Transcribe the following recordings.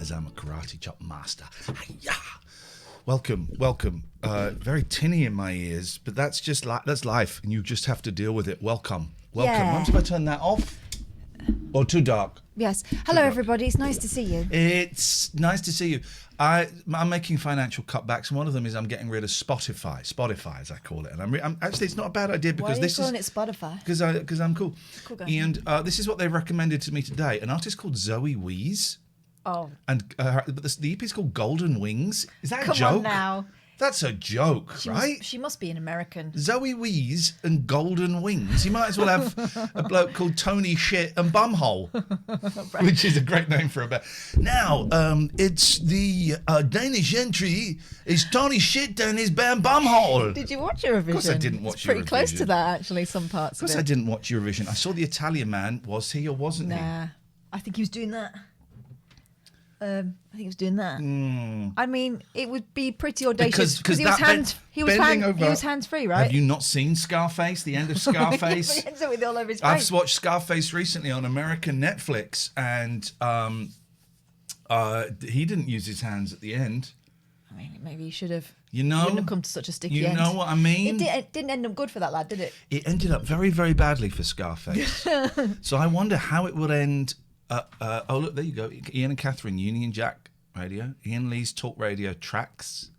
as I'm a karate chop master. Hi-ya! Welcome. Very tinny in my ears, but that's just that's life, and you just have to deal with it. Welcome. Yeah. Once I turn that off, or too dark. Yes. Hello, everybody. It's nice to see you. It's nice to see you. I'm making financial cutbacks, and one of them is I'm getting rid of Spotify as I call it. And I'm actually, it's not a bad idea because Why are you calling it Spotify? Because I'm cool. Cool guy. And this is what they recommended to me today. An artist called Zoe Wees. Oh. And the EP is called Golden Wings. Is that a joke? Come on now. That's a joke, right? She must be an American. Zoe Wees and Golden Wings. You might as well have a bloke called Tony Shit and Bumhole, which is a great name for a band. Now, it's the Danish entry is Tony Shit and his band Bumhole. Did you watch Eurovision? Of course I didn't watch it's pretty Eurovision. close to that, actually, some parts of it. Of course I didn't watch Eurovision. I saw the Italian man. Was he or wasn't he? Nah, I think he was doing that. I think he was doing that. I mean, it would be pretty audacious because he was hands free, right? Have you not seen Scarface? The end of Scarface. He ends up with all over his face. I've watched Scarface recently on American Netflix, and he didn't use his hands at the end. I mean, maybe he should have. You know, wouldn't have come to such a sticky end. You know what I mean? It didn't end up good for that lad, did it? It ended up very, very badly for Scarface. So I wonder how it would end. Oh, look, there you go. Iain and Katherine, Union Jack Radio. Iain Lee's Talk Radio Tracks.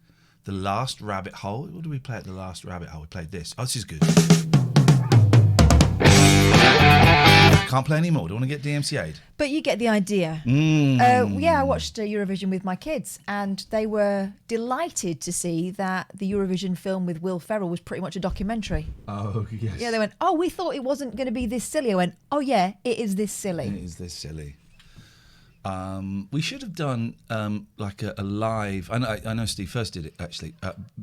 The Last Rabbit Hole. What did we play at The Last Rabbit Hole? We played this. Oh, this is good. Can't play anymore. Don't want to get DMCA'd. But you get the idea. I watched Eurovision with my kids, and they were delighted to see that the Eurovision film with Will Ferrell was pretty much a documentary. Oh, yes. Yeah, they went, oh, we thought it wasn't going to be this silly. I went, oh, yeah, it is this silly. It is this silly. We should have done like a live. I know Steve first did it, actually.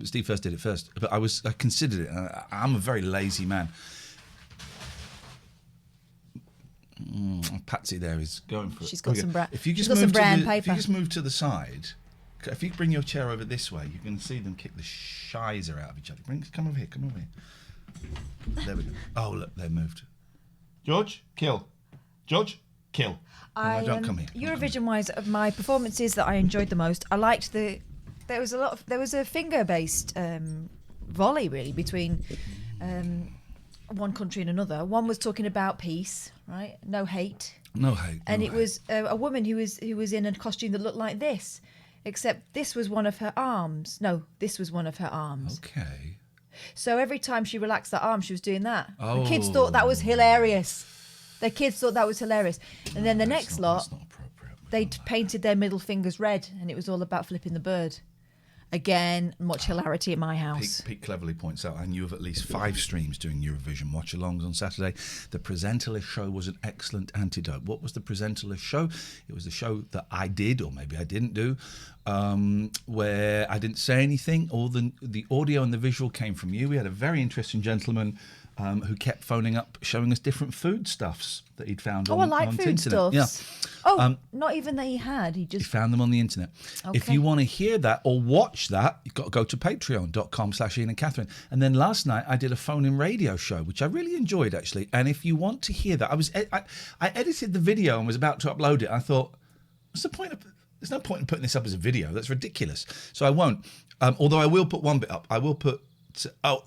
Steve first did it first, but I considered it. I'm a very lazy man. Patsy there is going for it. She's got some brown paper. If you just move to the side, if you bring your chair over this way, you can see them kick the shizer out of each other. Come over here. There we go. Oh, look, they moved. George, kill. George, kill. Don't come here. Eurovision-wise, of my performances that I enjoyed the most, I liked there was a finger-based volley really between one country and another. One was talking about peace, right? No hate. And it was a woman who was in a costume that looked like this, except this was one of her arms. No, this was one of her arms. Okay. So every time she relaxed her arm, she was doing that. Oh. The kids thought that was hilarious. And then the next lot, they'd painted their middle fingers red, and it was all about flipping the bird. Again, much hilarity at my house. Pete cleverly points out I knew of at least 5 streams doing Eurovision watch-alongs on Saturday. The Presenterless show was an excellent antidote. What was the Presenterless show? It was the show that I did, or maybe I didn't do, where I didn't say anything. All the audio and the visual came from you. We had a very interesting gentleman who kept phoning up, showing us different foodstuffs that he'd found on the internet. Foodstuffs. Yeah. Oh, not even that he had. He found them on the internet. Okay. If you want to hear that or watch that, you've got to go to patreon.com/Iain and Katherine. And then last night I did a phone-in radio show, which I really enjoyed, actually. And if you want to hear that, I edited the video and was about to upload it. I thought, what's the point of... There's no point in putting this up as a video. That's ridiculous. So I won't. Although I will put one bit up. I will put...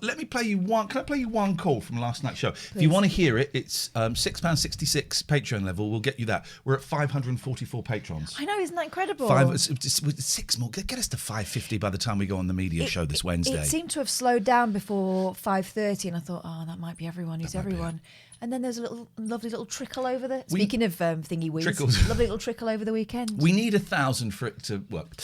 let me play you one. Can I play you one call from last night's show? Please. If you want to hear it, it's £6.66 Patreon level. We'll get you that. We're at 544 patrons. I know, isn't that incredible? 6 more. Get us to 550 by the time we go on the media show this Wednesday. It seemed to have slowed down before 5:30, and I thought, oh, that might be everyone. Who's everyone? And then there's a lovely little trickle over there. Speaking of thingy weeds, lovely little trickle over the weekend. We need 1,000 for it to work.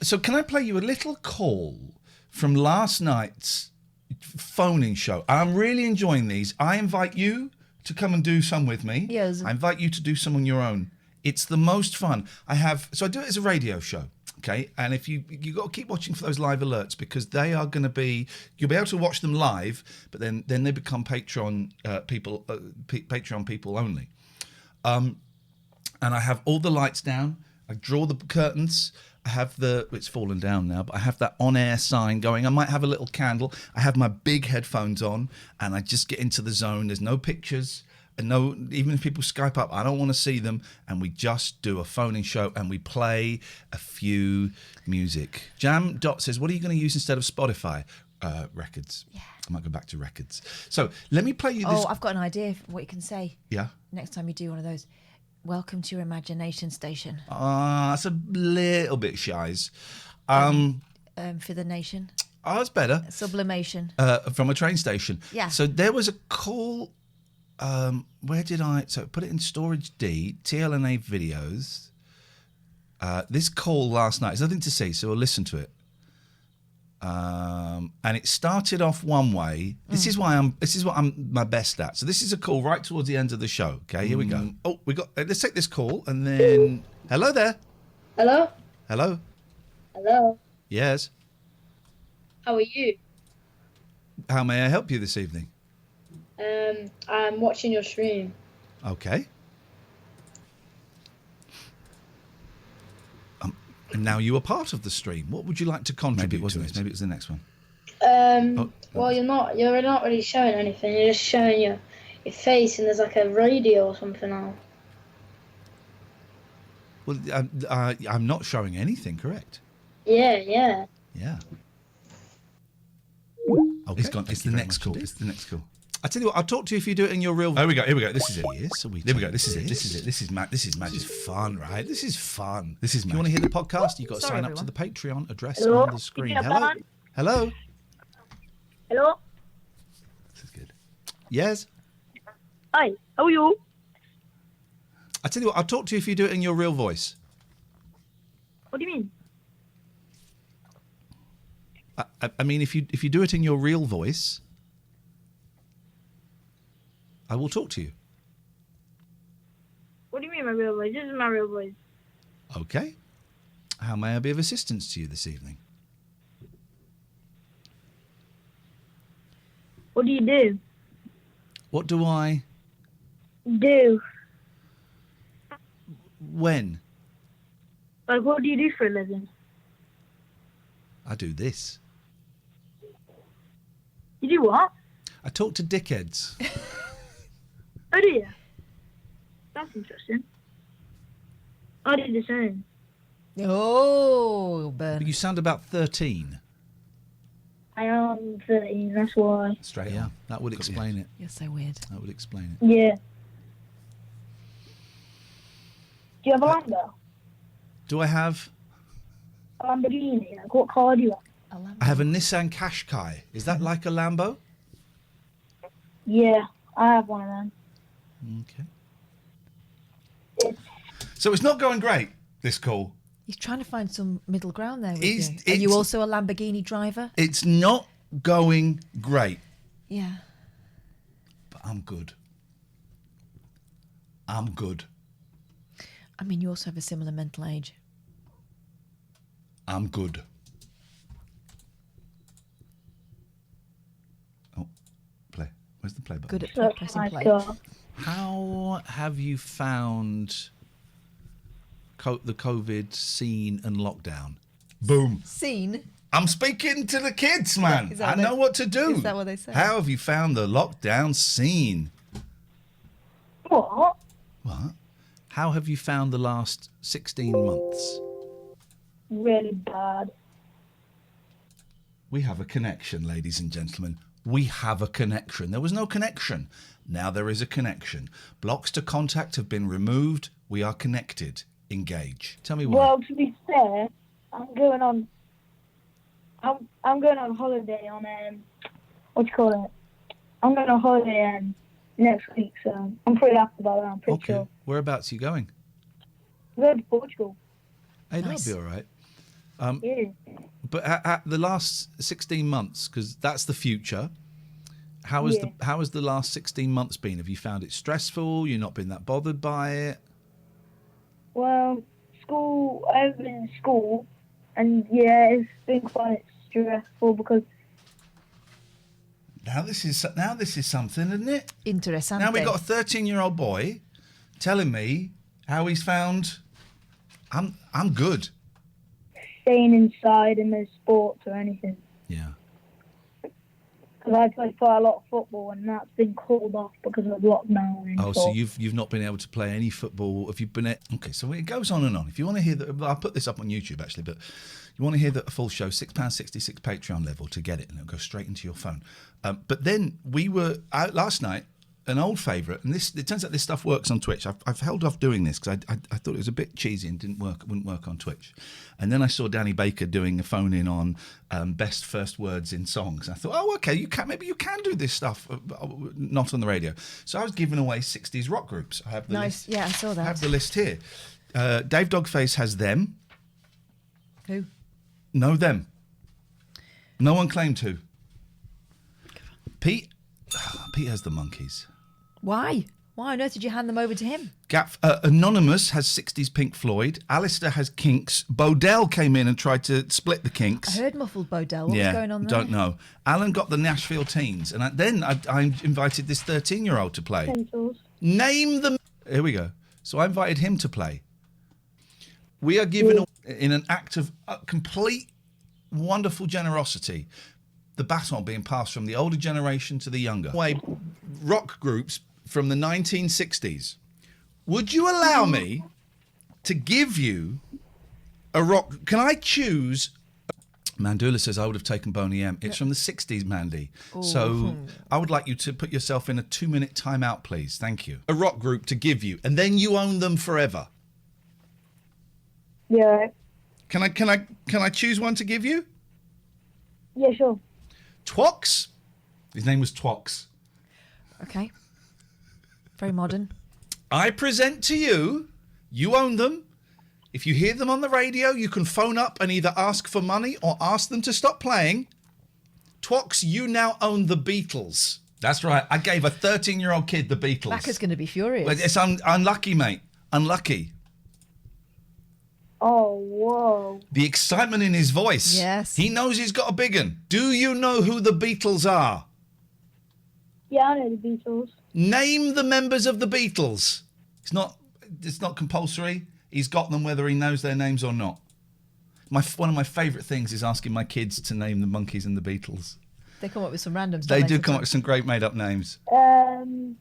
So can I play you a little call from last night's phoning show? I'm really enjoying these. I invite you to come and do some with me. Yes. I invite you to do some on your own. It's the most fun. I do it as a radio show. Okay, and if you got to keep watching for those live alerts, because they are going to be, you'll be able to watch them live, but then they become Patreon people only. And I have all the lights down. I draw the curtains. I have it's fallen down now, but I have that on-air sign going. I might have a little candle. I have my big headphones on, and I just get into the zone. There's no pictures. No, even if people Skype up, I don't want to see them. And we just do a phone-in show and we play a few music. Jam Dot says, what are you going to use instead of Spotify? Records. Yeah. I might go back to records. So let me play you this. Oh, I've got an idea for what you can say. Yeah. Next time you do one of those. Welcome to your imagination station. That's a little bit shies. For the nation. Oh, that's better. Sublimation. From a train station. Yeah. So there was a call. Where did I? So put it in storage D. TLNA videos. This call last night. There's nothing to see, so we'll listen to it. And it started off one way. This is what I'm my best at. So this is a call right towards the end of the show. Okay, here we go. Oh, we got. Let's take this call and then. Hello there. Hello? Hello. Hello? Yes. How are you? How may I help you this evening? I'm watching your stream. Okay. And now you are part of the stream. What would you like to contribute? Maybe it wasn't this. Maybe it was the next one. Well, you're not really showing anything. You're just showing your face, and there's like a radio or something on. Well, I'm not showing anything, correct? Yeah. Yeah. Okay. It's gone. It's the next call. It's the next call. I tell you what, I'll talk to you if you do it in your real. Here we go. This is it. Here we go. This is it. This is magic fun, right? This is fun. If you want to hear the podcast, you've got to sign up to the Patreon address on the screen. Hello. This is good. Yes. Hi. How are you? I tell you what, I'll talk to you if you do it in your real voice. What do you mean? I mean, if you do it in your real voice, I will talk to you. What do you mean my real voice? This is my real voice. Okay. How may I be of assistance to you this evening? What do you do? What do I... Do? When? Like, what do you do for a living? I do this. You do what? I talk to dickheads. Oh, do you? That's interesting. I do the same. Oh, burn. You sound about 13. I am 13, that's why. Straight on. That would explain it. You're so weird. That would explain it. Yeah. Do you have a Lambo? Do I have... A Lamborghini? Like, what car do you have? I have a Nissan Qashqai. Is that like a Lambo? Yeah, I have one of them. Okay. So it's not going great, this call. He's trying to find some middle ground there with Is- you. Are you also a Lamborghini driver? It's not going great, Yeah. but I'm good. I'm good. I mean, you also have a similar mental age. I'm good. Oh, play. Where's the play button? Good Oh at pressing my play. God. How have you found the COVID scene and lockdown? Boom. Scene? I'm speaking to the kids, man. Is I that know what to do. Is that what they say? How have you found the lockdown scene? What? What? How have you found the last 16 months? Really bad. We have a connection, ladies and gentlemen. We have a connection. There was no connection. Now there is a connection. Blocks to contact have been removed. We are connected. Engage. Tell me why. Well, to be fair, I'm going on holiday on what do you call it? I'm going on holiday next week, so I'm pretty happy about that. I'm pretty Okay. sure. Whereabouts are you going? I'm going to Portugal. Hey, Nice. that'll be all right. Yeah. But at the last 16 months, because that's the future. How has the last 16 months been? Have you found it stressful? You've not been that bothered by it? Well, I've been in school, and yeah, it's been quite stressful because Now this is something, isn't it? Interessante. Now we got a 13-year-old boy telling me how he's found. I'm good. staying inside and no sports or anything. Yeah. because I play quite a lot of football, and that's been called off because of lockdown. And Oh, stuff. so you've not been able to play any football? Have you been at... Okay, so it goes on and on. If you want to hear that, I'll put this up on YouTube actually, but you want to hear the full show, £6.66 Patreon level to get it, and it'll go straight into your phone. But then we were out last night, an old favourite, and it turns out this stuff works on Twitch. I've held off doing this because I thought it was a bit cheesy and wouldn't work on Twitch. And then I saw Danny Baker doing a phone in on best first words in songs. And I thought, oh, okay, maybe you can do this stuff, not on the radio. So I was giving away 60s rock groups. I have the Nice. list. Yeah, I saw that. I have the list here. Dave Dogface has them. Who? No, them. No one claimed to. Pete has the Monkeys. Why? Why on earth did you hand them over to him? Anonymous has 60s Pink Floyd. Alistair has Kinks. Bodell came in and tried to split the Kinks. I heard muffled Bodell. What was going on there? Don't know. Alan got the Nashville Teens, and I invited this 13-year-old to play. Pencils. Name them. Here we go. So I invited him to play. We are given, in an act of complete wonderful generosity, the baton being passed from the older generation to the younger. Rock groups from the 1960s. Would you allow me to give you a rock? Can I choose? Mandula says I would have taken Boney M. It's from the 60s, Mandy. Ooh. So I would like you to put yourself in a 2-minute timeout, please. Thank you. A rock group to give you, and then you own them forever. Yeah. Can I choose one to give you? Yeah, sure. Twox. His name was Twox. Okay. Very modern. I present to you. You own them. If you hear them on the radio, you can phone up and either ask for money or ask them to stop playing. Twox, you now own the Beatles. That's right. I gave a 13-year-old kid the Beatles. Bacca's going to be furious. Well, it's unlucky, mate. Unlucky. Oh, whoa. The excitement in his voice. Yes. He knows he's got a big one. Do you know who the Beatles are? Yeah, I know the Beatles. Name the members of the Beatles. It's not compulsory. He's got them whether he knows their names or not. One of my favourite things is asking my kids to name the Monkees and the Beatles. They come up with some random stuff. They do come up with some great made-up names. John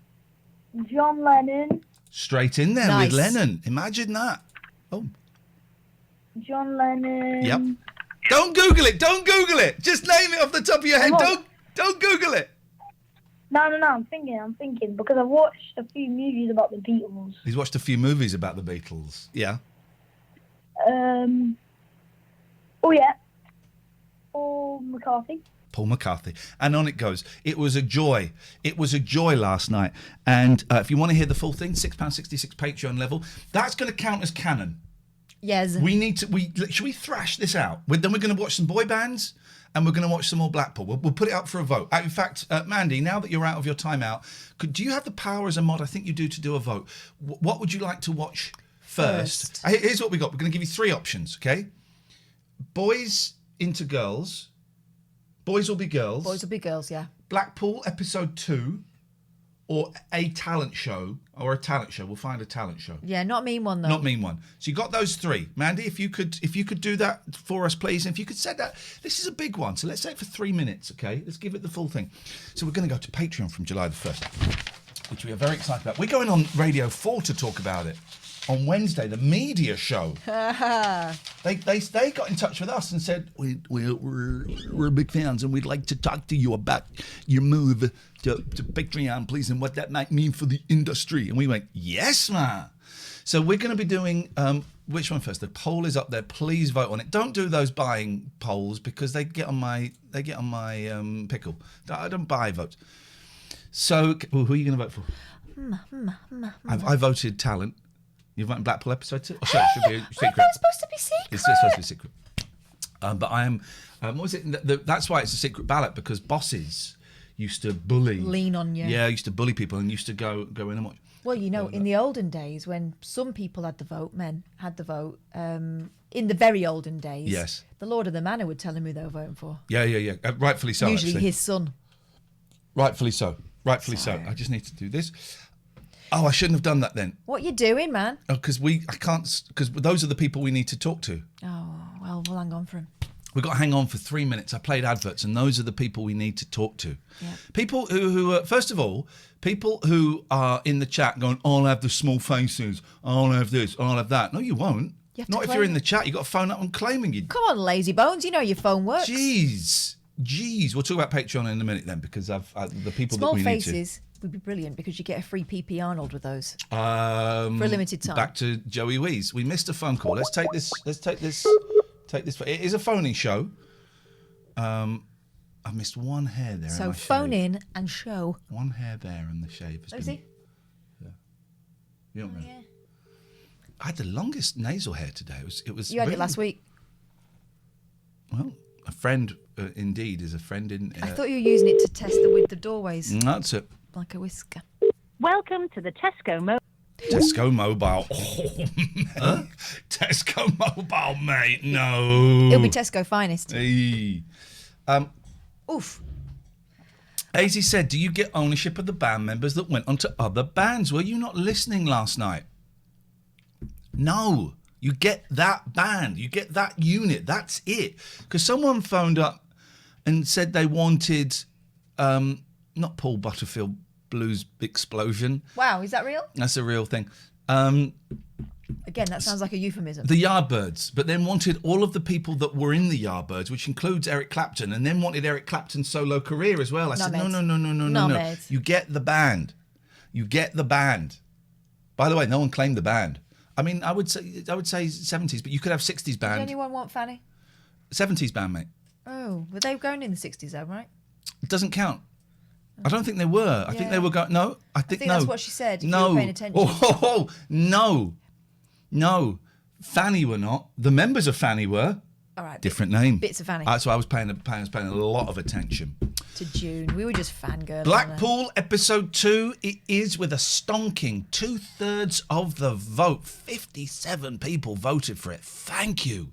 Lennon. Straight in there Nice. with Lennon. Imagine that. Oh. John Lennon. Yep. Don't Google it. Don't Google it. Just name it off the top of your head. Don't Google it. No, I'm thinking, because I've watched a few movies about the Beatles. He's watched a few movies about the Beatles. Yeah. Oh, yeah. Paul McCartney. Paul McCartney. And on it goes. It was a joy. It was a joy last night. And if you want to hear the full thing, £6.66 Patreon level, that's going to count as canon. Yes. We need to. Should we thrash this out? Then we're going to watch some boy bands, and we're going to watch some more Blackpool. We'll put it up for a vote. In fact, Mandy, now that you're out of your timeout, do you have the power as a mod? I think you do, to do a vote. What would you like to watch first? Here's what we got. We're going to give you 3 options. Okay. Boys into girls. Boys will be girls. Boys will be girls. Yeah. Blackpool episode 2. Or a talent show. We'll find a talent show. Yeah, not mean one though. Not mean one. So you got those 3. Mandy, if you could do that for us, please. And if you could set that, this is a big one. So let's say it for 3 minutes, okay? Let's give it the full thing. So we're going to go to Patreon from July the 1st, which we are very excited about. We're going on Radio 4 to talk about it. On Wednesday, the media show. They got in touch with us and said, we're big fans and we'd like to talk to you about your move to Patreon, please, and what that might mean for the industry. And we went, yes, man. So we're going to be doing, which one first? The poll is up there. Please vote on it. Don't do those buying polls because they get on my pickle. I don't buy votes. So who are you going to vote for? I voted talent. You're voting Blackpool episode 2? Oh, sorry, it should be a secret. That's supposed to be secret. It's supposed to be secret. But I am, what was it? That's why it's a secret ballot, because bosses used to bully. Lean on you. Yeah, used to bully people and used to go in and watch. Well, you know, in the olden days when some people had the vote, men had the vote, in the very olden days, yes, the Lord of the Manor would tell him who they were voting for. Yeah. Rightfully so, Usually actually. his son. Rightfully so. So. I just need to do this. Oh, I shouldn't have done that then. What you doing, man? Oh, because those are the people we need to talk to. Oh, well, we'll hang on for him. We've got to hang on for 3 minutes. I played adverts, and those are the people we need to talk to. Yeah. People who are, first of all, people who are in the chat going, I'll have the small faces, I'll have this, I'll have that. No, you won't. You have to Not if claim you're in it. the chat. You've got to phone up and claiming you. Come on, lazy bones. You know your phone works. Jeez. We'll talk about Patreon in a minute then, because the people Small that we faces would be brilliant because you get a free PP Arnold with those. need to. For a limited time. Back to Joey Wees. We missed a phone call. Let's take this. Take this. It is a phoning show. I missed one hair there. So in my phone shave. in and show. One hair there, and the shave has been. Rosie? You don't know. Yeah. I had the longest nasal hair today. It was. You had really, it last week. Well, a friend indeed is a friend in. I thought you were using it to test the width of doorways, That's it. like a whisker. Welcome to the Tesco Tesco Mobile. Oh, mate. Tesco Mobile, mate. No. It'll be Tesco finest. Hey. Oof. Azy said, do you get ownership of the band members that went on to other bands? Were you not listening last night? No. You get that band. You get that unit. That's it. Because someone phoned up and said they wanted, not Paul Butterfield Blues Explosion. Wow, is that real? That's a real thing. Again, that sounds like a euphemism. The Yardbirds, but then wanted all of the people that were in the Yardbirds, which includes Eric Clapton, and then wanted Eric Clapton's solo career as well. I said, mate. no. Mate. You get the band. You get the band. By the way, no one claimed the band. I mean, I would say 70s, but you could have 60s Did band. anyone want Fanny? 70s band, mate. Oh, were they going in the 60s though, right? It doesn't count. I don't think they were. I think they were going. No, I think no. that's what she said, if you No. were paying attention. Oh, no. Fanny were not. The members of Fanny were. All right. Different name. Bits of Fanny. That's why I was paying a lot of attention. To June. We were just fangirling. Blackpool episode 2. It is with a stonking 2/3 of the vote. 57 people voted for it. Thank you.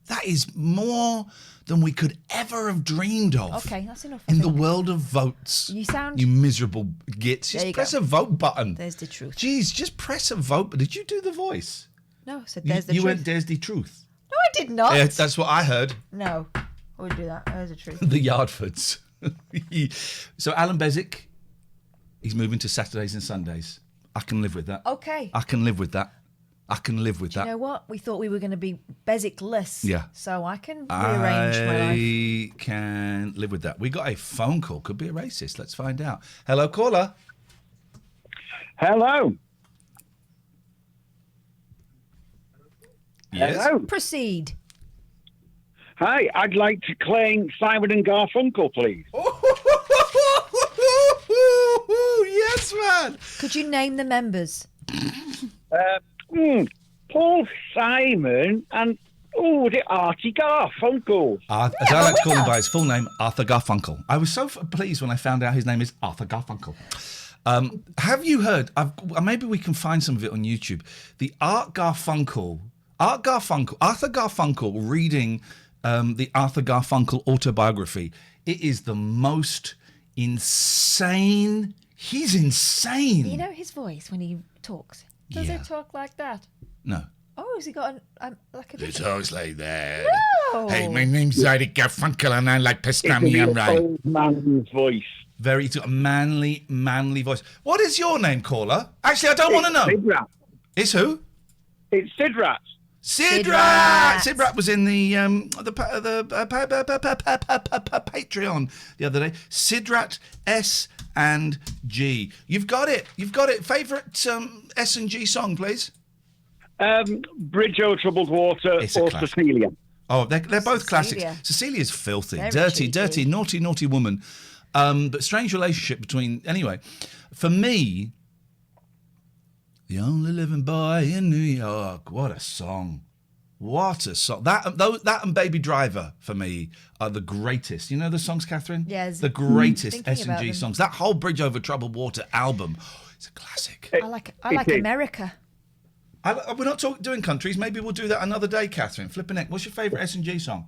That is more than we could ever have dreamed of. Okay, that's enough. I In the think. world of votes. You sound- You miserable gits. There Just you press go. a vote button. There's the truth. Jeez, just press a vote. Did you do the voice? No, I said there's the you truth. went, there's the truth. No, I did not. Yeah, that's what I heard. No, I would do that. There's the truth. The Yardfords. So Alan Bezic, he's moving to Saturdays and Sundays. I can live with that. Okay. I can live with that. You know what? We thought we were going to be Bezic-less. Yeah. So I can rearrange my life. I can live with that. We got a phone call. Could be a racist. Let's find out. Hello, caller. Hello. Yes. Hello. Proceed. Hi, I'd like to claim Simon and Garfunkel, please. Yes, man. Could you name the members? Paul Simon and, was it Artie Garfunkel? As I like to call him by his full name, Arthur Garfunkel. I was so pleased when I found out his name is Arthur Garfunkel. Have you heard? Maybe we can find some of it on YouTube. The Arthur Garfunkel reading the Arthur Garfunkel autobiography. It is the most insane. He's insane. You know his voice when he talks? Does Yeah. it talk like that? No. Oh, has he got like a... It talks like that. No. Hey, my name's Arthur Garfunkel and I like pastrami and It's rye. an old man's voice. It's got a manly voice. What is your name, caller? Actually, I don't want to know. Sidrat. It's who? It's Sidrat. Sidrat. Sidrat was in the Patreon the other day. Sidrat S and G. You've got it. Favorite S and G song, please. Bridge Over Troubled Water It's a or classic. Cecilia. Oh, they're both Cecilia. classics. Cecilia's filthy, Very dirty, cheeky. naughty woman. But strange relationship between. Anyway, for me, the only living boy in New York. What a song! What a song! That and Baby Driver for me are the greatest. You know the songs, Catherine? Yes. The greatest Thinking S and about G them. songs. That whole Bridge Over Troubled Water album. Oh, it's a classic. I like is. America. We're not doing countries. Maybe we'll do that another day, Catherine. Flipping neck. What's your favourite S and G song?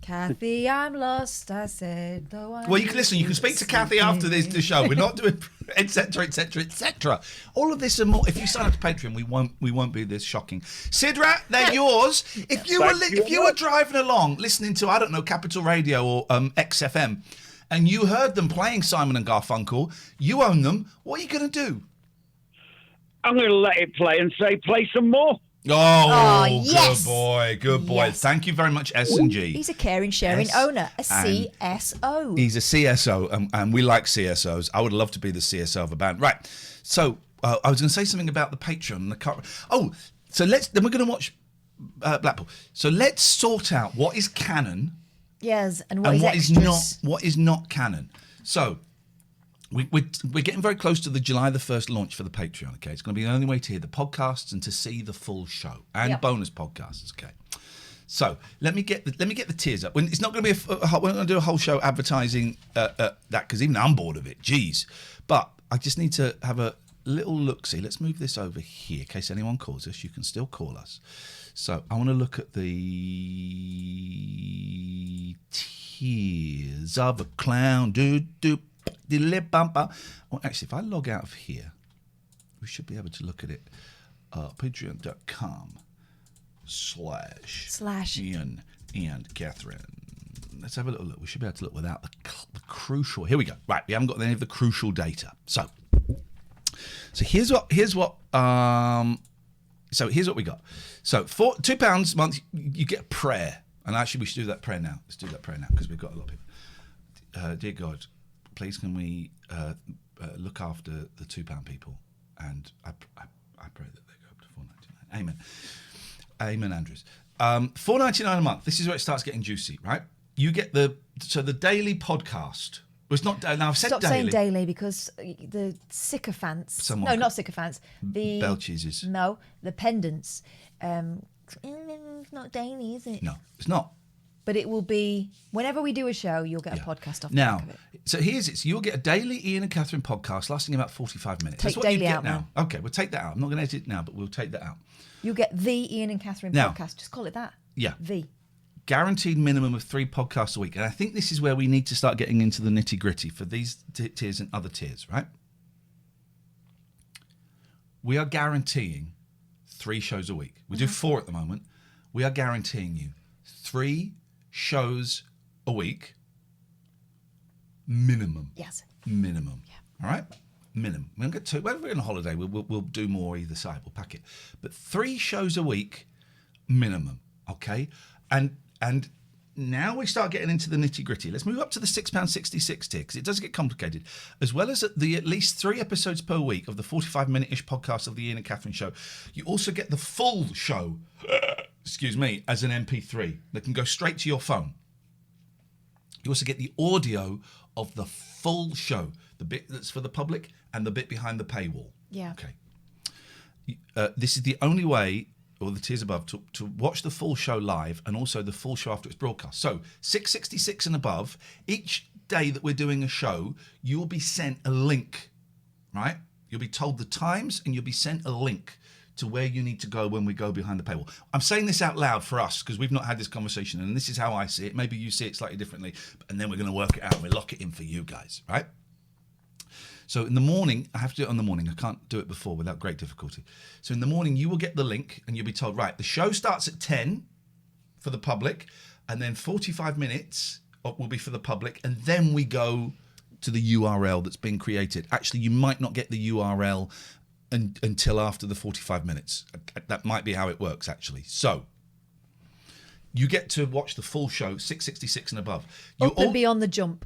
Kathy, I'm lost, I said. Though I Well, you can listen. You can speak to Kathy after the show. We're not doing etc. etc. etc. All of this and more. If you sign up to Patreon, we won't be this shocking. Sidra, they're yours. If you were driving along, listening to Capital Radio or XFM, and you heard them playing Simon and Garfunkel, you own them. What are you going to do? I'm going to let it play and say, play some more. Oh, yes. Good boy. Yes. Thank you very much, S&G. He's a caring, sharing owner, a CSO. He's a CSO, and we like CSOs. I would love to be the CSO of a band. Right. So I was going to say something about the Patreon. And so then we're going to watch Blackpool. So let's sort out what is canon. Yes, and what extras. is not. What is not canon. So. We're getting very close to the July the 1st launch for the Patreon, okay? It's going to be the only way to hear the podcasts and to see the full show and bonus podcasts, okay? So let me get the tiers up. It's not going to be we're not going to do a whole show advertising that, because even I'm bored of it. Jeez. But I just need to have a little look-see. Let's move this over here in case anyone calls us. You can still call us. So I want to look at the tiers of a clown. Well, actually, if I log out of here, we should be able to look at it. Patreon.com/Iain and Katherine. Let's have a little look. We should be able to look without the crucial. Here we go. Right, we haven't got any of the crucial data. So here's what we got. So for £2 a month, you get a prayer. And actually, we should do that prayer now. Let's do that prayer now because we've got a lot of people. Dear God, please can we look after the £2 people, and I pray that they go up to $4.99. Amen. Amen, Andrews. $4.99 a month. This is where it starts getting juicy, right? You get the daily podcast. Well, it's not. Now I've said Stop daily. saying daily because the sycophants. Not sycophants. The Belcheeses. No, the pendants. It's not daily, is it? No, it's not. But it will be whenever we do a show, you'll get a podcast off the now, back of it. So here's it. So you'll get a daily Iain and Katherine podcast lasting about 45 minutes. Take That's what daily you get out now. Okay, we'll take that out. I'm not going to edit it now, but we'll take that out. You'll get the Iain and Katherine podcast. Just call it that. Yeah. The. Guaranteed minimum of 3 podcasts a week. And I think this is where we need to start getting into the nitty gritty for these tiers and other tiers, right? We are guaranteeing 3 shows a week. We do 4 at the moment. We are guaranteeing you 3 shows a week minimum. Yes. Minimum. Yeah. All right? Minimum. We don't get 2. When we're on a holiday, we'll do more either side. We'll pack it. But 3 shows a week minimum. Okay? And now we start getting into the nitty gritty. Let's move up to the £6.66 tier because it does get complicated. As well as at least 3 episodes per week of the 45-minute-ish podcast of the Iain and Katherine show, you also get the full show, as an MP3 that can go straight to your phone. You also get the audio of the full show, the bit that's for the public and the bit behind the paywall. Yeah. Okay. This is the only way, or the tiers above, to watch the full show live and also the full show after it's broadcast. So 666 and above, each day that we're doing a show, you will be sent a link, right? You'll be told the times and you'll be sent a link to where you need to go when we go behind the paywall. I'm saying this out loud for us because we've not had this conversation, and this is how I see it. Maybe you see it slightly differently, and then we're going to work it out and we'll lock it in for you guys, right? So in the morning, I have to do it on the morning. I can't do it before without great difficulty. So in the morning, you will get the link and you'll be told, right, the show starts at 10 for the public, and then 45 minutes will be for the public, and then we go to the URL that's been created. Actually, you might not get the URL until after the 45 minutes. That might be how it works, actually. So you get to watch the full show, 666 and above. Up and beyond the jump.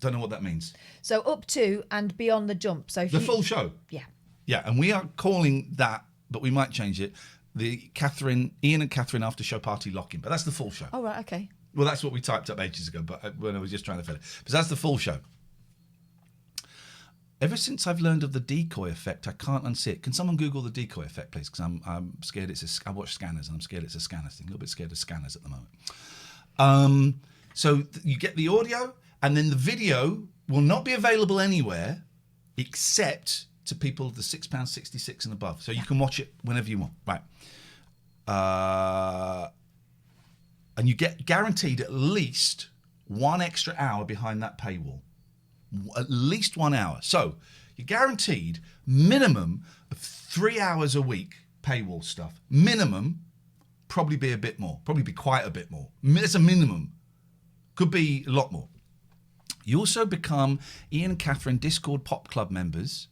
Don't know what that means. So up to and beyond the jump. So if the full show. Yeah. Yeah, and we are calling that, but we might change it, the Iain and Katherine after show party lock-in. But that's the full show. Oh, right, okay. Well, that's what we typed up ages ago, but when I was just trying to fill it. But that's the full show. Ever since I've learned of the decoy effect, I can't unsee it. Can someone Google the decoy effect, please? Because I'm scared I watch Scanners, and I'm scared it's a scanner thing. A little bit scared of Scanners at the moment. So you get the audio, and then the video will not be available anywhere except to people of the £6.66 and above. So you can watch it whenever you want. Right. And you get guaranteed at least 1 extra hour behind that paywall. At least 1 hour. So you're guaranteed minimum of 3 hours a week paywall stuff. Minimum, probably be a bit more. Probably be quite a bit more. It's a minimum. Could be a lot more. You also become Iain and Katherine Discord Pop Club members.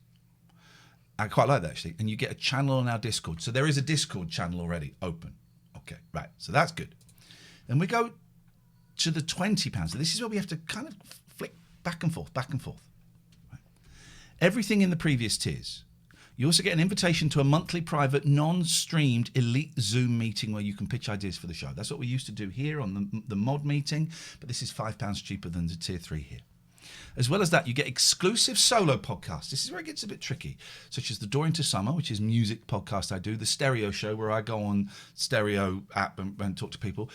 I quite like that, actually. And you get a channel on our Discord. So there is a Discord channel already open. Okay, right. So that's good. Then we go to the £20. So this is where we have to kind of flick back and forth, back and forth. Right. Everything in the previous tiers. You also get an invitation to a monthly private, non-streamed elite Zoom meeting where you can pitch ideas for the show. That's what we used to do here on the mod meeting, but this is £5 cheaper than the tier 3 here. As well as that, you get exclusive solo podcasts. This is where it gets a bit tricky, such as the Door into Summer, which is music podcast I do, the Stereo Show, where I go on Stereo app and talk to people,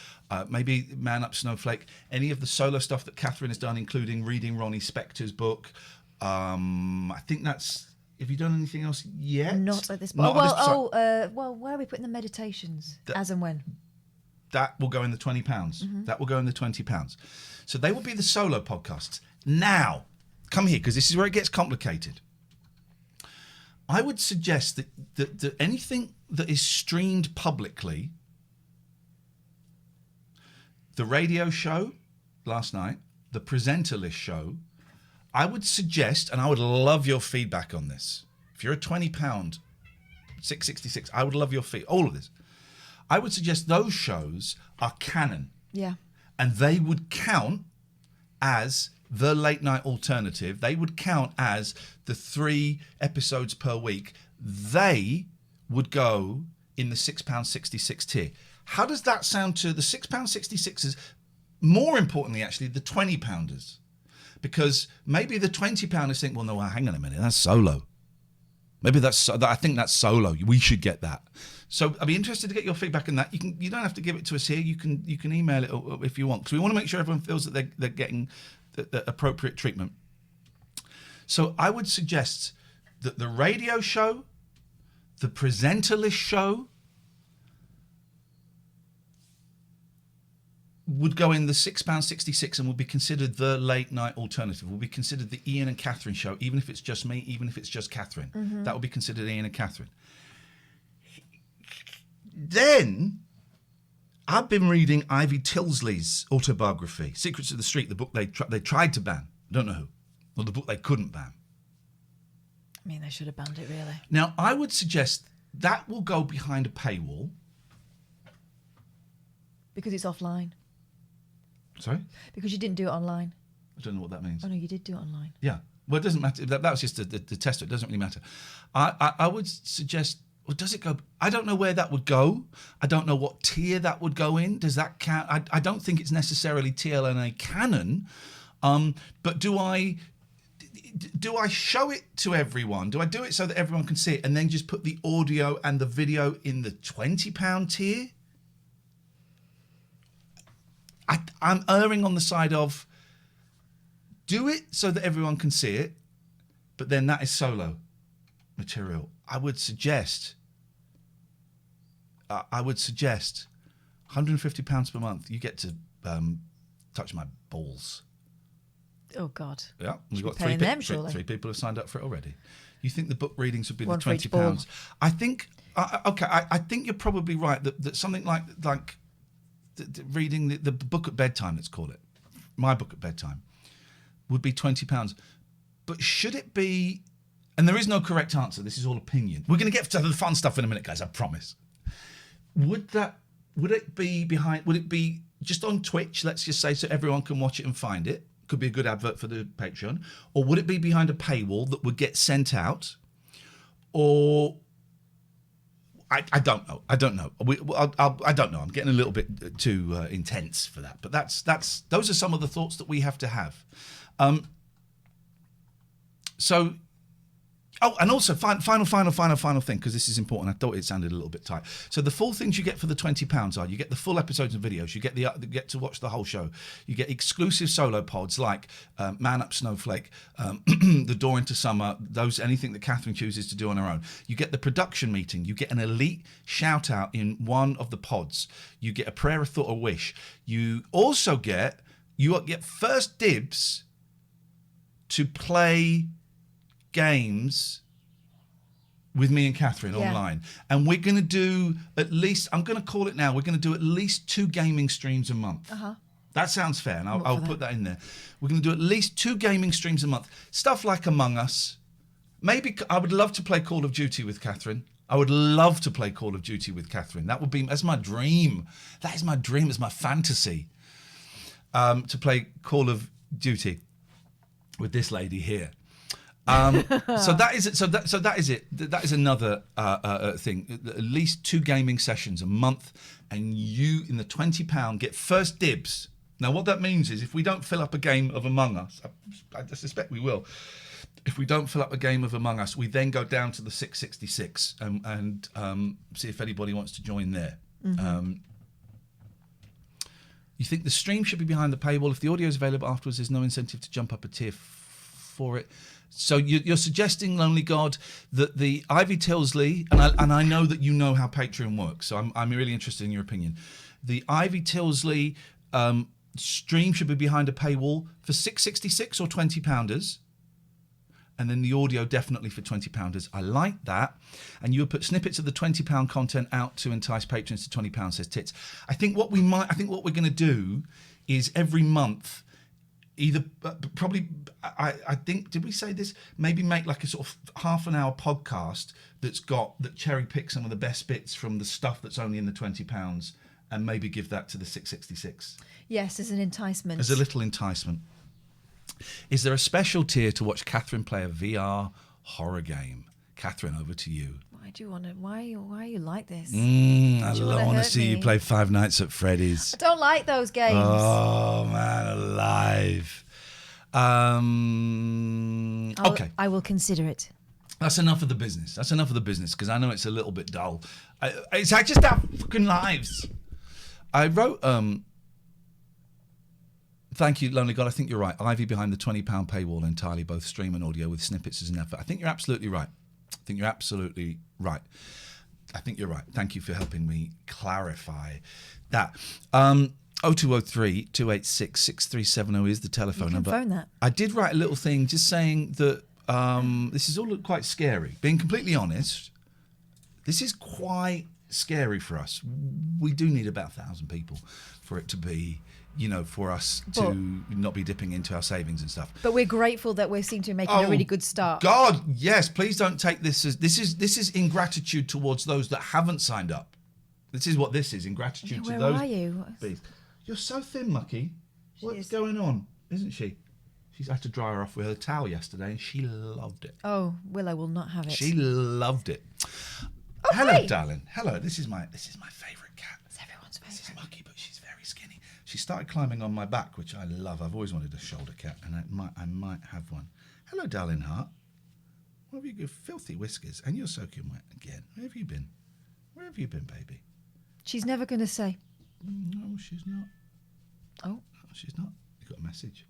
maybe Man Up Snowflake, any of the solo stuff that Katherine has done, including reading Ronnie Spector's book. I think that's... Have you done anything else yet? Not at this point. Well, where are we putting the meditations? As and when? That will go in the £20. Mm-hmm. That will go in the £20. So they will be the solo podcasts. Now, come here, because this is where it gets complicated. I would suggest that anything that is streamed publicly, the radio show last night, the presenter list show, I would suggest, and I would love your feedback on this. If you're a £20, 666, I would love your feedback. All of this. I would suggest those shows are canon. Yeah. And they would count as the late night alternative. They would count as the 3 episodes per week. They would go in the £6.66 tier. How does that sound to the £6.66ers? More importantly, actually, the £20-pounders. Because maybe the £20-pounders think, well, no, hang on a minute, that's solo. Maybe I think that's solo. We should get that. So I'd be interested to get your feedback on that. You don't have to give it to us here. You can email it if you want, because we want to make sure everyone feels that they're getting the appropriate treatment. So I would suggest that the radio show, the presenter list show, would go in the £6.66 and would be considered the late night alternative. Would be considered the Iain and Katherine show, even if it's just me, even if it's just Katherine. Mm-hmm. That would be considered Iain and Katherine. Then I've been reading Ivy Tilsley's autobiography, Secrets of the Street, the book they tried to ban. I don't know who. Or the book they couldn't ban. I mean, they should have banned it, really. Now, I would suggest that will go behind a paywall. Because it's offline. Sorry? Because you didn't do it online. I don't know what that means. Oh, no, you did do it online. Yeah. Well, it doesn't matter. That was just the test. It doesn't really matter. I would suggest... Well, does it go... I don't know where that would go. I don't know what tier that would go in. Does that count? I don't think it's necessarily TLNA canon. But do I show it to everyone? Do I do it so that everyone can see it and then just put the audio and the video in the £20 tier? I'm erring on the side of do it so that everyone can see it, but then that is solo material. I would suggest £150 per month. You get to touch my balls. Oh God! Yeah, we've got paying them, surely. 3 people have signed up for it already. You think the book readings would be One the for each £20? I think. I think you're probably right that something like reading the book at bedtime, let's call it, my book at bedtime, would be £20. But should it be? And there is no correct answer. This is all opinion. We're going to get to the fun stuff in a minute, guys. I promise. Would it be just on Twitch? Let's just say so everyone can watch it and find it. Could be a good advert for the Patreon. Or would it be behind a paywall that would get sent out? Or I don't know. I don't know. I don't know. I'm getting a little bit too intense for that. But those are some of the thoughts that we have to have. So, Oh, and also, final thing, because this is important. I thought it sounded a little bit tight. So the full things you get for the £20 are, you get the full episodes and videos, you get to watch the whole show, you get exclusive solo pods like Man Up Snowflake, The Door into Summer, anything that Katherine chooses to do on her own. You get the production meeting, you get an elite shout out in one of the pods, you get a prayer, a thought, a wish. You also get first dibs to play games with me and Katherine online, and we're going to do at least, I'm going to call it now, we're going to do at least 2 gaming streams a month. That sounds fair, and I'll put that in there. We're going to do at least 2 gaming streams a month. Stuff like Among Us. Maybe I would love to play Call of Duty with Katherine. I would love to play Call of Duty with Katherine. That's my dream. That is my dream. It's my fantasy. To play Call of Duty with this lady here. So that is it. So that is it. That is another thing. At least 2 gaming sessions a month, and you in the £20 get first dibs. Now, what that means is, if we don't fill up a game of Among Us, I suspect we will. If we don't fill up a game of Among Us, we then go down to the 666 and see if anybody wants to join there. You think the stream should be behind the paywall? If the audio is available afterwards, there's no incentive to jump up a tier for it. So you're suggesting, Lonely God, that the Ivy Tilsley, and I know that you know how Patreon works, so I'm really interested in your opinion. The Ivy Tilsley stream should be behind a paywall for $6.66 or £20, and then the audio definitely for £20. I like that. And you would put snippets of the £20 content out to entice patrons to £20, says Tits. I think what we're going to do is every month, either probably, I think, did we say this? Maybe make like a sort of half an hour podcast that cherry picks some of the best bits from the stuff that's only in the £20, and maybe give that to the 666. Yes, as an enticement. As a little enticement. Is there a special tier to watch Katherine play a VR horror game? Katherine, over to you. Why do you want to? Why are you like this? I want to see you play Five Nights at Freddy's. I don't like those games. Oh man, alive. Okay. I will consider it. That's enough of the business. Because I know it's a little bit dull. It's just our fucking lives. I wrote. Thank you, Lonely God. I think you're right. Ivy behind the £20 paywall entirely, both stream and audio with snippets as an effort. I think you're absolutely right. I think you're right. Thank you for helping me clarify that. 0203 286 6370 is the telephone number. Phone that. I did write a little thing just saying that this is all quite scary. Being completely honest, this is quite scary for us. We do need about 1,000 people for it to be, for us to not be dipping into our savings and stuff. But we're grateful that we seem to be making a really good start. God, yes, please don't take this as this is ingratitude towards those that haven't signed up. This is what this is, ingratitude to those. Where are you? Please. You're so thin, Mucky. What's going on? Isn't she? She's had to dry her off with her towel yesterday, and she loved it. Oh, Willow will not have it. She loved it. Oh, hello, hi. darling. Hello. This is my favourite cat. It's everyone's favourite. This is Mucky, but she's very skinny. She started climbing on my back, which I love. I've always wanted a shoulder cat, and I might have one. Hello, darling heart. Where have you gone? Filthy whiskers, and you're soaking wet again. Where have you been? Where have you been, baby? She's never going to say. No, she's not. Oh. No, she's not. You got a message.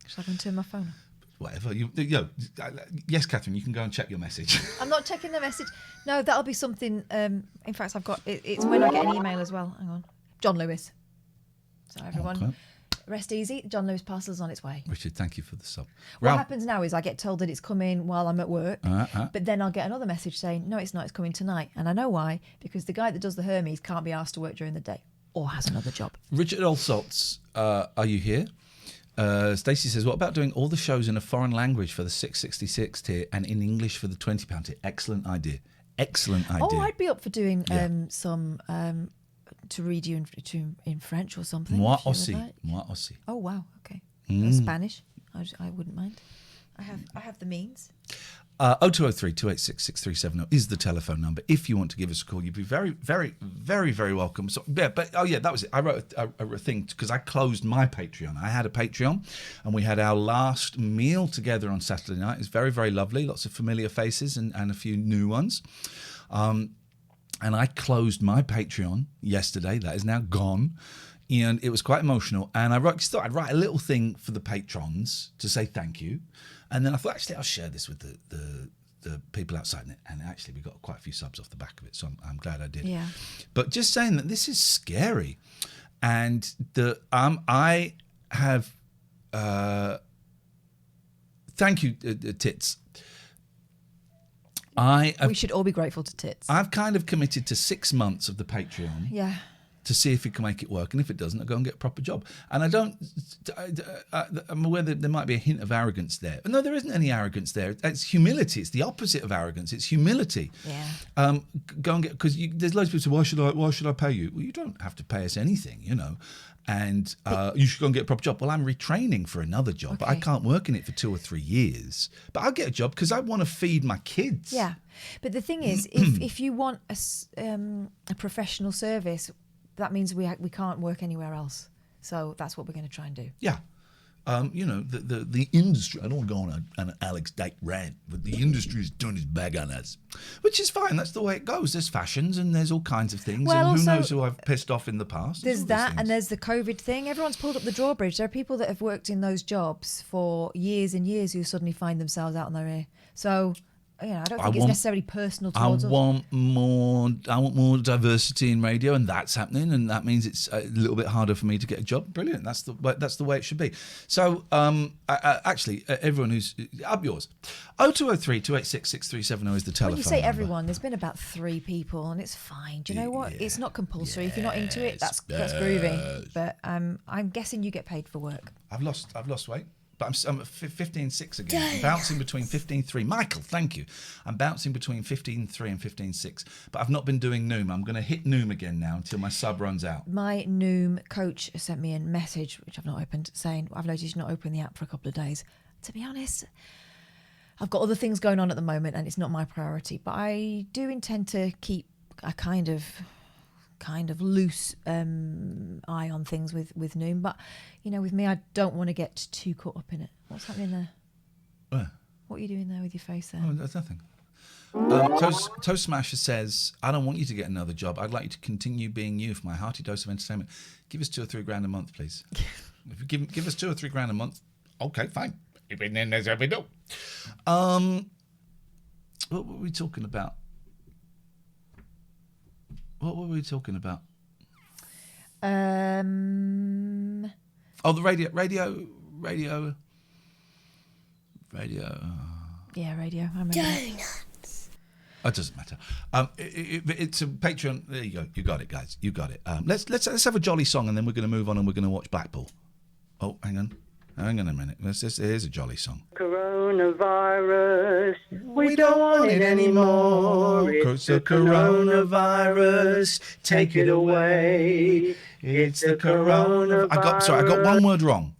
Shall I go and turn my phone off? Whatever. Yes, Katherine, you can go and check your message. I'm not checking the message. No, that'll be something. In fact, I've got it's when I get an email as well. Hang on. John Lewis. So everyone, Okay. rest easy. John Lewis parcel's on its way. Richard, thank you for the sub. What happens now is I get told that it's coming while I'm at work, but then I'll get another message saying, no, it's not, it's coming tonight. And I know why, because the guy that does the Hermes can't be asked to work during the day or has another job. Richard Allsaltz, are you here? Stacey says, what about doing all the shows in a foreign language for the 666 tier and in English for the £20 tier? Excellent idea. Oh, I'd be up for doing some to read you in French or something. Moi aussi. Oh, wow. Okay. Spanish. I wouldn't mind. I have the means. 0203 286 6370 is the telephone number. If you want to give us a call, you'd be very, very, very, very welcome. So, that was it. I wrote a thing because I closed my Patreon. I had a Patreon, and we had our last meal together on Saturday night. It's very, very lovely. Lots of familiar faces and a few new ones. And I closed my Patreon yesterday. That is now gone. And it was quite emotional. And I thought I'd write a little thing for the patrons to say thank you. And then I thought, actually, I'll share this with the people outside. And actually, we got quite a few subs off the back of it. So I'm glad I did. Yeah. But just saying that this is scary. And I have... thank you, Tits. We should all be grateful to Tits. I've kind of committed to 6 months of the Patreon. Yeah. To see if we can make it work, and if it doesn't, I'll go and get a proper job. And I'm aware that there might be a hint of arrogance there. No, there isn't any arrogance there. It's humility. It's the opposite of arrogance. It's humility. Yeah. Go and get, because there's loads of people say, why should I pay you? Well, you don't have to pay us anything, And you should go and get a proper job. Well, I'm retraining for another job, but I can't work in it for 2 or 3 years. But I'll get a job because I want to feed my kids. Yeah, but the thing is, if you want a professional service, that means we can't work anywhere else. So that's what we're going to try and do. Yeah. The industry, I don't want to go on an Alex Date rant, but the industry is doing its bag on us, which is fine. That's the way it goes. There's fashions and there's all kinds of things. Well, and who also, knows who I've pissed off in the past. There's that, and there's the COVID thing. Everyone's pulled up the drawbridge. There are people that have worked in those jobs for years and years who suddenly find themselves out on their ear. So... I don't think it's necessarily personal towards us. I want more diversity in radio, and that's happening, and that means it's a little bit harder for me to get a job. Brilliant. That's the way it should be. So, actually, everyone who's up yours, 0203 286 6370 is the telephone. When you say number. everyone, there's been about 3 people, and it's fine. Do you know what? It's not compulsory. If you're not into it, that's groovy. But I'm guessing you get paid for work. I've lost weight. But I'm at 15.6 again. I'm bouncing between 15.3. Michael, thank you. I'm bouncing between 15.3 and 15.6. But I've not been doing Noom. I'm going to hit Noom again now until my sub runs out. My Noom coach sent me a message, which I've not opened, saying, I've noticed you've not opened the app for a couple of days. To be honest, I've got other things going on at the moment and it's not my priority. But I do intend to keep a kind of loose eye on things with Noom, but with me, I don't want to get too caught up in it. What's happening there? Where? What are you doing there with your face there? Oh, there's nothing. Toast Smasher says, I don't want you to get another job. I'd like you to continue being you for my hearty dose of entertainment. Give us $2 or $3 a month, please. If you give us $2 or $3 a month, okay, fine. Then there's every do. What were we talking about? What were we talking about? The radio. Yeah, radio. I remember. Donuts. It doesn't matter. It's a Patreon. There you go. You got it, guys. You got it. Let's have a jolly song, and then we're going to move on, and we're going to watch Blackpool. Oh, hang on a minute. Here's a jolly song. Coronavirus, we don't want it anymore. It's the coronavirus, take it away. It's the coronavirus. I got one word wrong.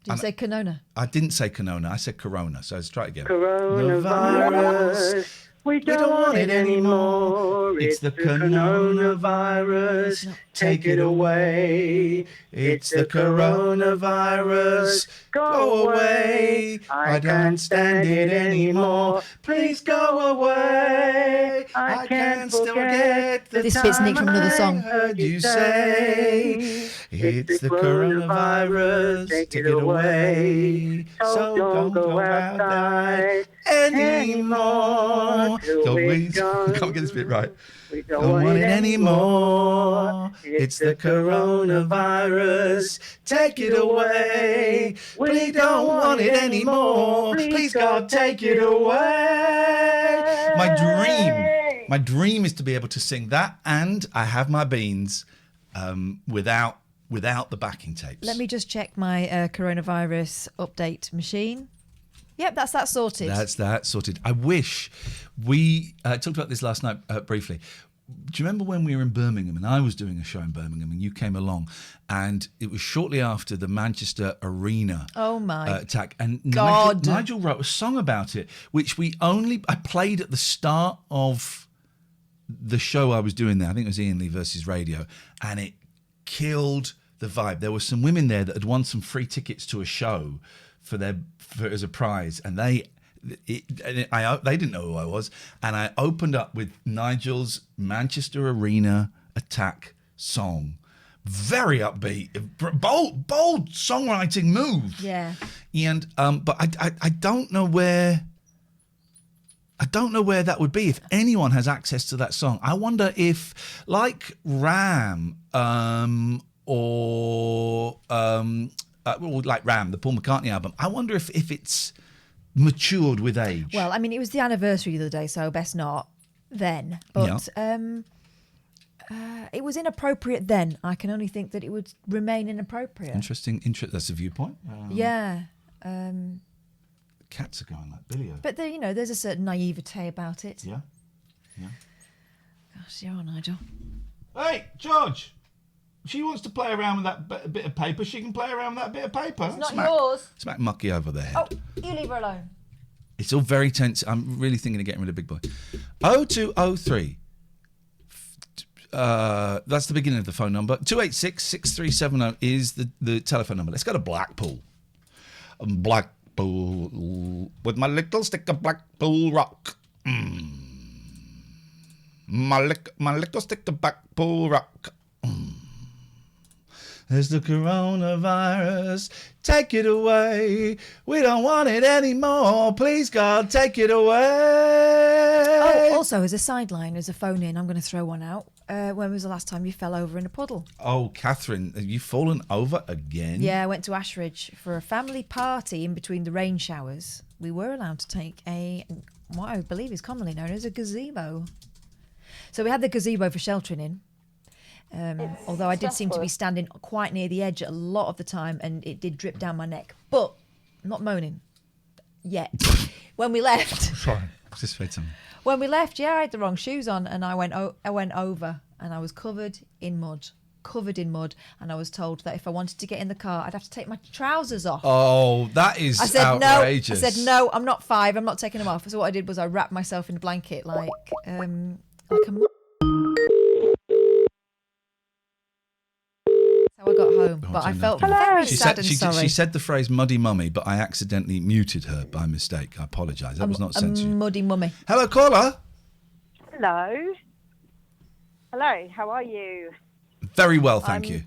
Did you say Canona? I didn't say Canona. I said Corona. So let's try it again. Coronavirus, we don't want it anymore. It's the coronavirus, take it away. It's the coronavirus, go away. I can't stand it anymore. Please go away. I can't forget the This fits Nick from another song. I heard you say. It's the coronavirus, take it away. So don't go outside anymore. We can't get this bit right. We don't want it anymore. It's the coronavirus. Take it away. We don't want it anymore. Please God, take it away. My dream is to be able to sing that, and I have my beans without the backing tapes. Let me just check my coronavirus update machine. Yep, that's sorted. That's that sorted. I wish we talked about this last night briefly. Do you remember when we were in Birmingham and I was doing a show in Birmingham and you came along, and it was shortly after the Manchester Arena attack, and Nigel wrote a song about it, which I played at the start of the show I was doing there. I think it was Iain Lee versus Radio, and it killed the vibe. There were some women there that had won some free tickets to a show as a prize, and they didn't know who I was, and I opened up with Nigel's Manchester Arena attack song. Very upbeat, bold songwriting move. Yeah. And but I don't know where that would be if anyone has access to that song. I wonder if, like Ram, or like Ram, the Paul McCartney album, I wonder if it's matured with age. Well, I mean, it was the anniversary the other day, so best not then. But it was inappropriate then. I can only think that it would remain inappropriate. Interesting. That's a viewpoint. Yeah. Cats are going like Billy. But there's a certain naivete about it. Yeah. Gosh, you're on, Nigel. Hey, George. She wants to play around with that bit of paper. She can play around with that bit of paper. It's not yours. Smack Mucky over the head. Oh, you leave her alone. It's all very tense. I'm really thinking of getting rid of Big Boy. 0203. That's the beginning of the phone number. 286-6370 is the telephone number. Let's go to Blackpool. Blackpool with my little stick of Blackpool rock. My little stick of Blackpool rock. There's the coronavirus. Take it away. We don't want it anymore. Please, God, take it away. Oh, also, as a sideline, as a phone in, I'm going to throw one out. When was the last time you fell over in a puddle? Oh, Katherine, have you fallen over again? Yeah, I went to Ashridge for a family party in between the rain showers. We were allowed to take what I believe is commonly known as a gazebo. So we had the gazebo for sheltering in. Although I did seem to be standing quite near the edge a lot of the time, and it did drip down my neck. But I'm not moaning yet. When we left, Sorry, just said something. When we left, I had the wrong shoes on, and I went over, and I was covered in mud, and I was told that if I wanted to get in the car, I'd have to take my trousers off. Oh, that is outrageous. I said no. I'm not 5. I'm not taking them off. So what I did was I wrapped myself in a blanket like a. How I got home, but I felt very sad and sorry. She said the phrase "muddy mummy," but I accidentally muted her by mistake. I apologise. That was not sent to you. Muddy mummy. Hello, caller. Hello. How are you? Very well, thank you.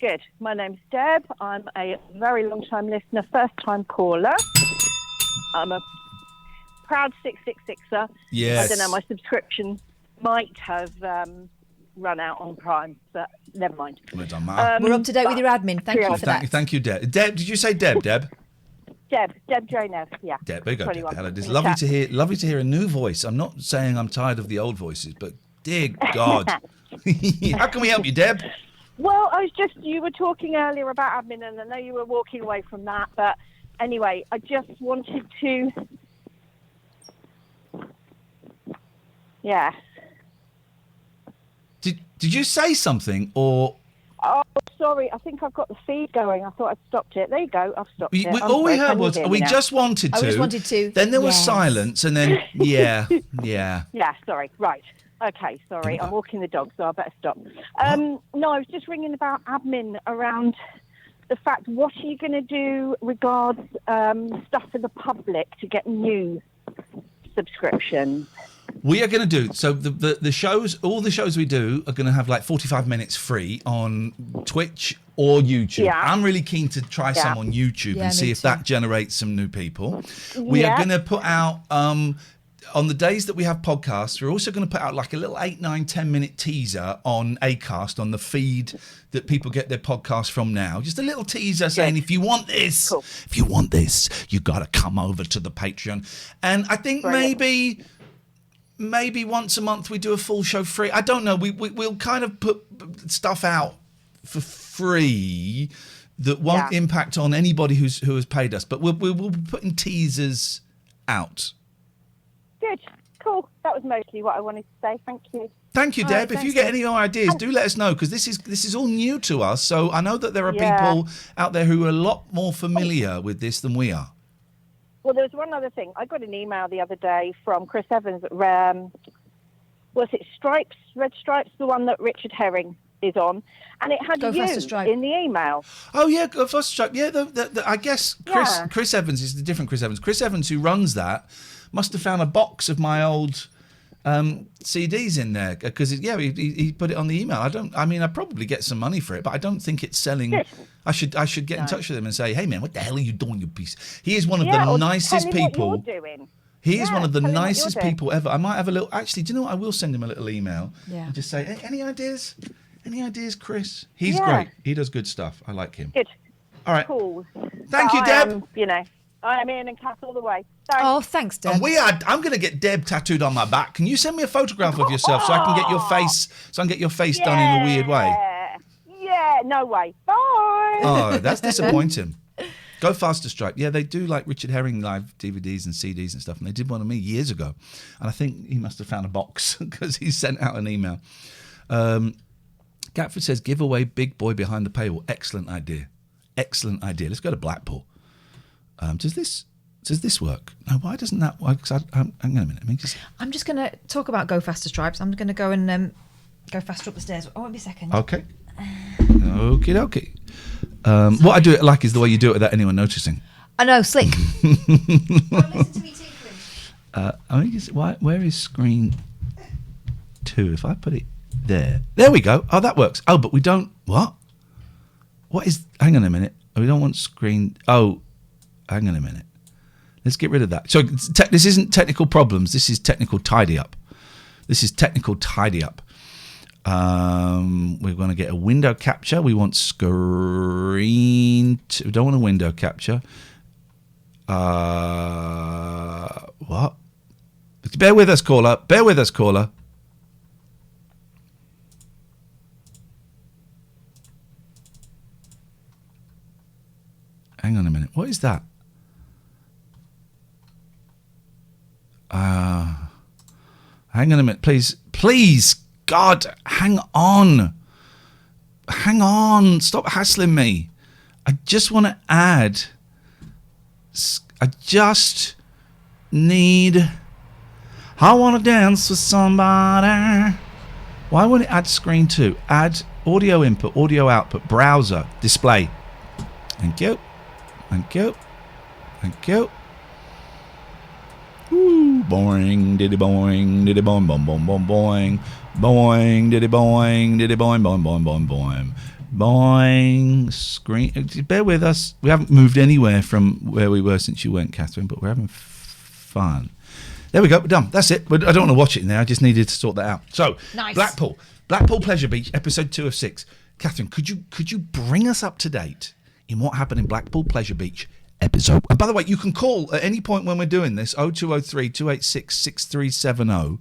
Good. My name's Deb. I'm a very long-time listener, first-time caller. I'm a proud 666er. Yes. I don't know. My subscription might have run out on Prime, but never mind. We're up to date with your admin. Thank you for that. Thank you, Deb. Deb, did you say Deb? Deb Jonev, yeah. Deb, there you go. 21. Hello. It's lovely to hear a new voice. I'm not saying I'm tired of the old voices, but dear God, how can we help you, Deb? Well, you were talking earlier about admin, and I know you were walking away from that, but anyway, I just wanted to, yeah. Did you say something, or? Oh, sorry. I think I've got the feed going. I thought I'd stopped it. There you go. I've stopped it. All we heard was, we just wanted to. I just wanted to. Then there was silence, and then, yeah. Yeah, sorry. Right. Okay, sorry. I'm walking the dog, so I better stop. No, I was just ringing about admin around the fact, what are you going to do regards stuff for the public to get new subscriptions? We are going to do, so the shows, all the shows we do are going to have like 45 minutes free on Twitch or YouTube. Yeah. I'm really keen to try some on YouTube and see if that generates some new people. We are going to put out, on the days that we have podcasts, we're also going to put out like a little 8, 9, 10 minute teaser on Acast, on the feed that people get their podcasts from now. Just a little teaser saying, if you want this, you got to come over to the Patreon. And I think maybe once a month we do a full show free. I don't know. We'll kind of put stuff out for free that won't impact on anybody who has paid us. But we'll be putting teasers out. Good. Cool. That was mostly what I wanted to say. Thank you. Thank you, All Deb. right, If you thanks, get Deb. any more ideas, do let us know, because this is all new to us. So I know that there are Yeah. people out there who are a lot more familiar with this than we are. Well, there's one other thing. I got an email the other day from Chris Evans. Was it Stripes, Red Stripes, the one that Richard Herring is on? And it had Go you Faster Stripe. in the email. Oh yeah, Foster Stripe. Yeah, I guess Yeah. Chris Evans is the different Chris Evans. Chris Evans, who runs that, must have found a box of my old CDs in there, because he put it on the email. I probably get some money for it, but I don't think it's selling. Good. I should get in touch with him and say, hey man, what the hell are you doing, you piece? He is one of Yeah, the or nicest tell him people. what you're doing. He is Yeah, one of the tell him what you're nicest doing. people ever. I might have a little. Actually, do you know what? I will send him a little email. Yeah. And just say, hey, any ideas? Any ideas, Chris? He's Yeah. great. He does good stuff. I like him. Good. All right. Cool. Thank you, Deb. I am Iain and Kath all the way. Thanks. Oh, thanks, Deb. And I'm going to get Deb tattooed on my back. Can you send me a photograph of yourself so I can get your face? So I can get your face done in a weird way. Yeah, no way. Bye. Oh, that's disappointing. Go Faster Stripe. Yeah, they do like Richard Herring live DVDs and CDs and stuff. And they did one of me years ago. And I think he must have found a box because he sent out an email. Gatford says, give away Big Boy Behind the Paywall. Excellent idea. Excellent idea. Let's go to Blackpool. Does this work? No, why doesn't that work? Hang on a minute. I'm just going to talk about Go Faster Stripes. I'm going to go and go faster up the stairs. Oh, won't be a second. Okay. Okie dokie. What I do it like is the way you do it without anyone noticing. I know, slick. Listen to me tinkling. Where is screen 2? If I put it there we go. Oh, that works. Oh, but we don't. What is? Hang on a minute. We don't want screen. Oh, hang on a minute. Let's get rid of that. So this isn't technical problems. This is technical tidy up. We're going to get a window capture. We want screen 2. We don't want a window capture. What? Bear with us, caller. Hang on a minute. What is that? Hang on a minute, please. God, hang on. Stop hassling me. I just want to add. I want to dance with somebody. Why won't it add screen 2? Add audio input, audio output, browser, display. Thank you. Ooh, boing, diddy boing, diddy boing, boing, boing, boing, boing. Boing, diddy boing, diddy boing, boing, boing, boing, boing. Boing, screen. Bear with us. We haven't moved anywhere from where we were since you went, Catherine, but we're having fun. There we go. We're done. That's it. But I don't want to watch it now. I just needed to sort that out. So, nice. Blackpool Pleasure Beach, episode 2 of 6. Catherine, could you bring us up to date in what happened in Blackpool Pleasure Beach episode? And by the way, you can call at any point when we're doing this, 0203 286 6370.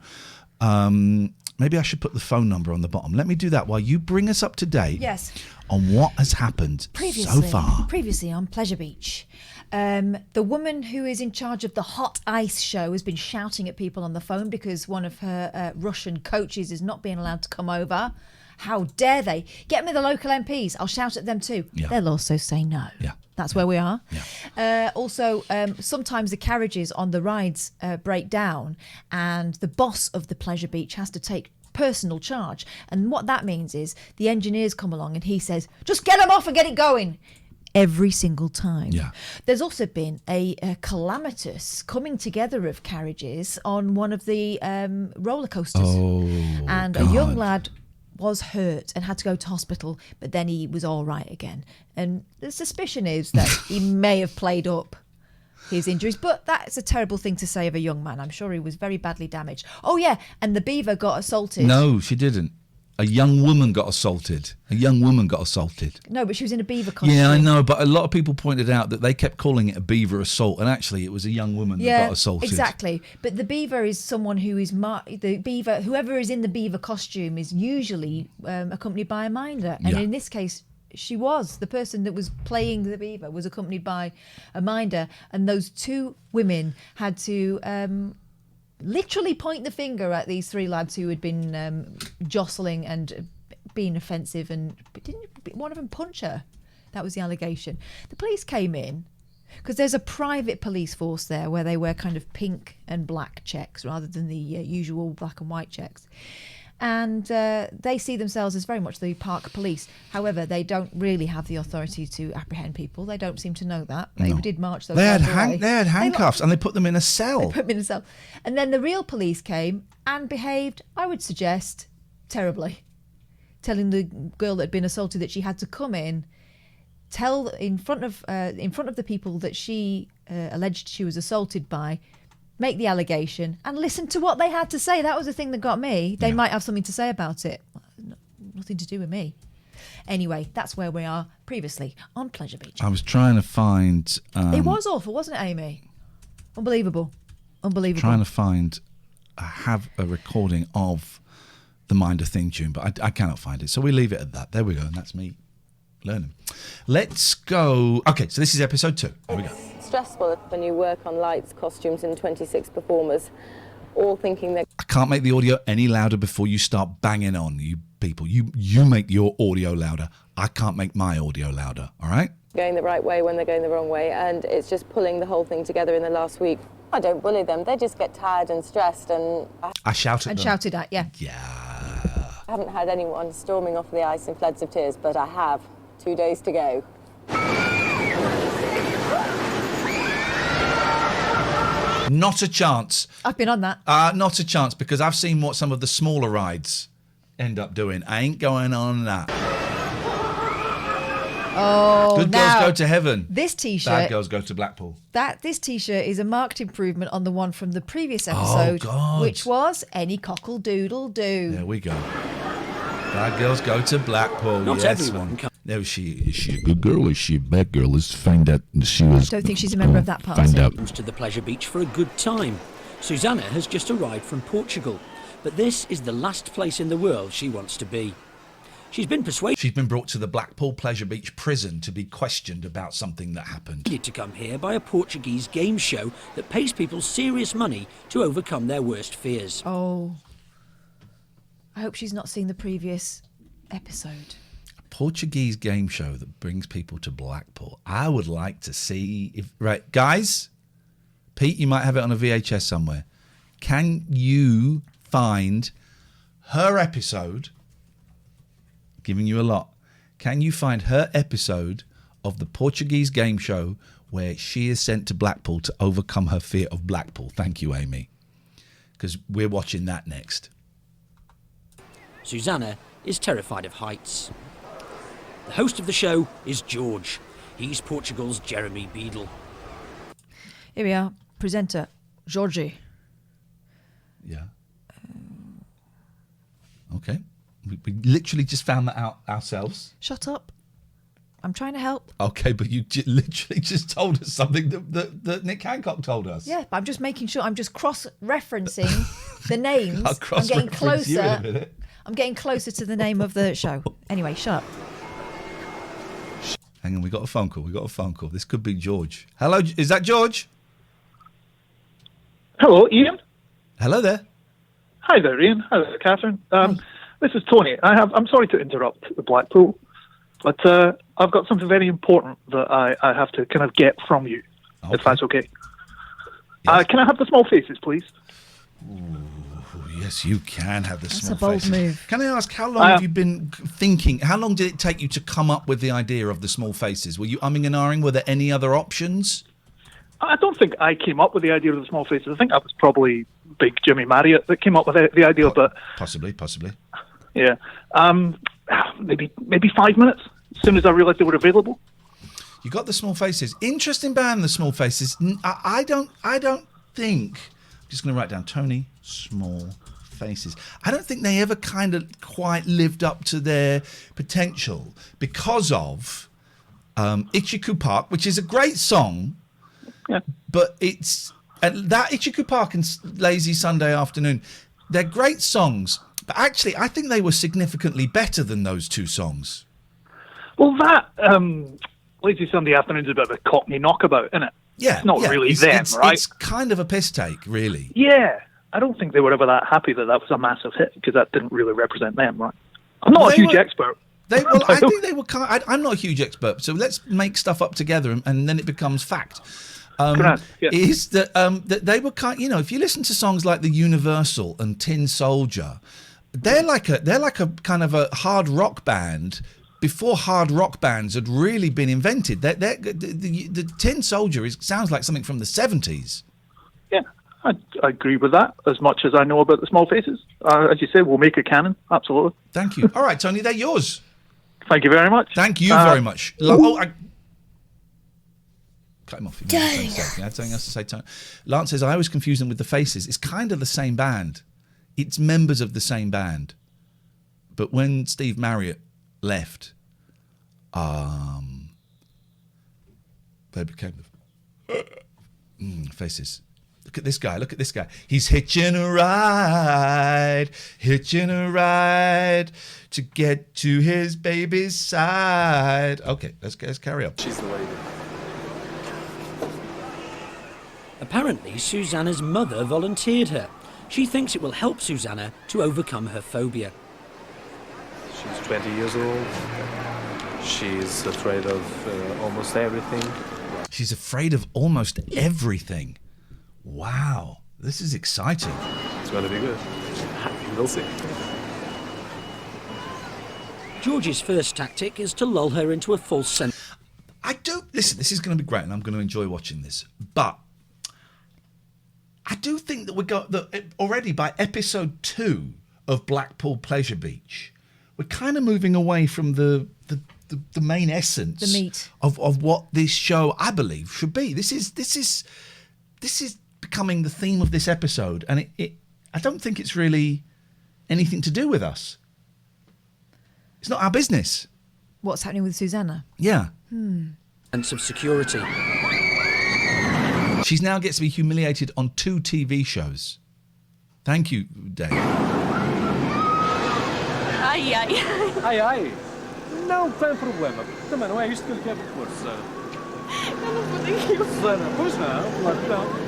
Maybe I should put the phone number on the bottom. Let me do that while you bring us up to date. Yes. On what has happened so far. Previously on Pleasure Beach, the woman who is in charge of the hot ice show has been shouting at people on the phone because one of her Russian coaches is not being allowed to come over. How dare they? Get me the local MPs. I'll shout at them too. Yeah. They'll also say no. Yeah. That's where we are. Yeah. Also, sometimes the carriages on the rides break down and the boss of the Pleasure Beach has to take personal charge. And what that means is the engineers come along and he says, just get them off and get it going. Every single time. Yeah. There's also been a calamitous coming together of carriages on one of the roller coasters. Oh, and God. a young lad was hurt and had to go to hospital, but then he was all right again. And the suspicion is that he may have played up his injuries, but that's a terrible thing to say of a young man. I'm sure he was very badly damaged. Oh yeah, and the beaver got assaulted. No, she didn't. A young woman got assaulted. No, but she was in a beaver costume. Yeah, I know, but a lot of people pointed out that they kept calling it a beaver assault, and actually it was a young woman that got assaulted. Exactly. But the beaver is someone who is the beaver. Whoever is in the beaver costume is usually accompanied by a minder, and in this case, she was. The person that was playing the beaver was accompanied by a minder, and those two women had to literally point the finger at these three lads who had been jostling and being offensive, and didn't one of them punch her? That was the allegation. The police came in, because there's a private police force there where they wear kind of pink and black checks rather than the usual black and white checks. And they see themselves as very much the park police. However, they don't really have the authority to apprehend people. They don't seem to know that. They did march those guys away. They had handcuffs and they put them in a cell. They put them in a cell. And then the real police came and behaved, I would suggest, terribly. Telling the girl that had been assaulted that she had to come in, tell in front of the people that she alleged she was assaulted by, make the allegation and listen to what they had to say. That was the thing that got me. They might have something to say about it. Nothing to do with me. Anyway, that's where we are previously on Pleasure Beach. I was trying to find... it was awful, wasn't it, Amy? Unbelievable. Trying to find... I have a recording of the Minder theme tune, but I cannot find it. So we leave it at that. There we go. And that's me learning. Let's go... Okay, so this is episode 2. Here we go. Stressful when you work on lights, costumes and 26 performers, all thinking that... I can't make the audio any louder before you start banging on, you people. You make your audio louder. I can't make my audio louder, all right? Going the right way when they're going the wrong way, and it's just pulling the whole thing together in the last week. I don't bully them. They just get tired and stressed, and... I shout at them. And shouted at, yeah. Yeah. I haven't had anyone storming off the ice in floods of tears, but I have. 2 days to go. Not a chance. I've been on that. Not a chance, because I've seen what some of the smaller rides end up doing. I ain't going on that. Oh, Good girls go to heaven. This T-shirt... Bad girls go to Blackpool. This T-shirt is a marked improvement on the one from the previous episode, which was Any Cockle Doodle Do. There we go. Bad girls go to Blackpool. Not everyone. No, is she a good girl or is she a bad girl? Let's find out. She was. I don't think she's a member of that party. Find out. Comes to the Pleasure Beach for a good time. Susanna has just arrived from Portugal, but this is the last place in the world she wants to be. She's been persuaded. She's been brought to the Blackpool Pleasure Beach prison to be questioned about something that happened. To come here by a Portuguese game show that pays people serious money to overcome their worst fears. Oh. I hope she's not seen the previous episode. A Portuguese game show that brings people to Blackpool. I would like to see if... Right, guys, Pete, you might have it on a VHS somewhere. Can you find her episode... Giving you a lot. Can you find her episode of the Portuguese game show where she is sent to Blackpool to overcome her fear of Blackpool? Thank you, Amy. Because we're watching that next. Susanna is terrified of heights. The host of the show is George. He's Portugal's Jeremy Beadle. Here we are. Presenter, Georgie. Yeah. Okay. We literally just found that out ourselves. Shut up. I'm trying to help. Okay, but you literally just told us something that Nick Hancock told us. Yeah, but I'm just making sure. I'm just cross-referencing the names. I'll I'm getting cross-reference you in a closer. minute. I'm getting closer to the name of the show. Anyway, shut up. Hang on, we got a phone call. This could be George. Hello, is that George? Hello, Ian. Hello there. Hi there, Ian. Hi there, Katherine. This is Tony. I'm sorry to interrupt the Blackpool, but I've got something very important that I have to kind of get from you, if that's okay. Yes. Can I have the small faces, please? Ooh, yes, you can have the small faces. That's a bold move. Can I ask, how long have you been thinking? How long did it take you to come up with the idea of the small faces? Were you umming and ahhing? Were there any other options? I don't think I came up with the idea of the small faces. I think that was probably big Jimmy Marriott that came up with the idea, but... Possibly. Yeah. Maybe 5 minutes, as soon as I realised they were available. You got the small faces. Interesting band, the small faces. I don't think... I'm just going to write down Tony Small Faces. I don't think they ever kind of quite lived up to their potential because of Ichiku Park, which is a great song, but it's... that Ichiku Park and Lazy Sunday Afternoon, they're great songs, but actually I think they were significantly better than those two songs. Well, that Lazy Sunday Afternoon is a bit of a Cockney knockabout, isn't it? Yeah. It's not really them, right? It's kind of a piss take, really. Yeah. I don't think they were ever that happy that was a massive hit, because that didn't really represent them, right? I'm not a huge expert. I think they were I'm not a huge expert, so let's make stuff up together and then it becomes fact. Is that that they were if you listen to songs like The Universal and Tin Soldier, they're like a kind of a hard rock band before hard rock bands had really been invented. The Tin Soldier sounds like something from the 70s. Yeah, I agree with that, as much as I know about the Small Faces. As you say, we'll make a canon, absolutely. Thank you. All right, Tony, they're yours. Thank you very much. Thank you very much. Cut him off. You had something else to say, Tony. Lance says, I always confuse them with the Faces. It's kind of the same band. It's members of the same band. But when Steve Marriott left, they became the Faces. Look at this guy. He's hitching a ride to get to his baby's side. Okay, let's carry on. She's the lady. Apparently, Susanna's mother volunteered her. She thinks it will help Susanna to overcome her phobia. She's 20 years old. She's afraid of almost everything. She's afraid of almost everything. Wow, this is exciting. It's going to be good. We'll see. George's first tactic is to lull her into a false sense. Listen, this is going to be great and I'm going to enjoy watching this. But I do think that already by episode 2 of Blackpool Pleasure Beach, we're kind of moving away from the main essence, the meat of what this show, I believe, should be. This is becoming the theme of this episode, and I don't think it's really anything to do with us. It's not our business. What's happening with Susanna? Yeah. Sense of security. She now gets to be humiliated on 2 TV shows. Thank you, Dave. Ai, ai. Ai, ai. Não tem problema. Também não é isto que eu lhe quero propor, Susana. Eu não vou daqui. Susana, pois não, claro que não.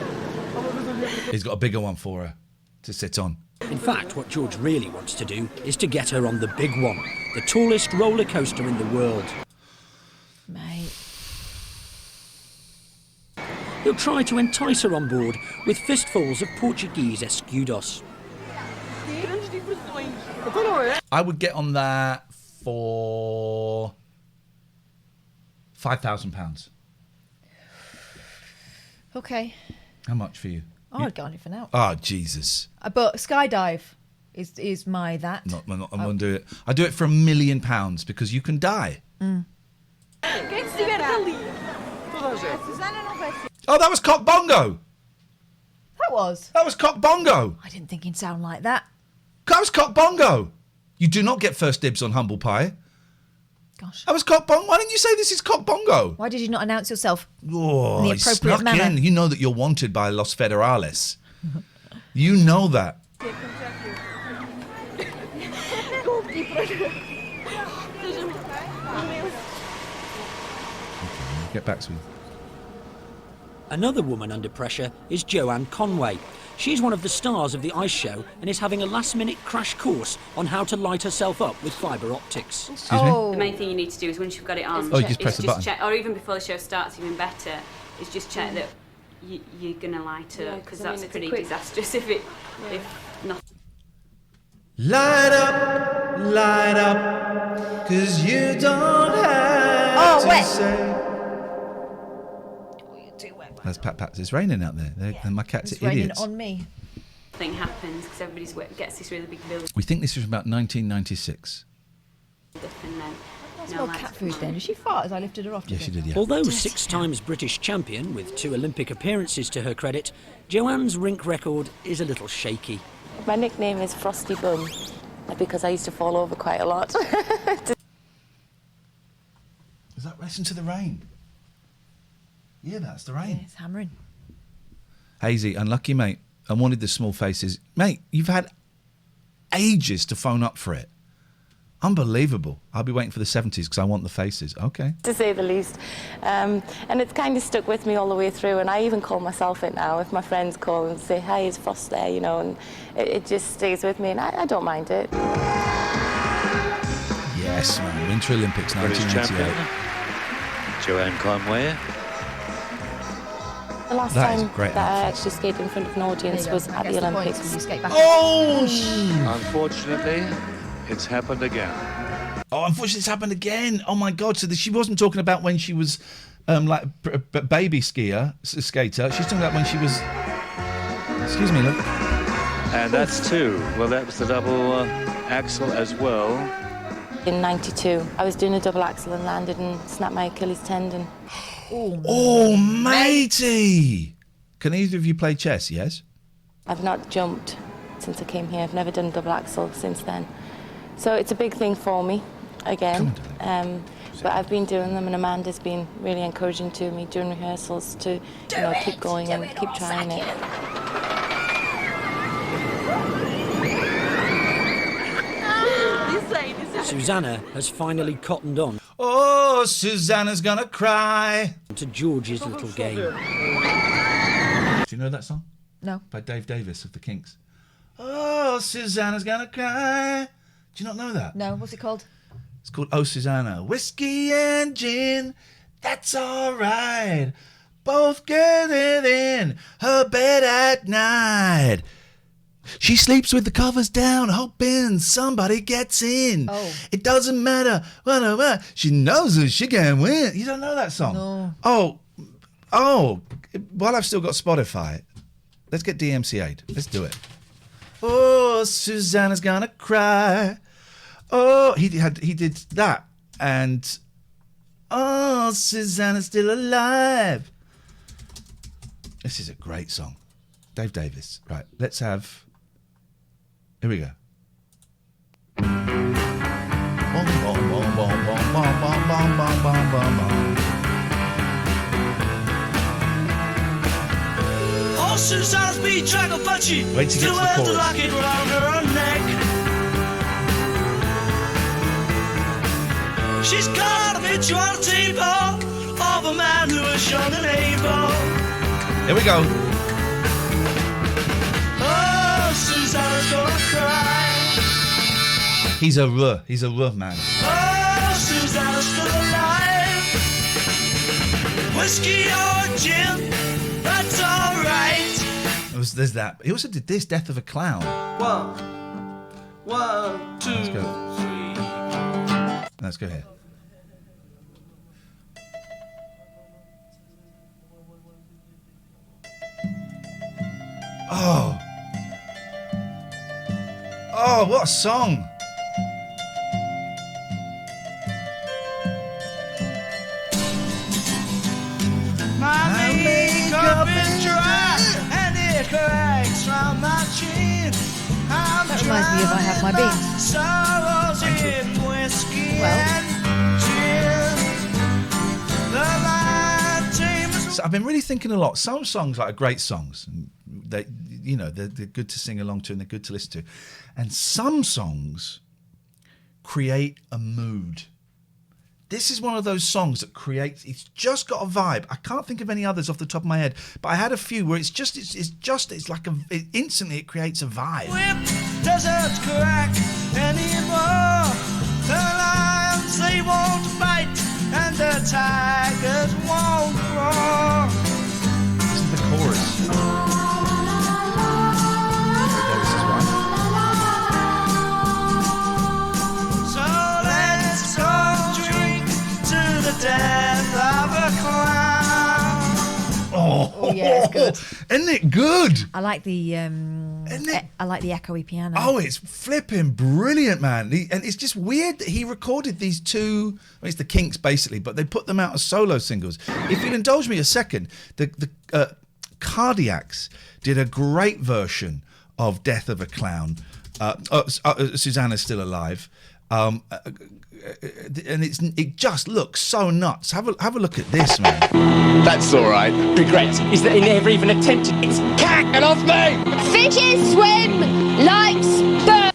He's got a bigger one for her to sit on. In fact, what George really wants to do is to get her on the big one, the tallest roller coaster in the world. Mate. He'll try to entice her on board with fistfuls of Portuguese escudos. I would get on that for £5,000. Okay. How much for you? Oh, I'd go on it for now. Oh, Jesus. But skydive is my that. I'm not going to do it. I do it for £1 million because you can die. Oh, that was Cock Bongo. That was Cock Bongo. I didn't think he'd sound like that. That was Cock Bongo. You do not get first dibs on Humble Pie. Gosh. That was Cock Bongo. Why didn't you say this is Cock Bongo? Why did you not announce yourself in the he appropriate snuck manner? in. You know that you're wanted by Los Federales. You know that. Get back to me. Another woman under pressure is Joanne Conway. She's one of the stars of the ice show and is having a last-minute crash course on how to light herself up with fibre optics. Excuse me? The main thing you need to do is once you've got it on, you just press the button. check, or even before the show starts, even better, is just check that you're going to light up, because that's pretty disastrous if not. Light up, 'cause you don't have to say. That's Pat. It's raining out there. And my cats It's are raining idiots. on me. Thing happens because everybody gets this really big build. We think this was about 1996. That's more cat food then. Did she fart as I lifted her off? Yes, she did, yeah. Although 6 times British champion with 2 Olympic appearances to her credit, Joanne's rink record is a little shaky. My nickname is Frosty Bum because I used to fall over quite a lot. Is that Listen to the Rain? Yeah, that's the rain. Yeah, it's hammering. Hazy, unlucky, mate. I wanted the Small Faces. Mate, you've had ages to phone up for it. Unbelievable. I'll be waiting for the 70s because I want the faces. Okay. To say the least. And it's kind of stuck with me all the way through, and I even call myself it now. If my friends call and say, "Hi, is Frost there?" you know, and it just stays with me, and I don't mind it. Yes, man. Winter Olympics 1988. Joanne Conway. The last That is time great that I actually skated in front of an audience was at the Olympics. Oh! Unfortunately, it's happened again. Oh, unfortunately, it's happened again. Oh my God! So she wasn't talking about when she was like a baby skater. She's talking about when she was. Excuse me, look. And that's 2. Well, that was the double axel as well. In '92, I was doing a double axel and landed and snapped my Achilles tendon. Oh, matey! Can either of you play chess? Yes. I've not jumped since I came here. I've never done double axel since then. So it's a big thing for me again. But I've been doing them, and Amanda's been really encouraging to me during rehearsals to keep going and keep trying it. Susanna has finally cottoned on. Oh, Susanna's gonna cry. To George's little game. Do you know that song? No. By Dave Davis of the Kinks. Oh, Susanna's gonna cry. Do you not know that? No, what's it called? It's called Oh, Susanna. Whiskey and gin, that's all right. Both get it in her bed at night. She sleeps with the covers down, hoping somebody gets in. Oh. It doesn't matter what. She knows that she can win. You don't know that song? No. Oh. While I've still got Spotify, let's get DMCA'd. Let's do it. Oh, Susanna's gonna cry. Oh, he did that, and oh, Susanna's still alive. This is a great song, Dave Davis. Right, let's have. Here we go. Oh, Susanna's been dragged punchy. Wait to get to the chorus. Lock it round her neck. She's got a picture on the table of a man who is young and able. Here we go. Oh, Susanna's gonna cry. He's a rough man. Oh, Susanna's still alive. Whiskey or gin, that's alright. There's that. He also did this, Death of a Clown. 1, 2, 3. Let's go here. Oh, what a song. My makeup is dry and it cracks from my chin. That reminds me of I Have My Beans. Sorrows in whiskey and gin. So I've been really thinking a lot. Some songs are great songs. They're good to sing along to and they're good to listen to. And some songs create a mood. This is one of those songs that creates. It's just got a vibe. I can't think of any others off the top of my head, but I had a few where it's like instantly it creates a vibe. Whip doesn't crack anymore. The lions they won't bite and the tigers won't roar. This is the chorus. So let's go drink to the death of a clown. Oh yeah, it's good. Isn't it good? I like the I like the echoey piano. Oh, it's flipping brilliant, man. And it's just weird that he recorded these two. It's the Kinks basically, but they put them out as solo singles. If you'll indulge me a second, the Cardiacs did a great version of "Death of a Clown." Susanna's Still Alive. And it just looks so nuts. Have a look at this, man. That's all right. Regret is that he never even attempted. It's cacking off me. Fishes swim like birds.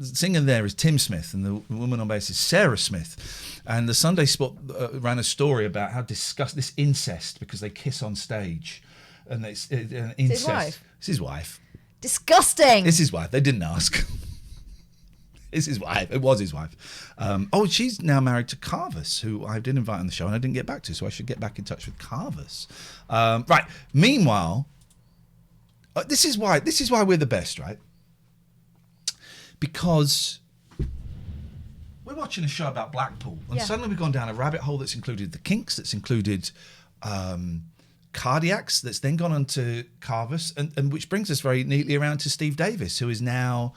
singer there is Tim Smith, and the woman on bass is Sarah Smith. And the Sunday Sport ran a story about how disgusting this incest, because they kiss on stage, and it's incest. His wife? It's his wife. Disgusting. It's his wife. They didn't ask. It's his wife. It was his wife. She's now married to Carvus, who I did invite on the show and I didn't get back to, so I should get back in touch with Carvus. Right. Meanwhile, this is why we're the best, right? Because we're watching a show about Blackpool, and suddenly we've gone down a rabbit hole that's included the Kinks, that's included Cardiacs, that's then gone on to Carvus, and which brings us very neatly around to Steve Davis, who is now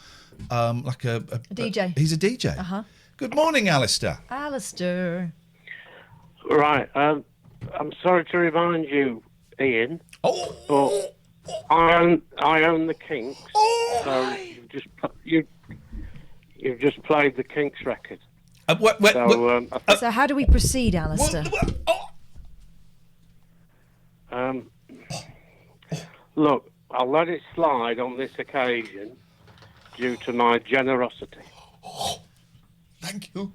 like a DJ. He's a DJ. Uh-huh. Good morning, Alistair. Alistair. Right. I'm sorry to remind you, Ian. But I own the Kinks. So you've just played the Kinks record. So how do we proceed, Alistair? Look, I'll let it slide on this occasion due to my generosity. Thank you.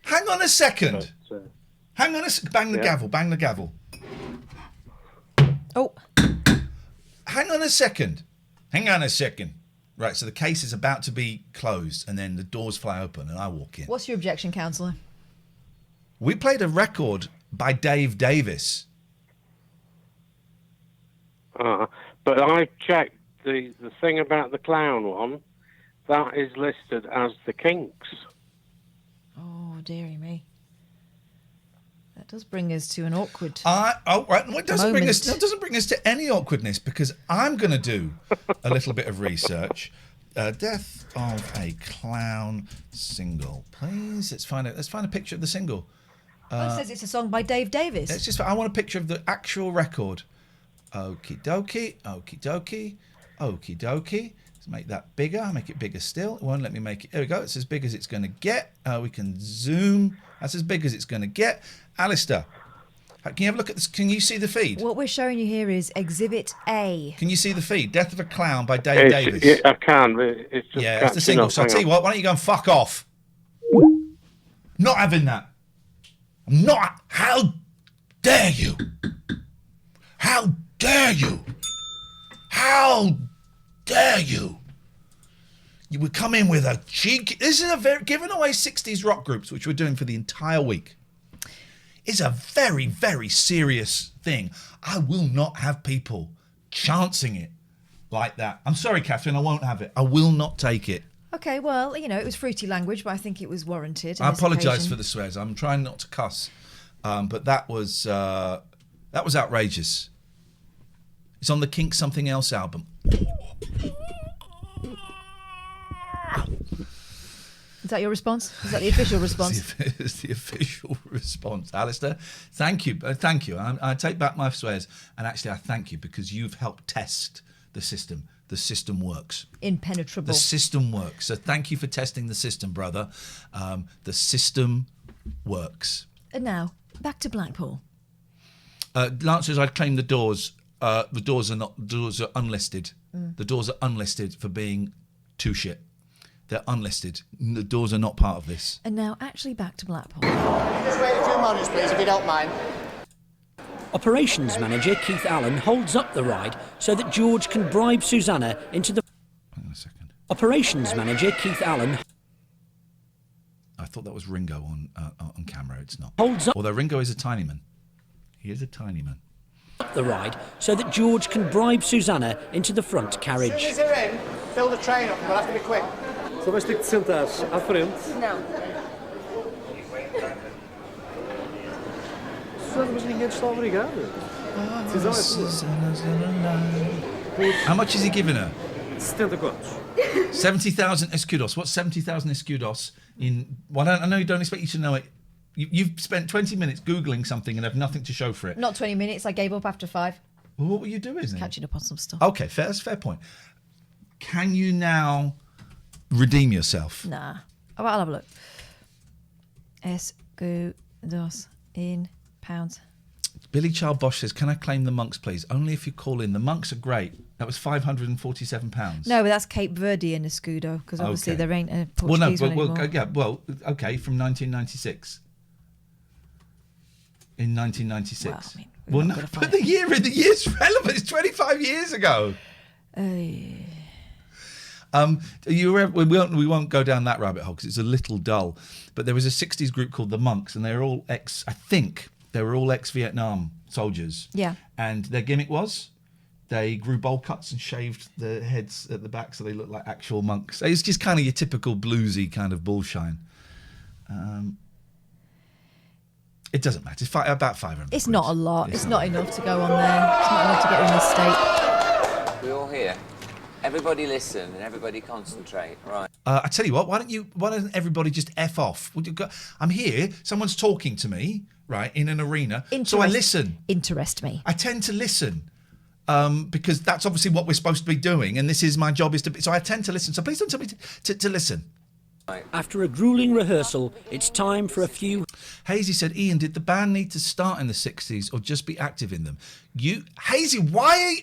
Hang on a second. Hang on a second. Bang the gavel. Bang the gavel. Oh. Hang on a second. Hang on a second. Right, so the case is about to be closed, and then the doors fly open, and I walk in. What's your objection, counsellor? We played a record by Dave Davis. But I checked the thing about the clown one. That is listed as the Kinks. Oh, dearie me. That does bring us to an awkward. It doesn't bring us. That doesn't bring us to any awkwardness, because I'm going to do a little bit of research. Death of a Clown single, please. Let's find a picture of the single. It says it's a song by Dave Davis. I want a picture of the actual record. Okie dokie, okie dokie, okie dokie. Let's make that bigger. Make it bigger still. It won't let me make it. There we go. It's as big as it's going to get. We can zoom. That's as big as it's going to get. Alistair, can you have a look at this? Can you see the feed? What we're showing you here is Exhibit A. Can you see the feed? Death of a Clown by Dave Davis. Yeah, I can. It's just it's the single. So I'll tell you what. Why don't you go and fuck off? Not having that. I'm not. How dare you? How dare you? How dare you? You would come in with a cheek. This is giving away 60s rock groups, which we're doing for the entire week, is a very, very serious thing. I will not have people chancing it like that. I'm sorry, Catherine, I won't have it. I will not take it. Okay, well, it was fruity language, but I think it was warranted. I apologise for the swears. I'm trying not to cuss, but that was outrageous. It's on the Kink Something Else album. Is that your response? Is that the official response? It's the official response. Alistair, thank you. Thank you. I take back my swears. And actually, I thank you because you've helped test the system. The system works. Impenetrable. The system works. So thank you for testing the system, brother. The system works. And now, back to Blackpool. Lancers, I'd claim the doors. The doors are unlisted. The doors are unlisted for being too shit. They're unlisted. The doors are not part of this. And now, actually, back to Blackpool. Just wait a few moments, please, if you don't mind. Operations manager Keith Allen holds up the ride so that George can bribe Susanna into the... Hang on a second. Operations manager Keith Allen... I thought that was Ringo on camera. It's not. Holds up... Although Ringo is a tiny man. He is a tiny man. ...the ride so that George can bribe Susanna into the front carriage. As soon as they're in, fill the train up and we'll have to be quick. Só vais ter que te sentares à frente. Não. Susana, mas ninguém te está obrigado. Decisão é tua. How much is he giving her? 70 contos. 70,000 escudos. What's 70,000 escudos in... Well, I know you don't expect you to know it. You've spent 20 minutes Googling something and have nothing to show for it. Not 20 minutes. I gave up after 5. Well, what were you doing then? Catching up on some stuff. Okay, that's a fair point. Can you now redeem yourself? Nah. Oh, I'll have a look. Escudos in pounds. Billy Child Bosch says, can I claim the monks, please? Only if you call in. The monks are great. That was £547. No, but that's Cape Verdean escudo, because obviously Okay. there ain't a Portuguese one anymore. Okay, from 1996. In 1996. Well, I mean, but the year's relevant. It's 25 years ago. We won't go down that rabbit hole because it's a little dull. But there was a 60s group called the Monks, and they were all ex-Vietnam soldiers. Yeah. And their gimmick was they grew bowl cuts and shaved their heads at the back so they looked like actual monks. It's just kind of your typical bluesy kind of bullshine. It doesn't matter. It's about 500. It's not a lot. It's not enough to go on there. It's not enough to get in this state. We all here. Everybody listen and everybody concentrate, right? I tell you what, why don't everybody just F off? I'm here, someone's talking to me, right, in an arena, so I listen. Interest me. I tend to listen. Because that's obviously what we're supposed to be doing, and this is my job, so I tend to listen. So please don't tell me to listen. After a gruelling rehearsal, it's time for a few... Hazy said, Ian, did the band need to start in the 60s or just be active in them? Hazy, why...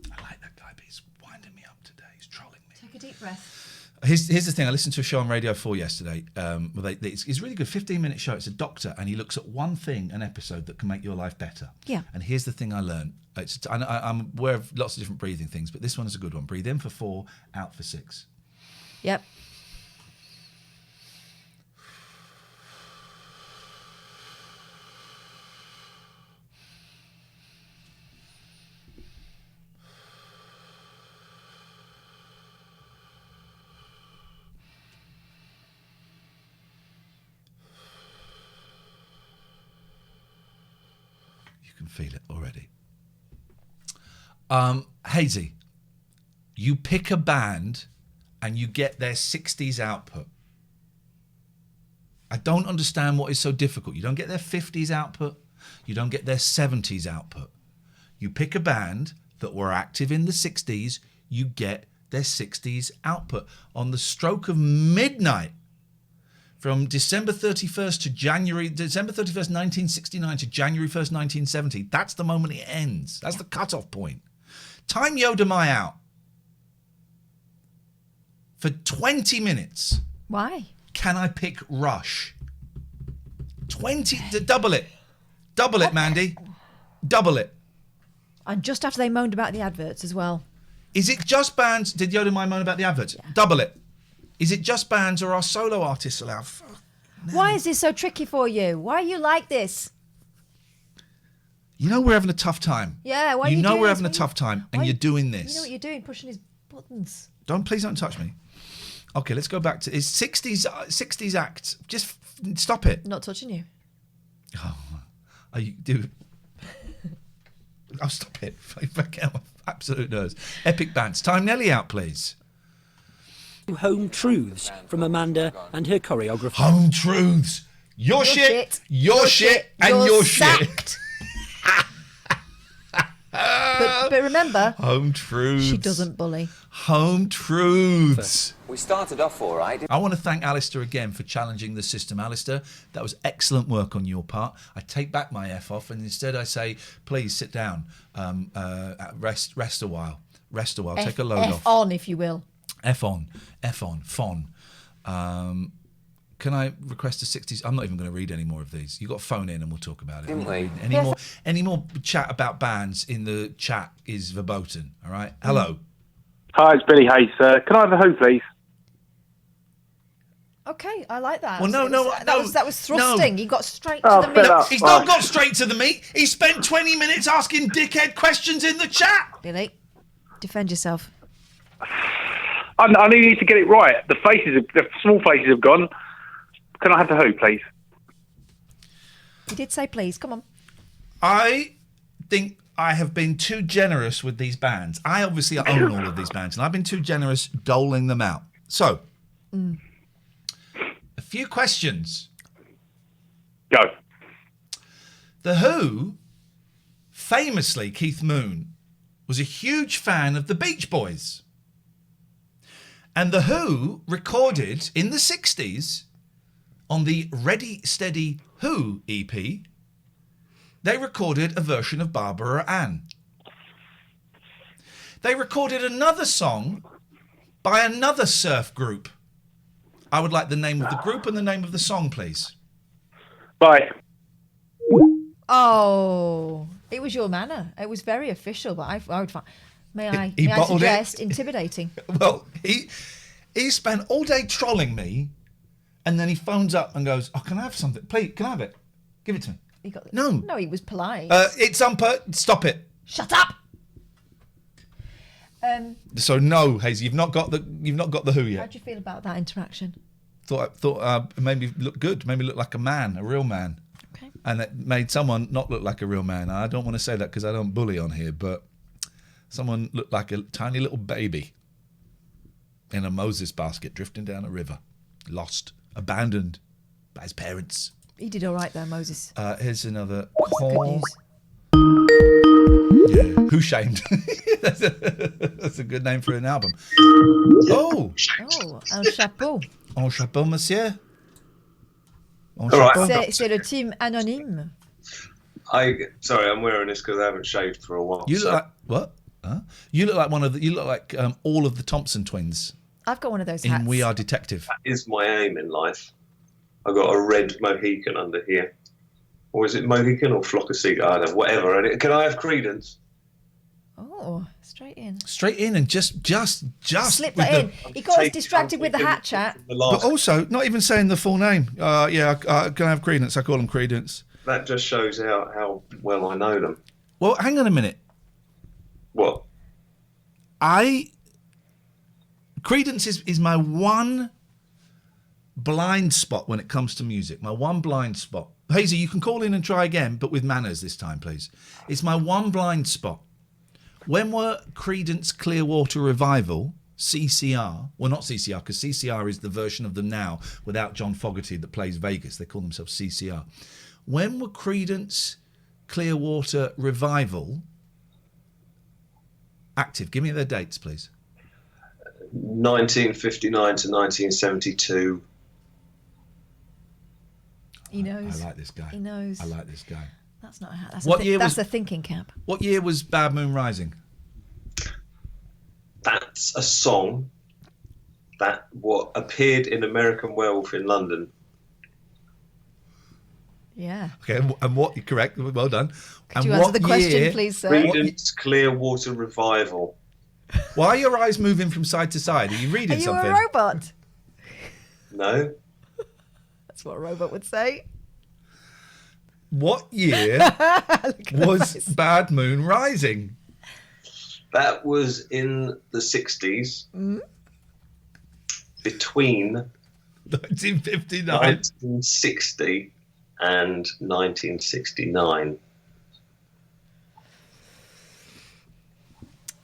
I like that guy, but he's winding me up today. He's trolling me. Take a deep breath. Here's the thing. I listened to a show on Radio 4 yesterday. It's a really good 15-minute show. It's a doctor, and he looks at one thing an episode that can make your life better. Yeah. And here's the thing I learned. I'm aware of lots of different breathing things, but this one is a good one. Breathe in for 4, out for 6. Yep. Can feel it already. Hazy, you pick a band and you get their 60s output. I don't understand what is so difficult. You don't get their 50s output. You don't get their 70s output. You pick a band that were active in the 60s, you get their 60s output. On the stroke of midnight, from December 31st, 1969 to January 1st, 1970. That's the moment it ends. That's the cutoff point. Time Yoda Mai out for 20 minutes. Why? Can I pick Rush? 20, double it. Double it, Mandy. Double it. And just after they moaned about the adverts as well. Is it just bands? Did Yoda Mai moan about the adverts? Yeah. Double it. Is it just bands or are solo artists allowed? Why is this so tricky for you? Why are you like this? You know we're having a tough time. Yeah, why are you you know doing we're this? having a tough time, and you're doing this. You know what you're doing, pushing his buttons. Please don't touch me. Okay, let's go back to his 60s act. Just stop it. Not touching you. You do. I'll stop it. Absolute nerves. Epic bands. Time Nelly out, please. Home truths from Amanda and her choreographer. Home truths. Your shit, your shit, and your shit. But remember, home truths. She doesn't bully. Home truths. We started off all right. I want to thank Alistair again for challenging the system. Alistair, that was excellent work on your part. I take back my F off and instead I say, please sit down, rest a while. Take a load off. F on, if you will. F on, fon. Can I request a 60s? I'm not even going to read any more of these. You got to phone in and we'll talk about it. Didn't we? Any more chat about bands in the chat is verboten. All right. Hello. Hi, it's Billy Hayes. Can I have a who, please? Okay, I like that. Well, no. That was thrusting. No. He got straight to the meat. He's not got straight to the meat. He spent 20 minutes asking dickhead questions in the chat. Billy, defend yourself. I need you to get it right. The small faces have gone. Can I have the who, please? You did say please. Come on. I think I have been too generous with these bands. I obviously own all of these bands, and I've been too generous doling them out. So, a few questions. Go. The Who, famously, Keith Moon, was a huge fan of the Beach Boys. And The Who recorded in the 60s on the Ready Steady Who EP They recorded a version of Barbara Ann. They recorded another song by another surf group. I would like the name of the group and the name of the song, please. Bye. Oh, it was your manner. It was very official, but I would find. May I suggest intimidating? Well, he spent all day trolling me, and then he phones up and goes, "Oh, can I have something? Please, can I have it? Give it to me." He got No. No, he was polite. It's Stop it. Shut up. So no, Hazy, you've not got the who How yet. do you feel about that interaction? Thought it made me look good, made me look like a man, a real man. Okay. And it made someone not look like a real man. I don't want to say that because I don't bully on here, but someone looked like a tiny little baby in a Moses basket drifting down a river, lost, abandoned by his parents. He did all right there, Moses. Here's another Good call. news. Yeah. Who shamed? That's a good name for an album. Oh, un chapeau. Un chapeau, monsieur. Un All right. chapeau. C'est le team anonyme. Sorry, I'm wearing this because I haven't shaved for a while. You look like what? Huh? You look like You look like all of the Thompson twins I've got one of those hats. in We Are Detective. That is my aim in life. I've got a red Mohican under here. Or is it Mohican or flock of seagull? I don't know, whatever. Can I have Credence? Oh, straight in. Straight in and just Slip with that the- in. He got us distracted with the hat chat. But also, not even saying the full name. Can I have Credence? I call them Credence. That just shows how well I know them. Well, hang on a minute. What? Credence is my one blind spot when it comes to music. My one blind spot. Hazy, you can call in and try again, but with manners this time, please. It's my one blind spot. When were Creedence Clearwater Revival, CCR, well, not CCR, because CCR is the version of them now without John Fogerty that plays Vegas. They call themselves CCR. When were Creedence Clearwater Revival active? Give me their dates, please. 1959 to 1972. He knows. I like this guy. He knows. I like this guy. That's not a hat. That's What a year that's was- a thinking cap. What year was Bad Moon Rising? That's a song that appeared in American Werewolf in London. Yeah. Okay, and what? You're correct. Well done. Could you answer the question, please, sir? Creedence Clearwater Revival. Why are your eyes moving from side to side? Are you reading Are you something? a robot? No. That's what a robot would say. What year was Bad Moon Rising? That was in the 60s. Between 1959. 1960 and 1969.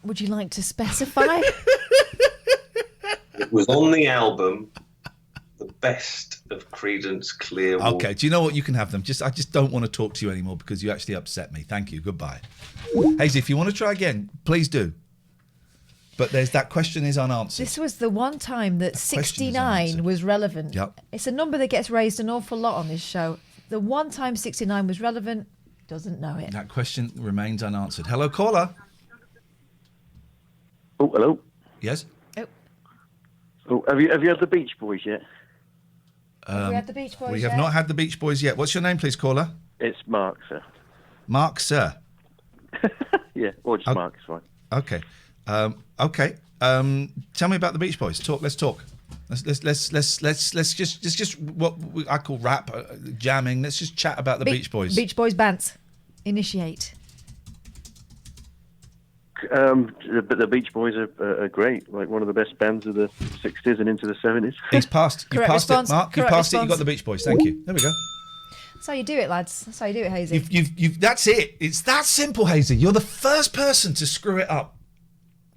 Would you like to specify? It was on the album The Best of Creedence Clearwater. Okay, do you know what? You can have them. I just don't want to talk to you anymore because you actually upset me. Thank you. Goodbye. Hazy, if you want to try again, please do. But that question is unanswered. This was the one time that 69 was relevant. Yep. It's a number that gets raised an awful lot on this show. The one time 69 was relevant, doesn't know it. That question remains unanswered. Hello, caller. Oh, hello. Yes. Oh, have you had the Beach Boys yet? Have we had the Beach Boys We have yet? not had the Beach Boys yet. What's your name, please, caller? It's Mark, sir. Mark, sir. Yeah, or just Mark is fine. Okay. Okay. Tell me about the Beach Boys. Let's talk. Let's just what I call rap jamming. Let's just chat about the Beach Boys. Beach Boys bands. Initiate. But the Beach Boys are great. Like one of the best bands of the 60s and into the 70s. He's passed. You Correct passed response. it, Mark. You Correct passed it. You response. got the Beach Boys. Thank you. There we go. That's how you do it, lads. That's how you do it, Hazy. You've. That's it. It's that simple, Hazy. You're the first person to screw it up.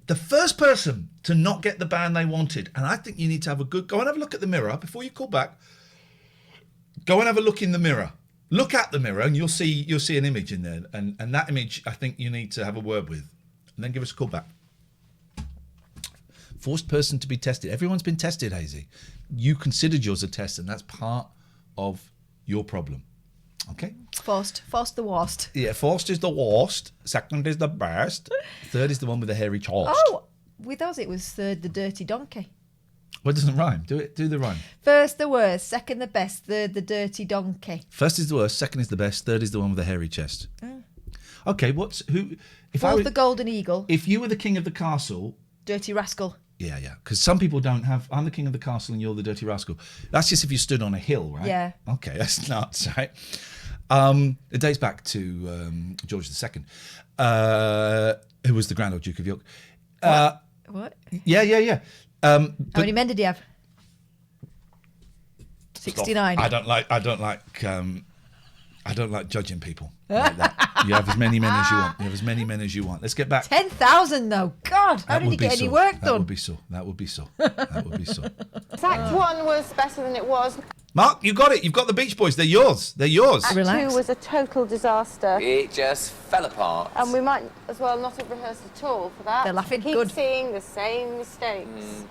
The first person to not get the band they wanted. And I think you need to go and have a look at the mirror before you call back. Go and have a look in the mirror. Look at the mirror and you'll see an image in there. And that image, I think you need to have a word with. And then give us a call back. Forced person to be tested. Everyone's been tested, Hazy. You considered yours a test, and that's part of your problem. Okay. First the worst. Yeah, first is the worst. Second is the best. Third is the one with the hairy chest. Oh, with us it was third the dirty donkey. Well, it doesn't rhyme. Do the rhyme. First the worst, second the best, third the dirty donkey. First is the worst, second is the best, third is the one with the hairy chest. Mm. Okay, Fourth the golden eagle. If you were the king of the castle... Dirty rascal. Yeah. Because some people don't have... I'm the king of the castle and you're the dirty rascal. That's just if you stood on a hill, right? Yeah. Okay, that's nuts, right? It dates back to George II, who was the Grand Old Duke of York. What? Yeah. How many men did he have? 69. I don't like judging people like that. You have as many men as you want. Let's get back. 10,000 though. God, how did he get any work done? That would be so. Act 1 was better than it was. Mark, you got it. You've got the Beach Boys. They're yours. Act 2 was a total disaster. It just fell apart. And we might as well not have rehearsed at all for that. They're laughing. Keep Good. seeing the same mistakes.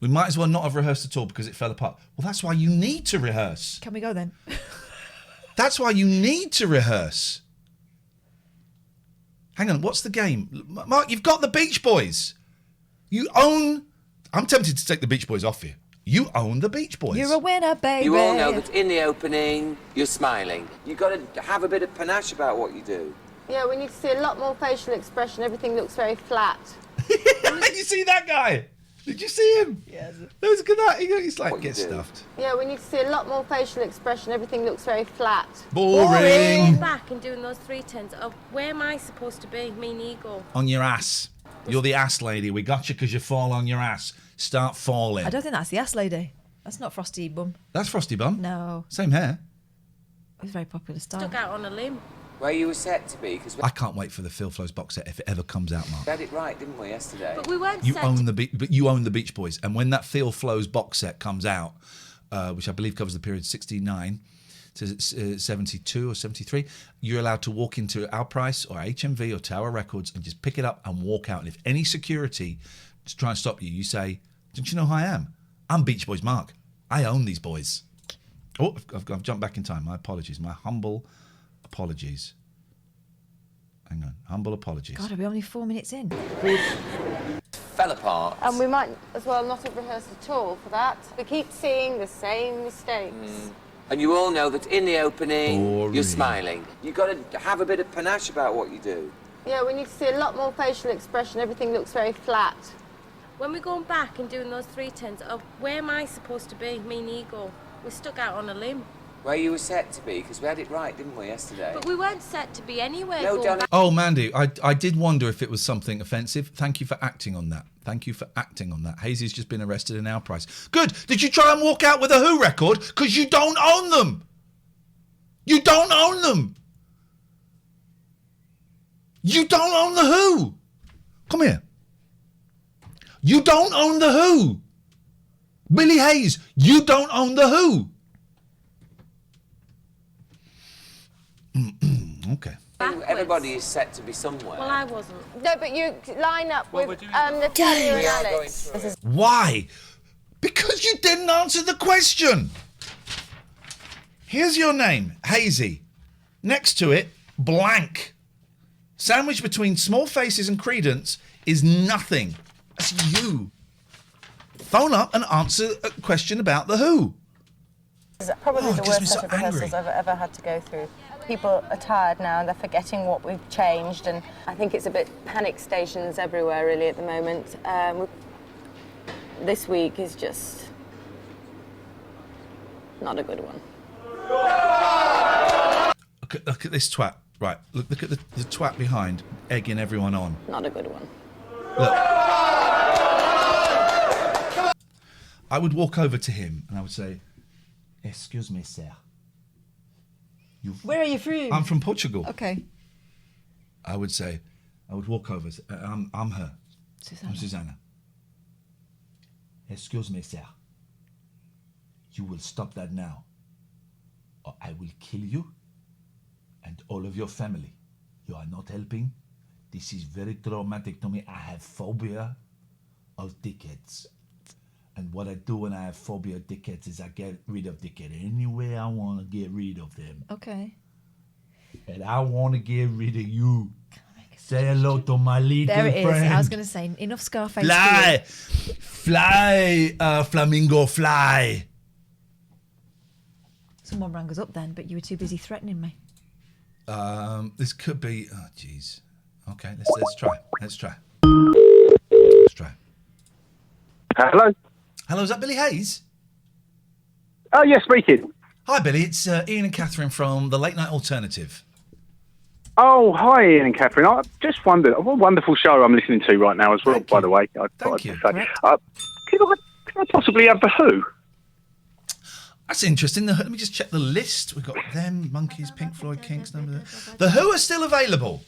We might as well not have rehearsed at all because it fell apart. Well, that's why you need to rehearse. Can we go then? That's why you need to rehearse. Hang on, what's the game? Mark, you've got the Beach Boys. You own... I'm tempted to take the Beach Boys off you. You own the Beach Boys. You're a winner, baby. You all know that in the opening, you're smiling. You've got to have a bit of panache about what you do. Yeah, we need to see a lot more facial expression. Everything looks very flat. You see that guy? Did you see him? Yes. Look at that. He's like, get stuffed. Yeah, we need to see a lot more facial expression. Everything looks very flat. Boring. Back and doing those 3 turns. Oh, where am I supposed to be? Mean eagle. On your ass. You're the ass lady. We got you because you fall on your ass. Start falling. I don't think that's the ass lady. That's not Frosty Bum. That's Frosty Bum. No. Same hair. It was a very popular style. Stuck out on a limb. Where you were set to be, because I can't wait for the Phil Flows box set if it ever comes out, Mark. we had it right, didn't we, yesterday? But we weren't You set. own you own the Beach Boys, and when that Phil Flows box set comes out, which I believe covers the period 69 to 72 or 73, you're allowed to walk into Our Price or HMV or Tower Records and just pick it up and walk out. And if any security try and stop you, you say, "Don't you know who I am? I'm Beach Boys Mark. I own these boys." Oh, I've jumped back in time. My apologies. My humble apologies. Hang on. Humble apologies. God, are we only 4 minutes in? Fell apart. And we might as well not have rehearsed at all for that. We keep seeing the same mistakes. And you all know that in the opening, Boring. you're smiling. You've got to have a bit of panache about what you do. Yeah, we need to see a lot more facial expression. Everything looks very flat. When we're going back and doing those 3 turns, oh, where am I supposed to be? Mean eagle. We're stuck out on a limb. Where you were set to be, because we had it right, didn't we, yesterday? But we weren't set to be anywhere. No, going darling. back. Oh, Mandy, I did wonder if it was something offensive. Thank you for acting on that. Thank you for acting on that. Hazy's just been arrested in Our Price. Good. Did you try and walk out with a Who record? Because you don't own them. You don't own them. You don't own the Who. Come here. You don't own the Who. Billy Hayes, you don't own the Who. Okay. Everybody is set to be somewhere. Well, I wasn't. No, but you line up with Natalia and Alex. Why? Because you didn't answer the question. Here's your name, Hazy. Next to it, blank. Sandwiched between Small Faces and Credence is nothing. That's you. Phone up and answer a question about the Who. This is probably the it gets worst me set so of rehearsals angry. I've ever had to go through. People are tired now and they're forgetting what we've changed, and I think it's a bit panic stations everywhere really at the moment. This week is just not a good one. Look at this twat. Right, look at the twat behind, egging everyone on. Not a good one. Look. I would walk over to him and I would say, "Excuse me, sir. Where are you from? I'm from Portugal." Okay. I would walk over. I'm her. Susanna. I'm Susanna. "Excuse me, sir. You will stop that now, or I will kill you and all of your family. You are not helping. This is very traumatic to me. I have phobia of dickheads. And what I do when I have phobia of dickheads is I get rid of dickhead any way I want to get rid of them." Okay. And I want to get rid of you. Say hello to my little There it friend. is. I was going to say, enough Scarface. Fly! Fly, flamingo, fly. Someone rang us up then, but you were too busy threatening me. This could be... Oh, jeez. Okay, let's try. Let's try. Hello? Hello, is that Billy Hayes? Oh, yes, speaking. Hi, Billy. It's Iain and Katherine from the Late Night Alternative. Oh, hi, Iain and Katherine. I just wondered, what a wonderful show I'm listening to right now as well, by the way. Thank you. Can I possibly have The Who? That's interesting. Let me just check the list. We've got them, Monkeys, Pink Floyd, Kinks. The Who are still available.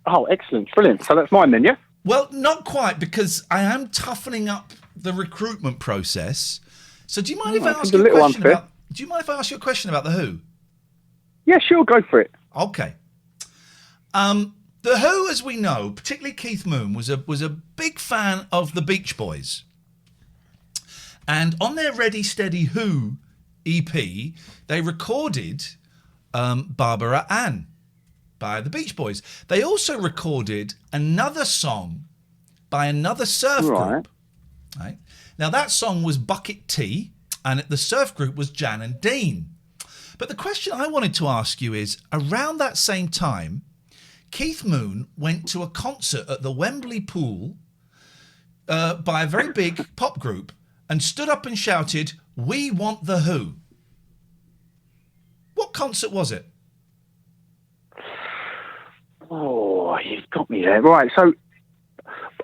Oh, excellent. Brilliant. So that's mine then, yeah? Well, not quite, because I am toughening up the recruitment process. So do you mind if I ask you a question about... Do you mind if I ask you a question about The Who? Yeah, sure. Go for it. Okay. The Who, as we know, particularly Keith Moon, was a big fan of the Beach Boys. And on their Ready Steady Who EP, they recorded Barbara Ann by the Beach Boys. They also recorded another song by another surf group. Right? Now, that song was Bucket Tea, and the surf group was Jan and Dean. But the question I wanted to ask you is, around that same time, Keith Moon went to a concert at the Wembley Pool by a very big pop group and stood up and shouted, "We want The Who." What concert was it? Oh, you've got me there. Right, so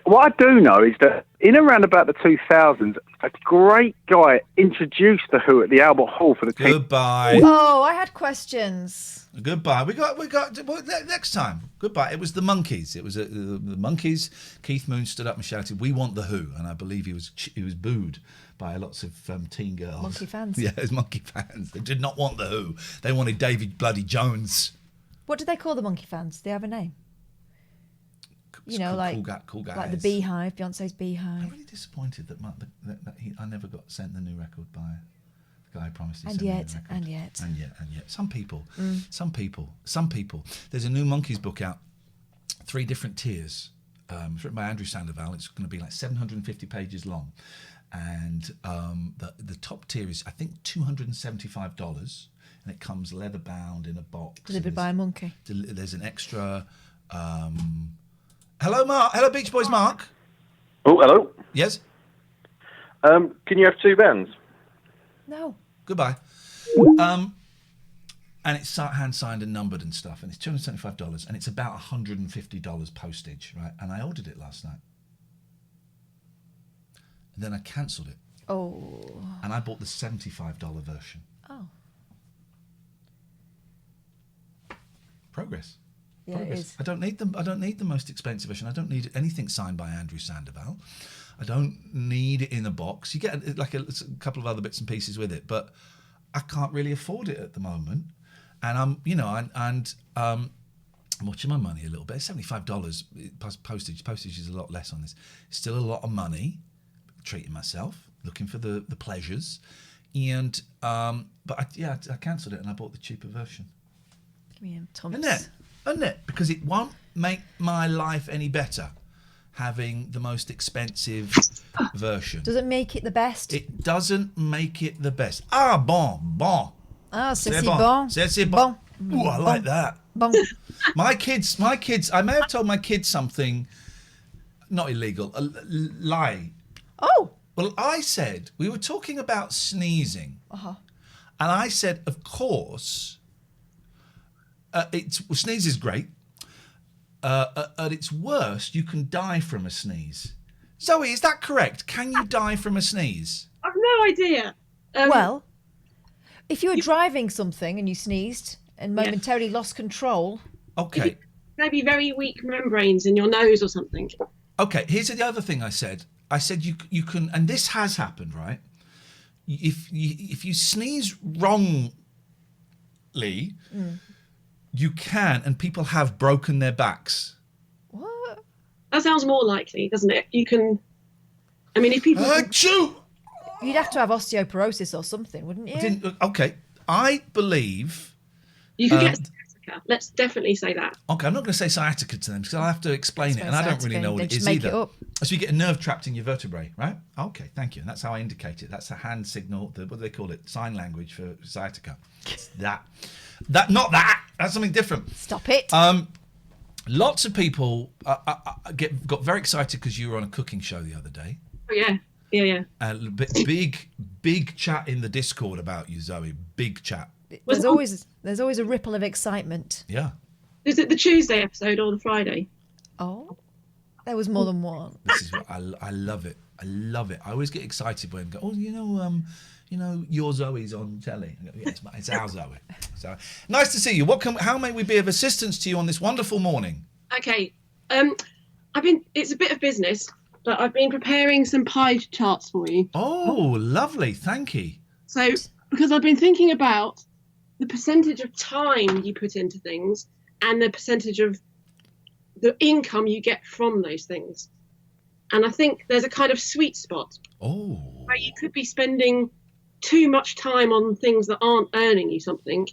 what I do know is that in around about the 2000s, a great guy introduced The Who at the Albert Hall for the team. Goodbye. Oh, I had questions. Goodbye. We got well, next time. Goodbye. It was the Monkeys. It was the Monkeys. Keith Moon stood up and shouted, "We want The Who," and I believe he was booed by lots of teen girls. Monkey fans. Yeah, it was Monkey fans. They did not want The Who. They wanted David Bloody Jones. What do they call the Monkey fans? Do they have a name? You know, cool guys. Like the Beehive, Beyonce's Beehive. I'm really disappointed that I never got sent the new record by the guy who promised he And sent me yet, the record. and yet. Some people. There's a new Monkeys book out, 3 different tiers. It's written by Andrew Sandoval. It's going to be like 750 pages long. And the top tier is, I think, $275. And it comes leather bound in a box. Delivered by a monkey. There's an extra... Hello, Mark. Hello, Beach Boys, Mark. Oh, hello. Yes? Can you have 2 bands? No. Goodbye. And it's hand-signed and numbered and stuff, and it's $275, and it's about $150 postage, right? And I ordered it last night. And then I cancelled it. Oh. And I bought the $75 version. Oh. Progress. Yeah, it is. I don't need the most expensive version. I don't need anything signed by Andrew Sandoval. I don't need it in a box. You get like a couple of other bits and pieces with it, but I can't really afford it at the moment. And I'm watching my money a little bit. $75 plus postage. Postage is a lot less on this. It's still a lot of money. Treating myself, looking for the pleasures, and but I cancelled it and I bought the cheaper version. Give me a Thomas. Isn't it? Because it won't make my life any better having the most expensive version. Does it make it the best? It doesn't make it the best. Ah, bon. Ah, c'est bon. C'est bon. Ooh, I like that. Bon. My kids, I may have told my kids something not illegal, a lie. Oh. Well, I said, we were talking about sneezing. Uh-huh. And I said, of course, sneeze is great. At its worst, you can die from a sneeze. Zoe, is that correct? Can you die from a sneeze? I've no idea. Well, if you were driving something and you sneezed and momentarily lost control. Okay. Maybe very weak membranes in your nose or something. Okay, here's the other thing I said. I said you can, and this has happened, right? If you sneeze wrongly, you can, and people have broken their backs. What? That sounds more likely, doesn't it? You can. I mean, if people. You'd have to have osteoporosis or something, wouldn't you? Okay, I believe. You could get sciatica. Let's definitely say that. Okay, I'm not going to say sciatica to them because I'll have to explain it, and I don't really know what it is make either. it up. So you get a nerve trapped in your vertebrae, right? Okay, thank you. And that's how I indicate it. That's a hand signal. What do they call it? Sign language for sciatica. It's that. Not that. That's something different. Stop it. Lots of people got very excited because you were on a cooking show the other day. Oh, yeah. Big chat in the Discord about you, Zoe. Big chat. There's always a ripple of excitement. Yeah. Is it the Tuesday episode or the Friday? Oh, there was more than one. This is what I love it. I love it. I always get excited when your Zoe's on telly. I go, yeah, it's our Zoe. So nice to see you. How may we be of assistance to you on this wonderful morning? Okay. It's a bit of business, but I've been preparing some pie charts for you. Oh, lovely. Thank you. So, because I've been thinking about the percentage of time you put into things and the percentage of the income you get from those things. And I think there's a kind of sweet spot where you could be spending too much time on things that aren't earning you something,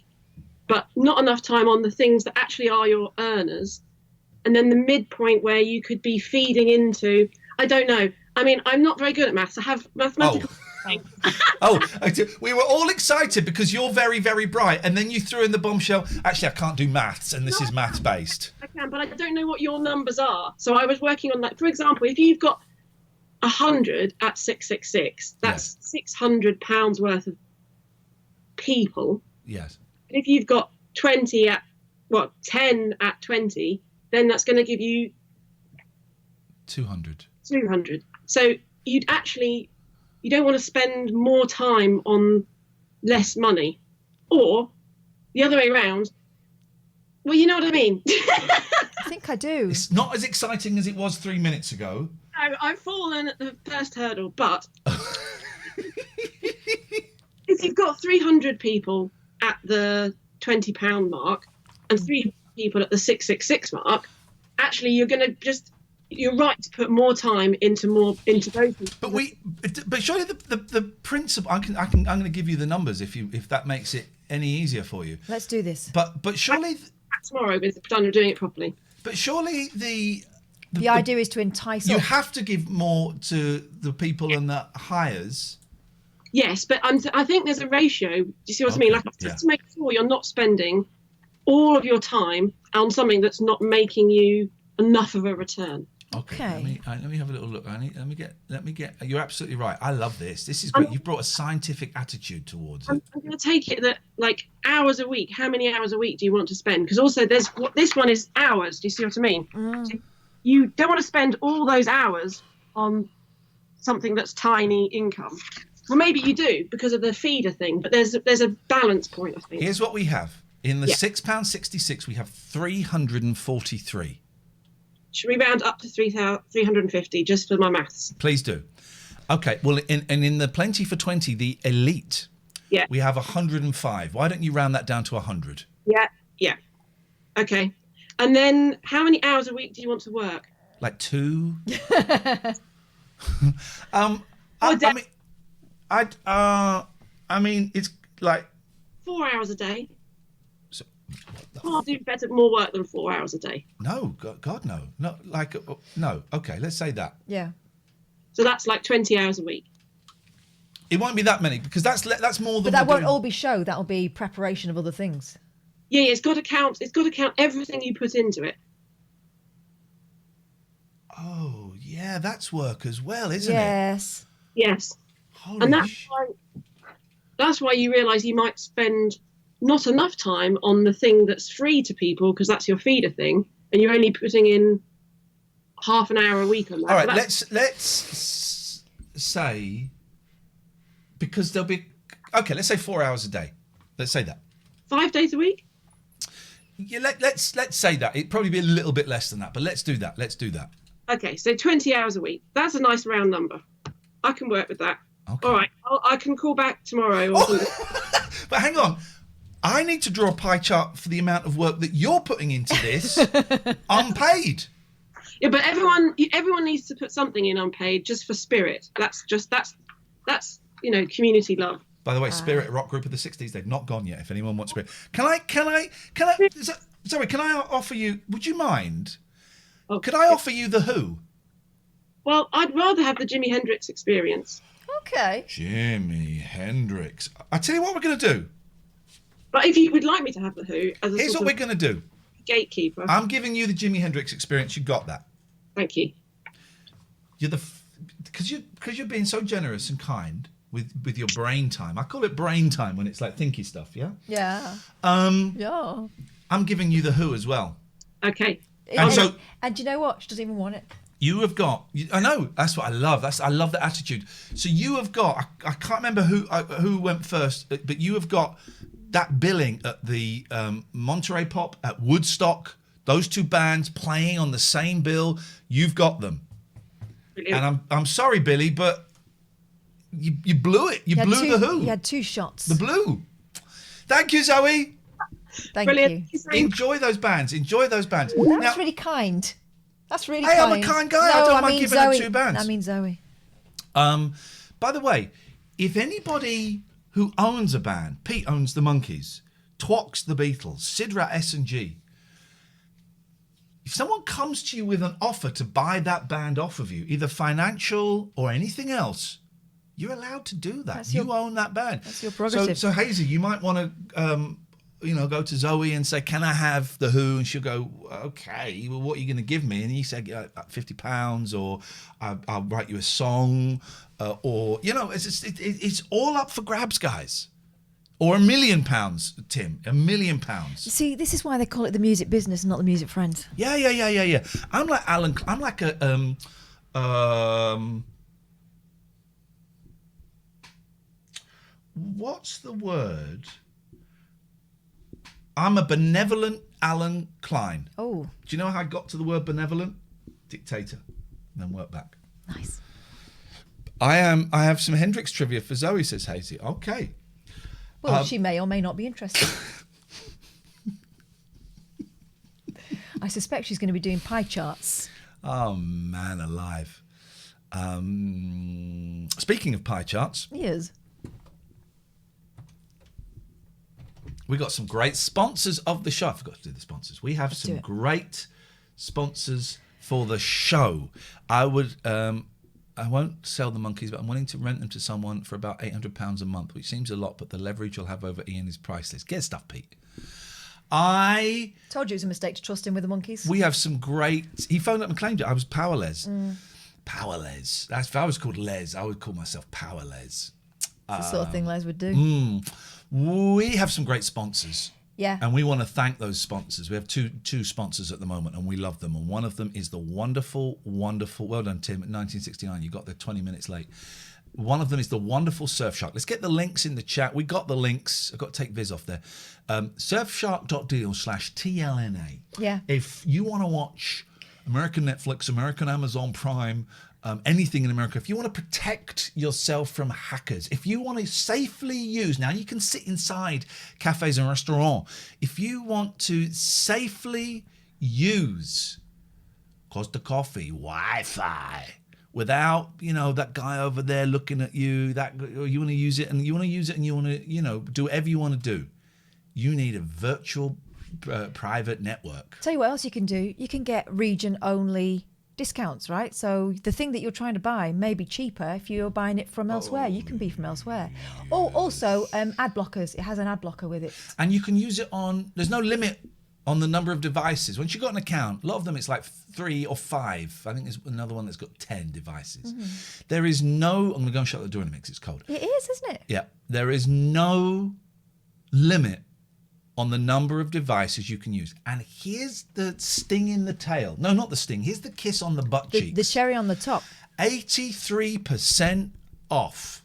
but not enough time on the things that actually are your earners. And then the midpoint where you could be feeding into, I don't know. I mean, I'm not very good at maths. I have mathematical... We were all excited because you're very, very bright, and then you threw in the bombshell, actually, I can't do maths, and this is maths-based. I can, but I don't know what your numbers are. So I was working on that. For example, if you've got 100 at 666, that's £600 worth of people. Yes. If you've got 10 at 20, then that's going to give you 200. So you don't want to spend more time on less money, or the other way around. Well, you know what I mean. I think I do. It's not as exciting as it was 3 minutes ago. No, I've fallen at the first hurdle, but if you've got 300 people at the £20 mark and 300 people at the 666 mark, actually you're right to put more time into those. But surely the principle. I'm going to give you the numbers if that makes it any easier for you. Let's do this. But surely tomorrow with the plan of doing it properly. But surely the idea is to entice. You have to give more to the people and the hires. Yes, but I think there's a ratio. Do you see what I mean? Like just to make sure you're not spending all of your time on something that's not making you enough of a return. Okay. Let me have a little look. Let me get. You're absolutely right. I love this. This is great. You've brought a scientific attitude towards it. I'm going to take it that like hours a week. How many hours a week do you want to spend? Because also this one is hours. Do you see what I mean? So you don't want to spend all those hours on something that's tiny income. Well, maybe you do because of the feeder thing, but there's a balance point, I think. Here's what we have. In the £6.66, we have 343. Should we round up to 350 just for my maths? Please do. Okay, well, in the Plenty for 20, the elite, we have 105. Why don't you round that down to 100? Yeah. Okay. And then how many hours a week do you want to work? Like 2? I mean, it's like 4 hours a day. So, I'll do more work than 4 hours a day. No, God, no. Not like no. Okay, let's say that. Yeah. So that's like 20 hours a week. It won't be that many because that's more than. But that won't all be show. That'll be preparation of other things. Yeah, it's got to count. It's got to count everything you put into it. Oh yeah, that's work as well, isn't it? Yes. And that's why you realise you might spend not enough time on the thing that's free to people because that's your feeder thing, and you're only putting in half an hour a week on that. All right, let's say because there'll be let's say 4 hours a day. Let's say that. 5 days a week. Yeah, let's say that. It'd probably be a little bit less than that, but let's do that. Okay, so 20 hours a week. That's a nice round number. I can work with that. Okay. All right, I can call back tomorrow. But hang on. I need to draw a pie chart for the amount of work that you're putting into this unpaid. Yeah, but everyone needs to put something in unpaid just for spirit. That's community love. By the way, Spirit, a rock group of the 60s. They've not gone yet. If anyone wants Spirit, can I? Sorry, can I offer you? Would you mind? Could I offer you the Who? Well, I'd rather have the Jimi Hendrix experience. Okay. Jimi Hendrix. I tell you what we're going to do. But if you would like me to have the Who, as a Here's sort what of we're going to do. gatekeeper. I'm giving you the Jimi Hendrix experience. You got that. Thank you. You're because you're being so generous and kind with your brain time. I call it brain time when it's like thinky stuff. Yeah. Yeah. Yeah. I'm giving you the Who as well. Okay. And so, and do you know what? She doesn't even want it. you have got. I know. That's what I love. I love the attitude. So you have got. I can't remember who went first, but you have got that billing at the Monterey Pop, at Woodstock. Those two bands playing on the same bill. You've got them. Brilliant. And I'm sorry, Billy, but you blew it. You blew the Who. You had 2 shots. The Blue. Thank you, Zoe. Thank you. Enjoy those bands. That's really kind. That's really hey, kind. I'm a kind guy. I don't mind giving her 2 bands. I mean Zoe. By the way, if anybody who owns a band, Pete owns the Monkees, Twox the Beatles, Sidra S&G, if someone comes to you with an offer to buy that band off of you, either financial or anything else, you're allowed to do that. You own that band. That's your prerogative. So Hazy, you might want to, go to Zoe and say, "Can I have the Who?" And she'll go, "Okay. Well, what are you going to give me?" And you say, £50, or I'll write you a song, or it's all up for grabs, guys. Or £1 million, Tim. £1 million. See, this is why they call it the music business and not the music friends. Yeah. I'm like Alan. I'm like a what's the word? I'm a benevolent Alan Klein. Oh. Do you know how I got to the word benevolent? Dictator. And then work back. Nice. I have some Hendrix trivia for Zoe, says Hazy. Okay. Well, she may or may not be interested. I suspect she's going to be doing pie charts. Oh, man alive. Speaking of pie charts. Yes. We got some great sponsors of the show. I forgot to do the sponsors. We have some great sponsors for the show. I won't sell the Monkees, but I'm willing to rent them to someone for about £800 a month, which seems a lot, but the leverage you'll have over Iain is priceless. Get stuff, Pete. I told you it was a mistake to trust him with the Monkees. We have some great. He phoned up and claimed it. I was Powerless. Powerless. If I was called Les, I would call myself Powerless. It's the sort of thing Les would do. We have some great sponsors. Yeah. And we want to thank those sponsors. We have two sponsors at the moment, and we love them. And one of them is the wonderful, well done, Tim, at 1969. You got there 20 minutes late. One of them is the wonderful Surfshark. Let's get the links in the chat. We got the links. I've got to take Viz off there. Surfshark.deal/TLNA. Yeah. If you want to watch American Netflix, American Amazon Prime, anything in America, if you want to protect yourself from hackers, if you want to safely use, now you can sit inside cafes and restaurants, if you want to safely use Costa Coffee Wi-Fi without, that guy over there looking at you, you want to use it and you want to, do whatever you want to do, you need a virtual private network. Tell you what else you can do. You can get region-only discounts, right? So the thing that you're trying to buy may be cheaper if you're buying it from elsewhere. You can be from elsewhere. Oh, also ad blockers. It has an ad blocker with it. And you can use it there's no limit on the number of devices. Once you've got an account, a lot of them it's like 3 or 5. I think there's another one that's got 10 devices. There is no, I'm going to go and shut the door in a minute because it's cold. It is, isn't it? Yeah. There is no limit on the number of devices you can use. And here's the sting in the tail. No, not the sting. Here's the kiss on the butt cheeks. The cherry on the top. 83% off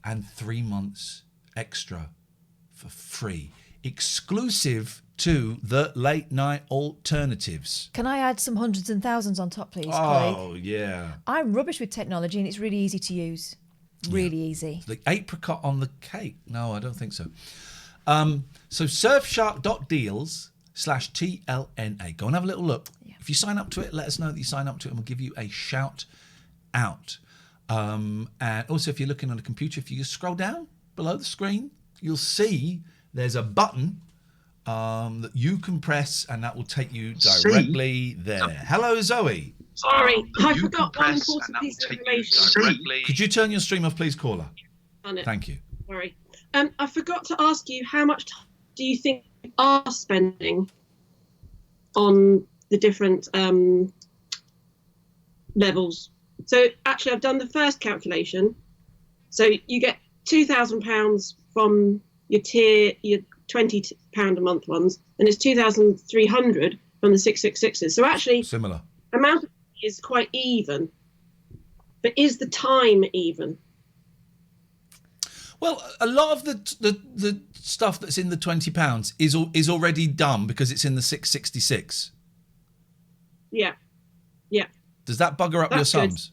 and 3 months extra for free. Exclusive to the late night alternatives. Can I add some hundreds and thousands on top, please, Oh, Craig? yeah. I'm rubbish with technology and it's really easy to use. Really easy. The apricot on the cake. No, I don't think so. So surfshark.deals/TLNA. Go and have a little look. Yeah. If you sign up to it, let us know that you sign up to it and we'll give you a shout out. And also, if you're looking on a computer, if you just scroll down below the screen, you'll see there's a button that you can press, and that will take you directly there. Hello, Zoe. Sorry, I forgot one important piece of information. Could you turn your stream off, please, caller? On it. Thank you. Sorry. I forgot to ask you, how much time do you think you are spending on the different levels? So actually, I've done the first calculation. So you get £2,000 from your tier, your £20 a month ones, and it's 2,300 from the 666s. So actually, similar amount is quite even, but is the time even? Well, a lot of the stuff that's in the £20 is already done because it's in the 666. Yeah. Does that bugger up your sums?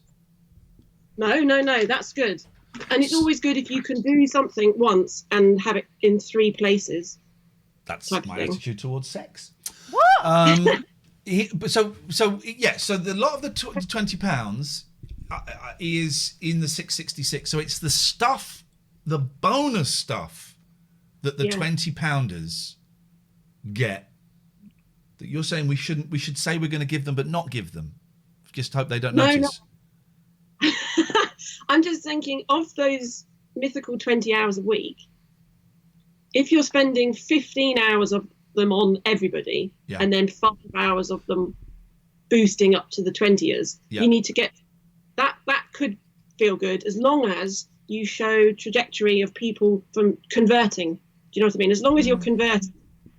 No, that's good. And it's always good if you can do something once and have it in 3 places. That's my attitude towards sex. What? So the lot of the £20 is in the 666. So it's the stuff, the bonus stuff that the £20-pounders get that you're saying we should say we're going to give them but not give them. Just hope they don't notice. No. I'm just thinking of those mythical 20 hours a week. If you're spending 15 hours of them on everybody and then 5 hours of them boosting up to the 20ers, you need to get that. That could feel good as long as you show trajectory of people from converting. Do you know what I mean? As long as you're converting,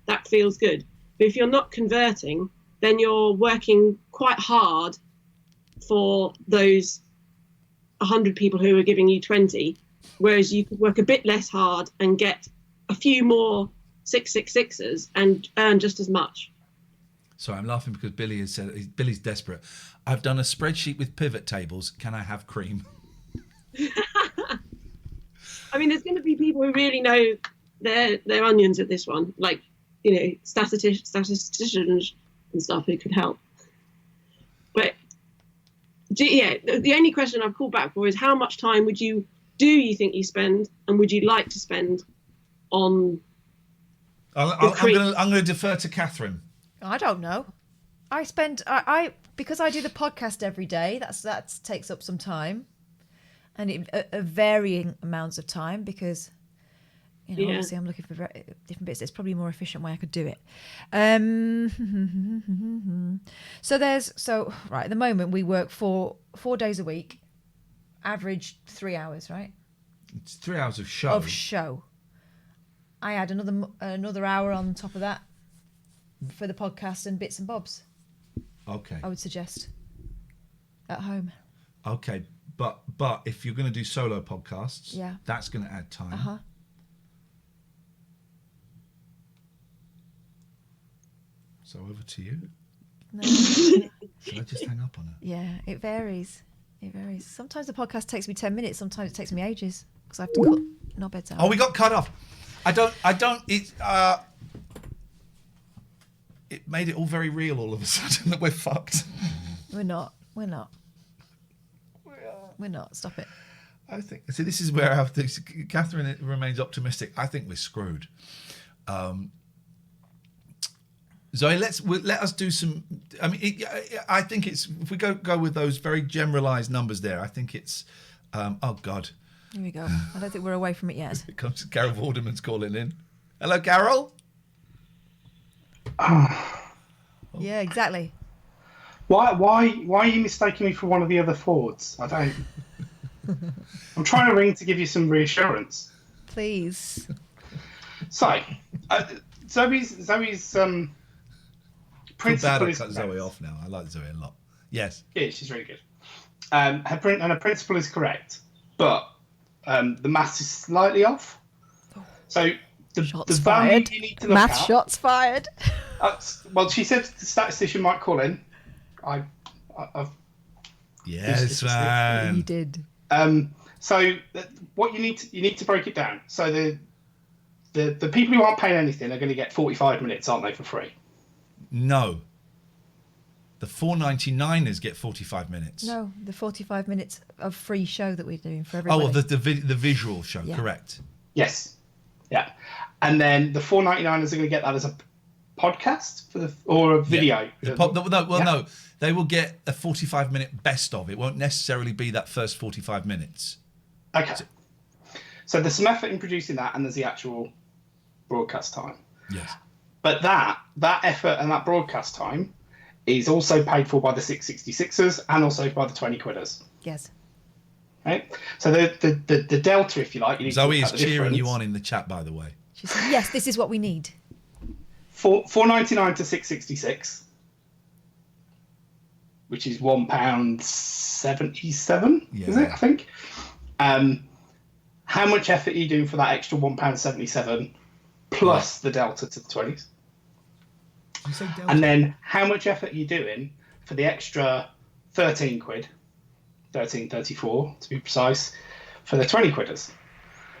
that feels good. But if you're not converting, then you're working quite hard for those 100 people who are giving you 20, whereas you could work a bit less hard and get a few more 666s and earn just as much. Sorry, I'm laughing because Billy has said, Billy's desperate. I've done a spreadsheet with pivot tables. Can I have cream? I mean, there's going to be people who really know their onions at this one, like, statisticians and stuff who could help. But the only question I've called back for is how much time do you think you spend, and would you like to spend on? I'm going to defer to Catherine. I don't know. I spend because I do the podcast every day. That takes up some time, and varying amounts of time because. Obviously I'm looking for different bits. It's probably a more efficient way I could do it. So right at the moment we work 4 days a week, average 3 hours, right? It's 3 hours of show. I add another hour on top of that for the podcast and bits and bobs. Okay. I would suggest at home. Okay, but if you're going to do solo podcasts, that's going to add time. Uh-huh. So over to you. No. Should I just hang up on her? Yeah, it varies. Sometimes the podcast takes me 10 minutes. Sometimes it takes me ages because I have to cut knobheads out. Oh, we got cut off. It made it all very real all of a sudden that we're fucked. We're not. Stop it. I think. So this is where Catherine remains optimistic. I think we're screwed. Zoe, let us do some. I mean, I think it's if we go with those very generalised numbers there. I think it's. Oh God. Here we go. I don't think we're away from it yet. It comes. Carol Vorderman's calling in. Hello, Carol. Yeah, exactly. Why are you mistaking me for one of the other Fords? I don't. I'm trying to ring to give you some reassurance. Please. So, Zoe's principle is cut Zoe off now. I like Zoe a lot. Yes. Yeah, she's really good. Her principle is correct, but the maths is slightly off. So the value you need to look at. Shots fired. Well, she said the statistician might call in. I've yes, man. You did. So what you need to break it down. So the people who aren't paying anything are going to get 45 minutes, aren't they, for free? No. The 4.99ers get 45 minutes. No, the 45 minutes of free show that we're doing for everybody. Oh, the visual show, correct. Yes. Yeah. And then the $4.99 are going to get that as a podcast or a video. No, they will get a 45-minute best of. It won't necessarily be that first 45 minutes. Okay. So there's some effort in producing that, and there's the actual broadcast time. Yes. But that effort and that broadcast time is also paid for by the 666ers and also by the 20 quidders. Yes. Right. So the delta, if you like, you need Zoe to is cheering you on in the chat, by the way. She said, "Yes, this is what we need." $4.99 to 666, which is £1.77. Is it? I think. How much effort are you doing for that extra £1.77 plus the delta to the 20s? You say delta? And then how much effort are you doing for the extra 13 quid, 13.34 to be precise, for the 20 quidders?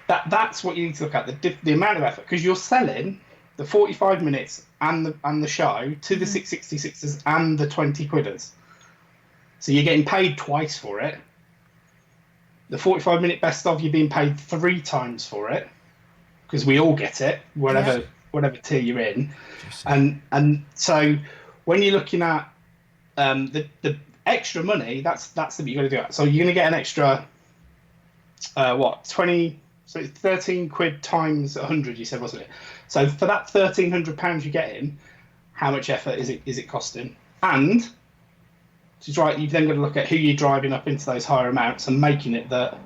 That's what you need to look at, the amount of effort, because you're selling the 45 minutes and the show to the 666ers and the 20 quidders. So you're getting paid twice for it. The 45-minute best of, you're being paid 3 times for it, because we all get it, whatever tier you're in. And so when you're looking at the extra money, that's what you got to do. So you're going to get an extra 20. So it's 13 quid times 100, you said, wasn't it? So for that £1,300 you're getting, how much effort is it costing? And she's right, you've then got to look at who you're driving up into those higher amounts and making it that,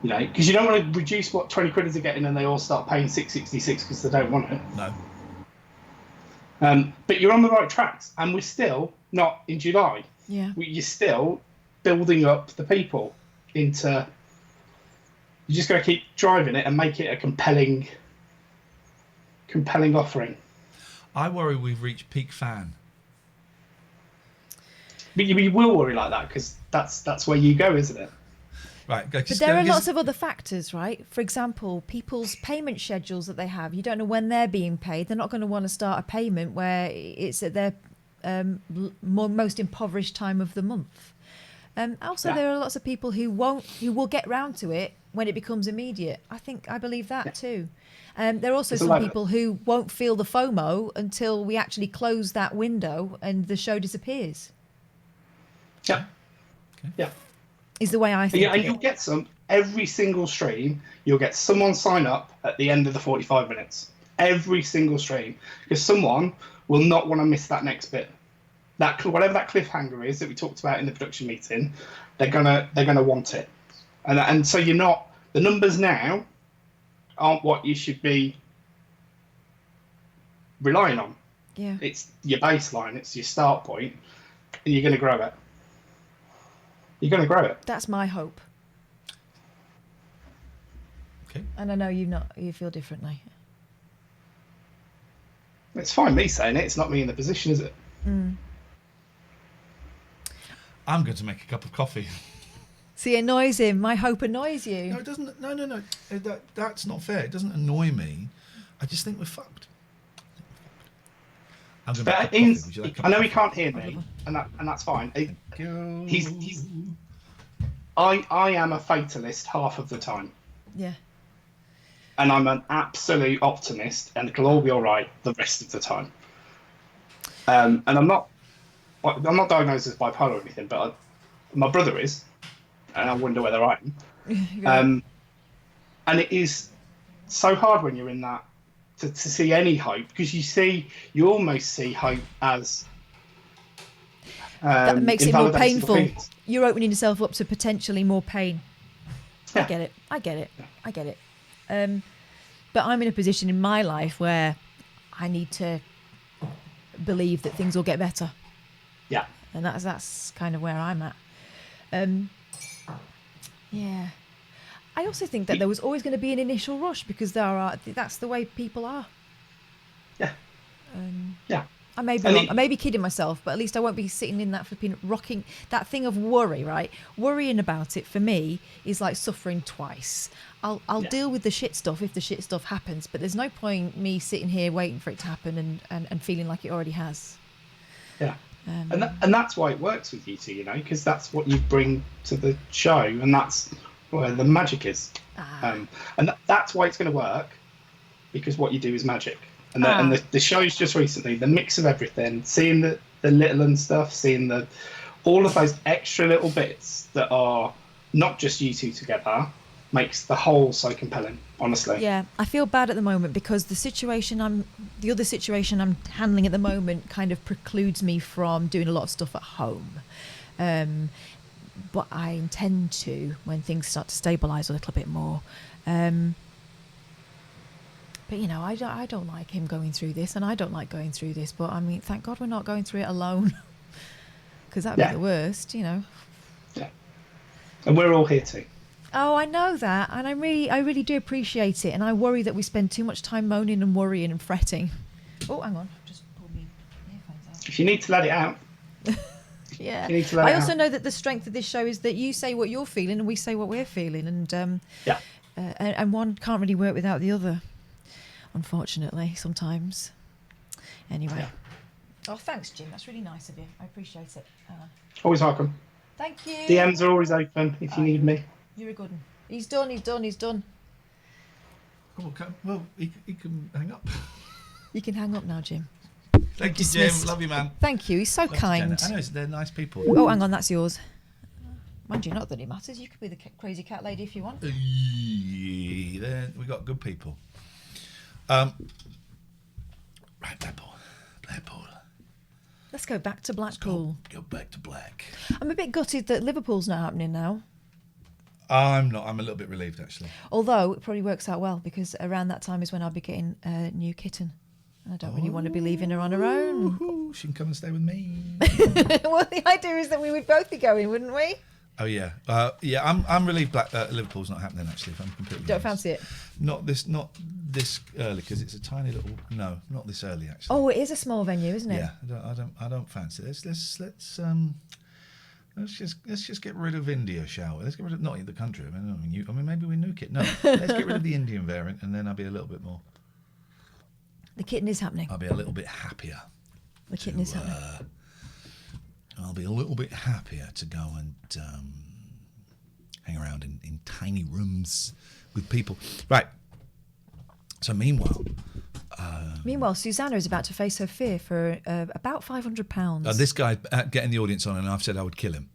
because you don't want to reduce what 20 quidders are getting and they all start paying 666 because they don't want it. No. But you're on the right tracks, and we're still not in July. Yeah. You're still building up the people into. You just got to keep driving it and make it a compelling offering. I worry we've reached peak fan. But you will worry like that because that's where you go, isn't it? Right. But there are lots of other factors, right? For example, people's payment schedules that they have. You don't know when they're being paid. They're not going to want to start a payment where it's at their most impoverished time of the month. There are lots of people who will get round to it when it becomes immediate. I believe that too. There are also some people who won't feel the FOMO until we actually close that window and the show disappears. Yeah. Okay. Yeah. Is the way I think. Yeah, and you'll get some every single stream. You'll get someone sign up at the end of the 45 minutes. Every single stream, because someone will not want to miss that next bit. That whatever that cliffhanger is that we talked about in the production meeting, they're gonna want it, and so you're not. The numbers now aren't what you should be relying on. Yeah. It's your baseline. It's your start point, and you're going to grow it. You're going to grow it. That's my hope. Okay. And I know you feel differently. It's fine me saying it. It's not me in the position, is it? Mm. I'm going to make a cup of coffee. See, it annoys him. My hope annoys you. No, it doesn't. No. That's not fair. It doesn't annoy me. I just think we're fucked. I'm going to make a cup of coffee. Would you like a cup I know of he can't hear me, and that's fine. I am a fatalist half of the time. Yeah. And I'm an absolute optimist, and it'll all be all right the rest of the time. And I'm not diagnosed as bipolar or anything, but my brother is, and I wonder whether I am. And it is so hard when you're in that to see any hope, because you almost see hope as that makes it more painful. Opinions. You're opening yourself up to potentially more pain. Yeah. I get it. But I'm in a position in my life where I need to believe that things will get better. Yeah. And that's kind of where I'm at. Yeah. I also think that there was always going to be an initial rush because that's the way people are. Yeah. Yeah. I may be wrong. I may be kidding myself, but at least I won't be sitting in that flipping rocking, that thing of worry, right? Worrying about it for me is like suffering twice. I'll deal with the shit stuff if the shit stuff happens, but there's no point me sitting here waiting for it to happen and feeling like it already has. Yeah. And that's why it works with you two, because that's what you bring to the show, and that's where the magic is. And that's why it's going to work, because what you do is magic. And the shows just recently, the mix of everything, seeing the little and stuff, seeing all of those extra little bits that are not just you two together, makes the whole so compelling, honestly. Yeah, I feel bad at the moment because the other situation I'm handling at the moment kind of precludes me from doing a lot of stuff at home. But I intend to when things start to stabilise a little bit more. But, you know, I don't like him going through this, and I don't like going through this. But, I mean, thank God we're not going through it alone, because that would be the worst, you know. Yeah. And we're all here too. Oh, I know that, and I really do appreciate it, and I worry that we spend too much time moaning and worrying and fretting. Oh, hang on, just pulled my earphones out. If you need to let it out. Yeah. You need to let I it also out. know that the strength of this show is that you say what you're feeling and we say what we're feeling, and and one can't really work without the other, unfortunately, sometimes. Anyway. Yeah. Oh, thanks, Jim. That's really nice of you. I appreciate it. Always welcome. Thank you. DMs are always open if you need me. You're a good one. He's done. Oh, okay. Well, he can hang up. You can hang up now, Jim. Thank you, Dismissed. Jim. Love you, man. Thank you. He's so Love to kind. Jenna. I know, they're nice people. Oh, hang on, that's yours. Mind you, not that it matters. You could be the crazy cat lady if you want. We got good people. Right, Blackpool. Let's go back to Blackpool. Go back to Black. I'm a bit gutted that Liverpool's not happening now. I'm not. I'm a little bit relieved, actually. Although it probably works out well because around that time is when I'll be getting a new kitten. I don't really want to be leaving her on her own. Ooh, she can come and stay with me. Well, the idea is that we would both be going, wouldn't we? Oh yeah, I'm relieved. Liverpool's not happening. Actually, if I'm completely Don't honest. fancy it. Not this early because it's a tiny little. No, not this early actually. Oh, it is a small venue, isn't it? Yeah, I don't fancy it. Let's just get rid of India, shall we? Let's get rid of not the country. I mean, maybe we nuke it. No, let's get rid of the Indian variant, and then I'll be a little bit more. The kitten is happening. I'll be a little bit happier. The kitten is happening. I'll be a little bit happier to go and hang around in tiny rooms with people. Right. So meanwhile, Susanna is about to face her fear for about £500. this guy getting the audience on, and I've said I would kill him.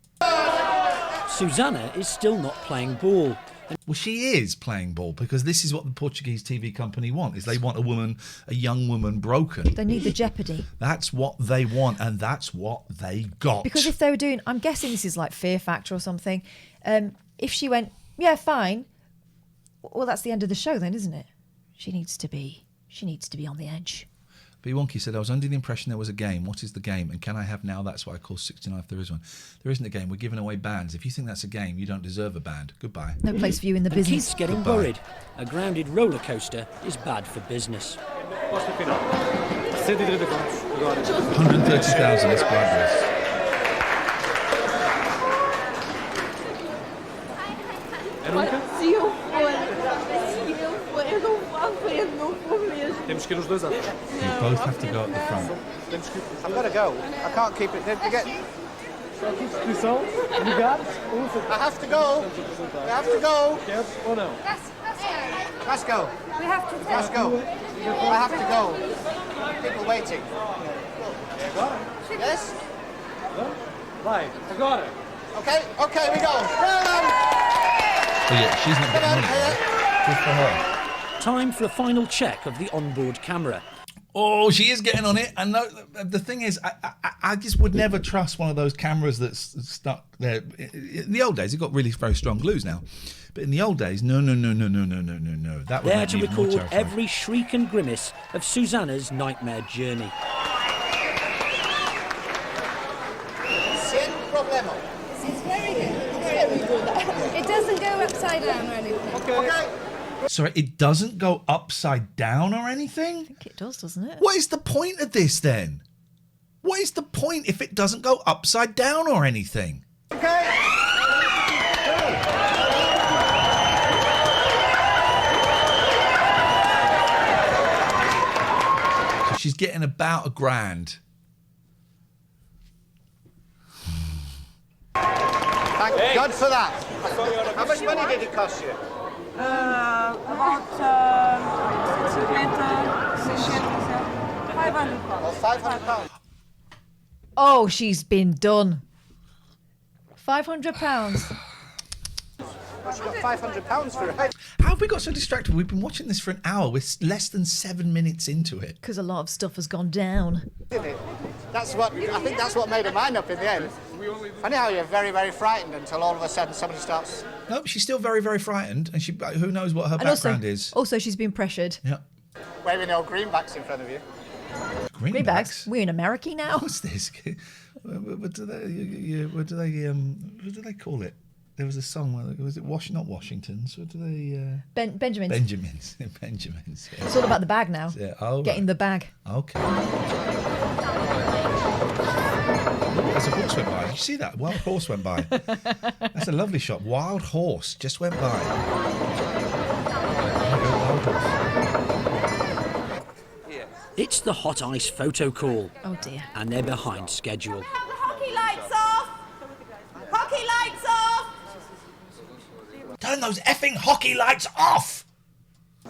Susanna is still not playing ball. Well, she is playing ball because this is what the Portuguese TV company want: is they want a young woman broken. They need the jeopardy. That's what they want, and that's what they got. Because if they were doing, I'm guessing this is like Fear Factor or something. If she went, yeah, fine. Well, that's the end of the show, then, isn't it? She needs to be on the edge. B. Wonky said, I was under the impression there was a game. What is the game? And can I have now? That's what I call 69 if there is one. There isn't a game. We're giving away bands. If you think that's a game, you don't deserve a band. Goodbye. No place for you in the business. Keith's getting worried. A grounded roller coaster is bad for business. 130,000 subscribers. Temos que ir os dois anos. You both have to go at the front. I've got to go. I can't keep it. Don't forget. Só aqui descrição, ligados, I have to go. I have to go. Queres ou não? Let's go. We have to Let's go. I have to go. People waiting. Yes? Vai, agora. Okay, we go. Oh yeah, she's not getting on it. Good for her. Time for a final check of the onboard camera. Oh, she is getting on it. And no, the thing is, I just would never trust one of those cameras that's stuck there. In the old days, it got really very strong glues now. But in the old days, no. That would There make to me even more record terrified. every shriek and grimace of Susanna's nightmare journey. Sin problema. It's very good. It doesn't go upside down or anything. Okay. Sorry, it doesn't go upside down or anything? I think it does, doesn't it? What is the point of this then? What is the point if it doesn't go upside down or anything? Okay. So she's getting about $1,000. Thank God for that. How much money did it cost you? About 500 pounds. 500 pounds. Oh, she's been done. £500. Well, she got £500 for it. How have we got so distracted? We've been watching this for an hour. We're less than 7 minutes into it. Because a lot of stuff has gone down. Isn't it? I think that's what made her mind up in the end. Funny how you're very, very frightened until all of a sudden somebody starts. No, she's still very, very frightened, and who knows what her background is. Also, she's been pressured. Yeah. Waving old greenbacks in front of you. Greenbacks? We're in America now. What's this? What do they call it? There was a song. Was it not Washingtons? What do they? Benjamins. Benjamins. Benjamins. Yeah. It's all about the bag now. Yeah. Oh, getting the bag. Okay. There's a horse went by. Did you see that? Wild horse went by. That's a lovely shot. Wild horse just went by. Wild horse. It's the hot ice photo call. Oh dear. And they're behind schedule. Have the hockey lights off! Hockey lights off! Turn those effing hockey lights off!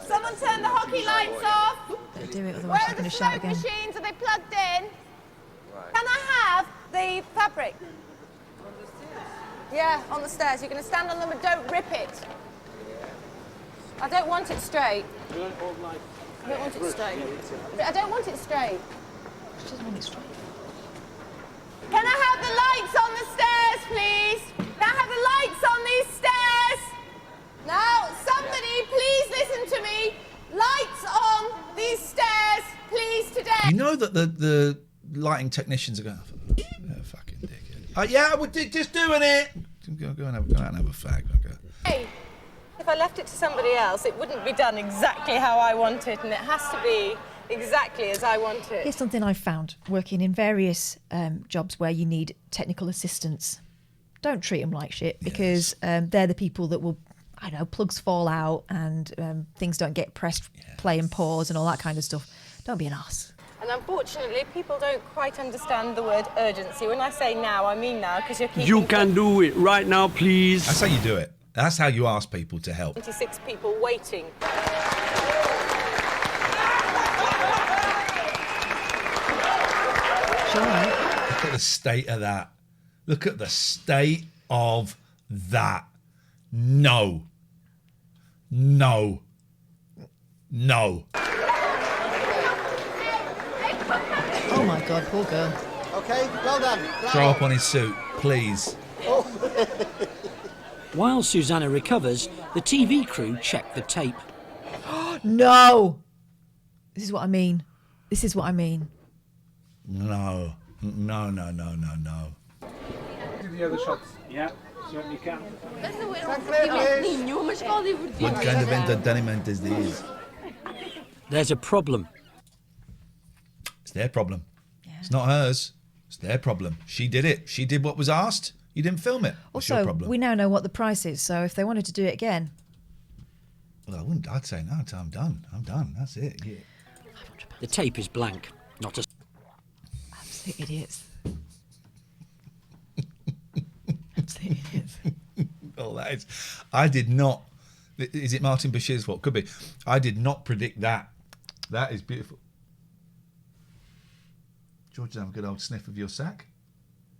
Someone turn the hockey lights off! Don't do it, otherwise Where she's are going the to shout smoke again. machines? Are they plugged in? Can I have the fabric? Yeah, on the stairs. You're going to stand on them and don't rip it. I don't want it straight. I don't want it straight. I don't want it straight. She doesn't want it straight. Can I have the lights on the stairs, please? Can I have the lights on these stairs? Now, somebody, please listen to me. Lights on these stairs, please, today. You know that the lighting technicians are going, fucking dickhead. Yeah, we're just doing it. Go out and have a fag. Okay. Hey, if I left it to somebody else, it wouldn't be done exactly how I want it, and it has to be exactly as I want it. Here's something I've found working in various jobs where you need technical assistance. Don't treat them like shit, because they're the people that will, I don't know, plugs fall out and things don't get pressed, play and pause and all that kind of stuff. Don't be an arse. And unfortunately, people don't quite understand the word urgency. When I say now, I mean now, because you're keeping... You can do it right now, please. That's how you do it. That's how you ask people to help. 26 people waiting. Look at the state of that. Look at the state of that. No. No. No. Oh my God, poor girl. Okay, well done. Throw up on his suit, please. While Susanna recovers, the TV crew check the tape. No! This is what I mean. This is what I mean. No. No. Do the other shots. Yeah, certainly can. What kind of entertainment is this? There's a problem. It's their problem. It's not hers. It's their problem. She did it. She did what was asked. You didn't film it. What's your Also, problem? we now know what the price is, so if they wanted to do it again... Well, I wouldn't. I'd say no. I'm done. That's it. Yeah. The tape is blank. Not a... Absolute idiots. Absolute idiots. Oh, that is... I did not... Is it Martin Bashir's fault? Could be. I did not predict that. That is beautiful. George, have a good old sniff of your sack.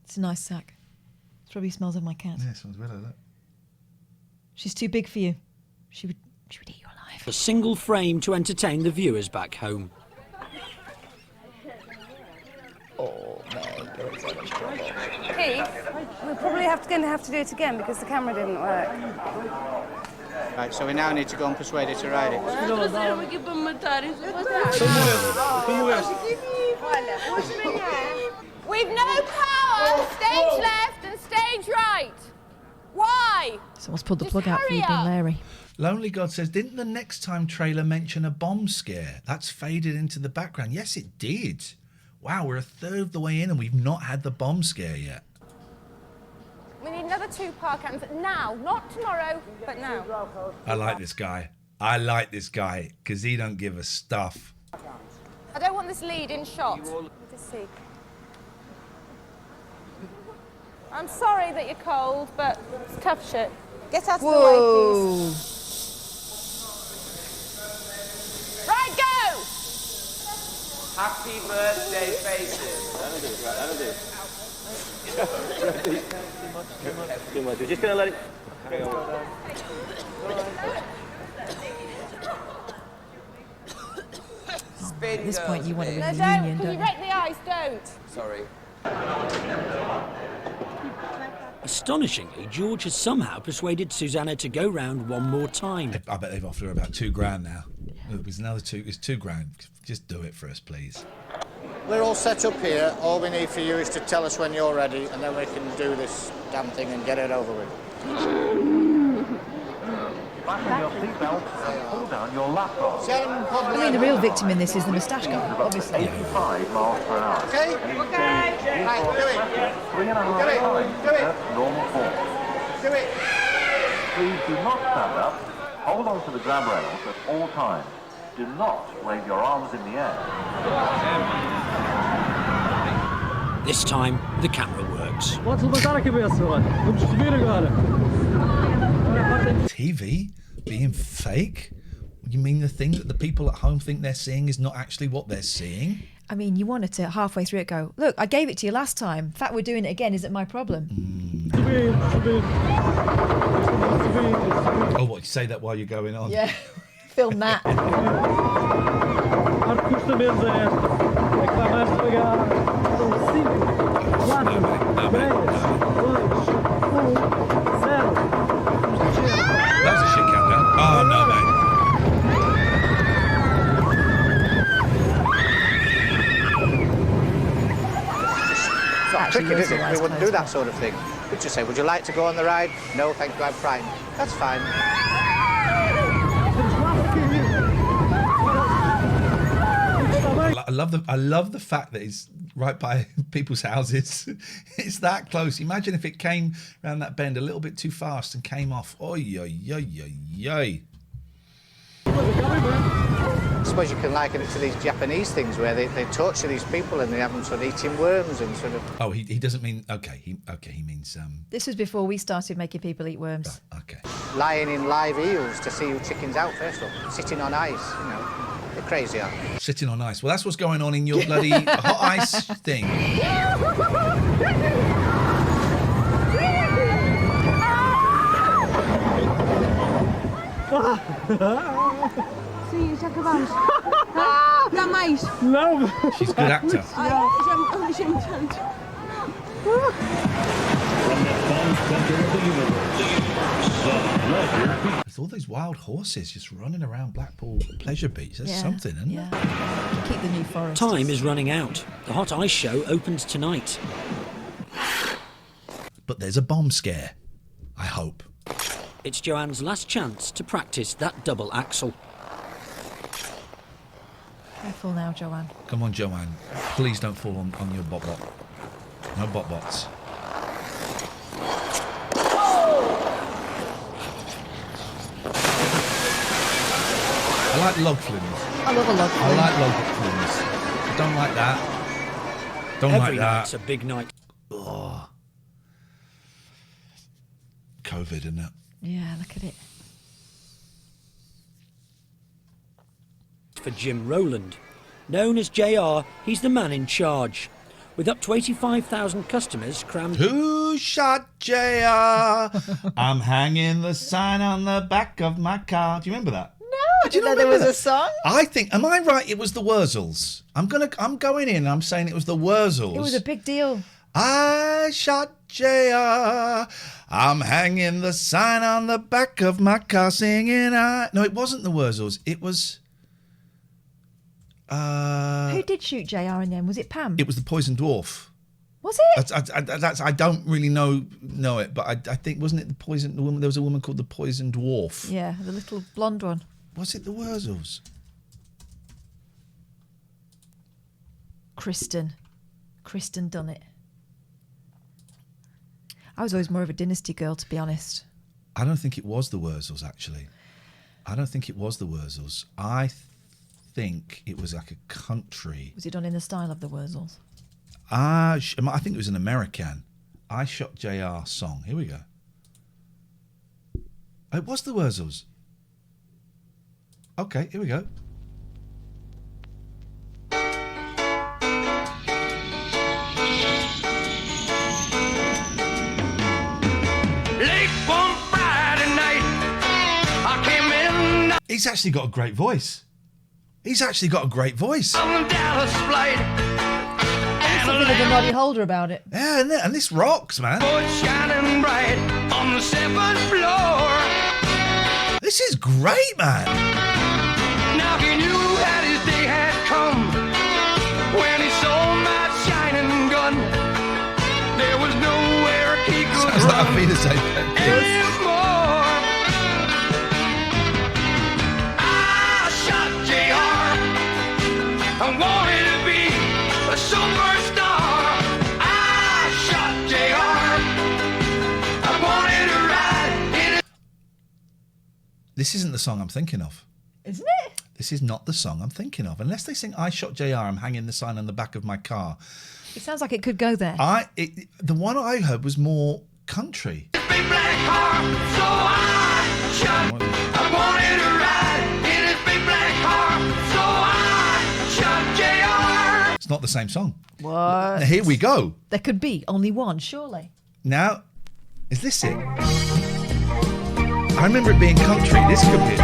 It's a nice sack. It probably smells of my cat. Yeah, smells well of that. She's too big for you. She would eat you alive. A single frame to entertain the viewers back home. Oh, man, you're in so much trouble. Keith, we're probably going to have to do it again because the camera didn't work. Right, so we now need to go and persuade her to ride it. We've no power! Stage left and stage right! Why? Someone's pulled the plug out for you being Larry. Lonely God says, didn't the Next Time trailer mention a bomb scare? That's faded into the background. Yes, it did. Wow, we're a third of the way in and we've not had the bomb scare yet. We need another 2 park cams now, not tomorrow, but now. I like this guy. I like this guy because he don't give a stuff. I don't want this lead in shot. Let's see. I'm sorry that you're cold, but it's tough shit. Get out of the way, please. Happy birthday, faces. That'll do. Too much. We're just going to let it hang on. Spin At this point, you want to win No, the don't. union, Can don't you you? break the ice? Don't. Sorry. Astonishingly, George has somehow persuaded Susanna to go round one more time. I bet they've offered her about £2,000 now. It was another two. It's £2,000. Just do it for us, please. We're all set up here. All we need for you is to tell us when you're ready, and then we can do this damn thing and get it over with. Fasten your seatbelt and pull down your laptop. I mean, the real victim in this is the moustache guy, obviously. 85 miles per hour. Okay? Okay. Right, do it. 3.5 times at normal force. Do it. Please do not stand up. Hold on to the grab rails at all times. Do not wave your arms in the air. This time, the camera works. TV being fake? You mean the thing that the people at home think they're seeing is not actually what they're seeing? I mean, you wanted to halfway through it go, look, I gave it to you last time. The fact we're doing it again isn't my problem. Oh, what, you say that while you're going on? Yeah, film that. That was a shit countdown. Oh, no, mate. It's not cricket, is it? We wouldn't do that sort of thing. We'd just say, would you like to go on the ride? No, thank you, I'm frightened. That's fine. I love the fact that it's right by people's houses. It's that close. Imagine if it came around that bend a little bit too fast and came off. Oy, oy, oy, oy, oy. I suppose you can liken it to these Japanese things where they torture these people and they have them sort of eating worms and sort of... Oh, he doesn't mean... Okay, he means... This was before we started making people eat worms. Okay. Lying in live eels to see who chickens out first, or sitting on ice, you know. They're crazy, aren't they? Sitting on ice. Well, that's what's going on in your bloody hot ice thing. Sim, já acabamos. Dá mais. No. She's a good actor. Ai, já me tanto. There's all these wild horses just running around Blackpool Pleasure Beach. There's something, isn't there? Keep the New Forest. Time is running out. The Hot Ice Show opens tonight. But there's a bomb scare. I hope. It's Joanne's last chance to practice that double axel. Careful now, Joanne. Come on, Joanne. Please don't fall on your bot-bot. No bot-bots. I like log flims. I love a log flim. I like log flims. Don't like that. Don't Every like that. night's a big night. Ugh. COVID, isn't it? Yeah, look at it. For Jim Rowland. Known as JR, he's the man in charge. With up to 85,000 customers crammed... Who shot JR? I'm hanging the sign on the back of my car. Do you remember that? No, I didn't know there was a song. I think, am I right? It was the Wurzels. I'm going in and I'm saying it was the Wurzels. It was a big deal. I shot JR. I'm hanging the sign on the back of my car singing No, it wasn't the Wurzels. It was... Who did shoot JR in them? Was it Pam? It was the Poison Dwarf. Was it? I don't really know it, but I think, wasn't it the woman? There was a woman called the Poison Dwarf. Yeah, the little blonde one. Was it the Wurzels? Kristen done it. I was always more of a Dynasty girl, to be honest. I don't think it was the Wurzels, actually. I don't think it was the Wurzels. I think it was like a country. Was it done in the style of the Wurzels? I think it was an American. I Shot JR song. Here we go. Oh, it was the Wurzels. Okay, here we go. He's actually got a great voice. He's actually got a great voice. Something with a Noddy Holder about it. Yeah, and this rocks, man. Shining bright on the 7th floor. This is great, man. Now he knew that his day had come when he saw my shining gun. There was nowhere he could Sounds like run me to say that. anymore. I shot JR. I wanted to be a superstar. I shot JR. I wanted to ride in a... This isn't the song I'm thinking of. Isn't it? This is not the song I'm thinking of. Unless they sing I Shot JR, I'm hanging the sign on the back of my car. It sounds like it could go there. The one I heard was more country. Big black car, so I shot. I wanted to ride in his big black car, so I shot JR. It's not the same song. What? Now, here we go. There could be only one, surely. Now, is this it? I remember it being country. This could be it.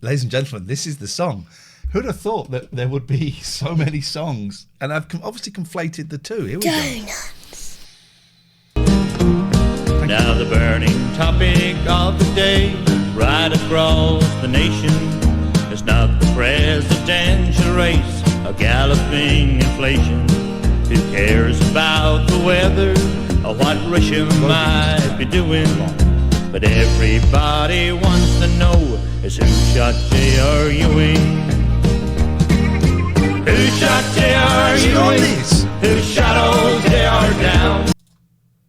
Ladies and gentlemen, this is the song. Who'd have thought that there would be so many songs? And I've obviously conflated the two. Here we go. Now the burning topic of the day, right across the nation, is not the presidential race, a galloping inflation. Who cares about the weather or what Russia might be doing? But everybody wants to know is who shot J.R. Ewing? Who shot J.R. Ewing? Who shot old J.R. down?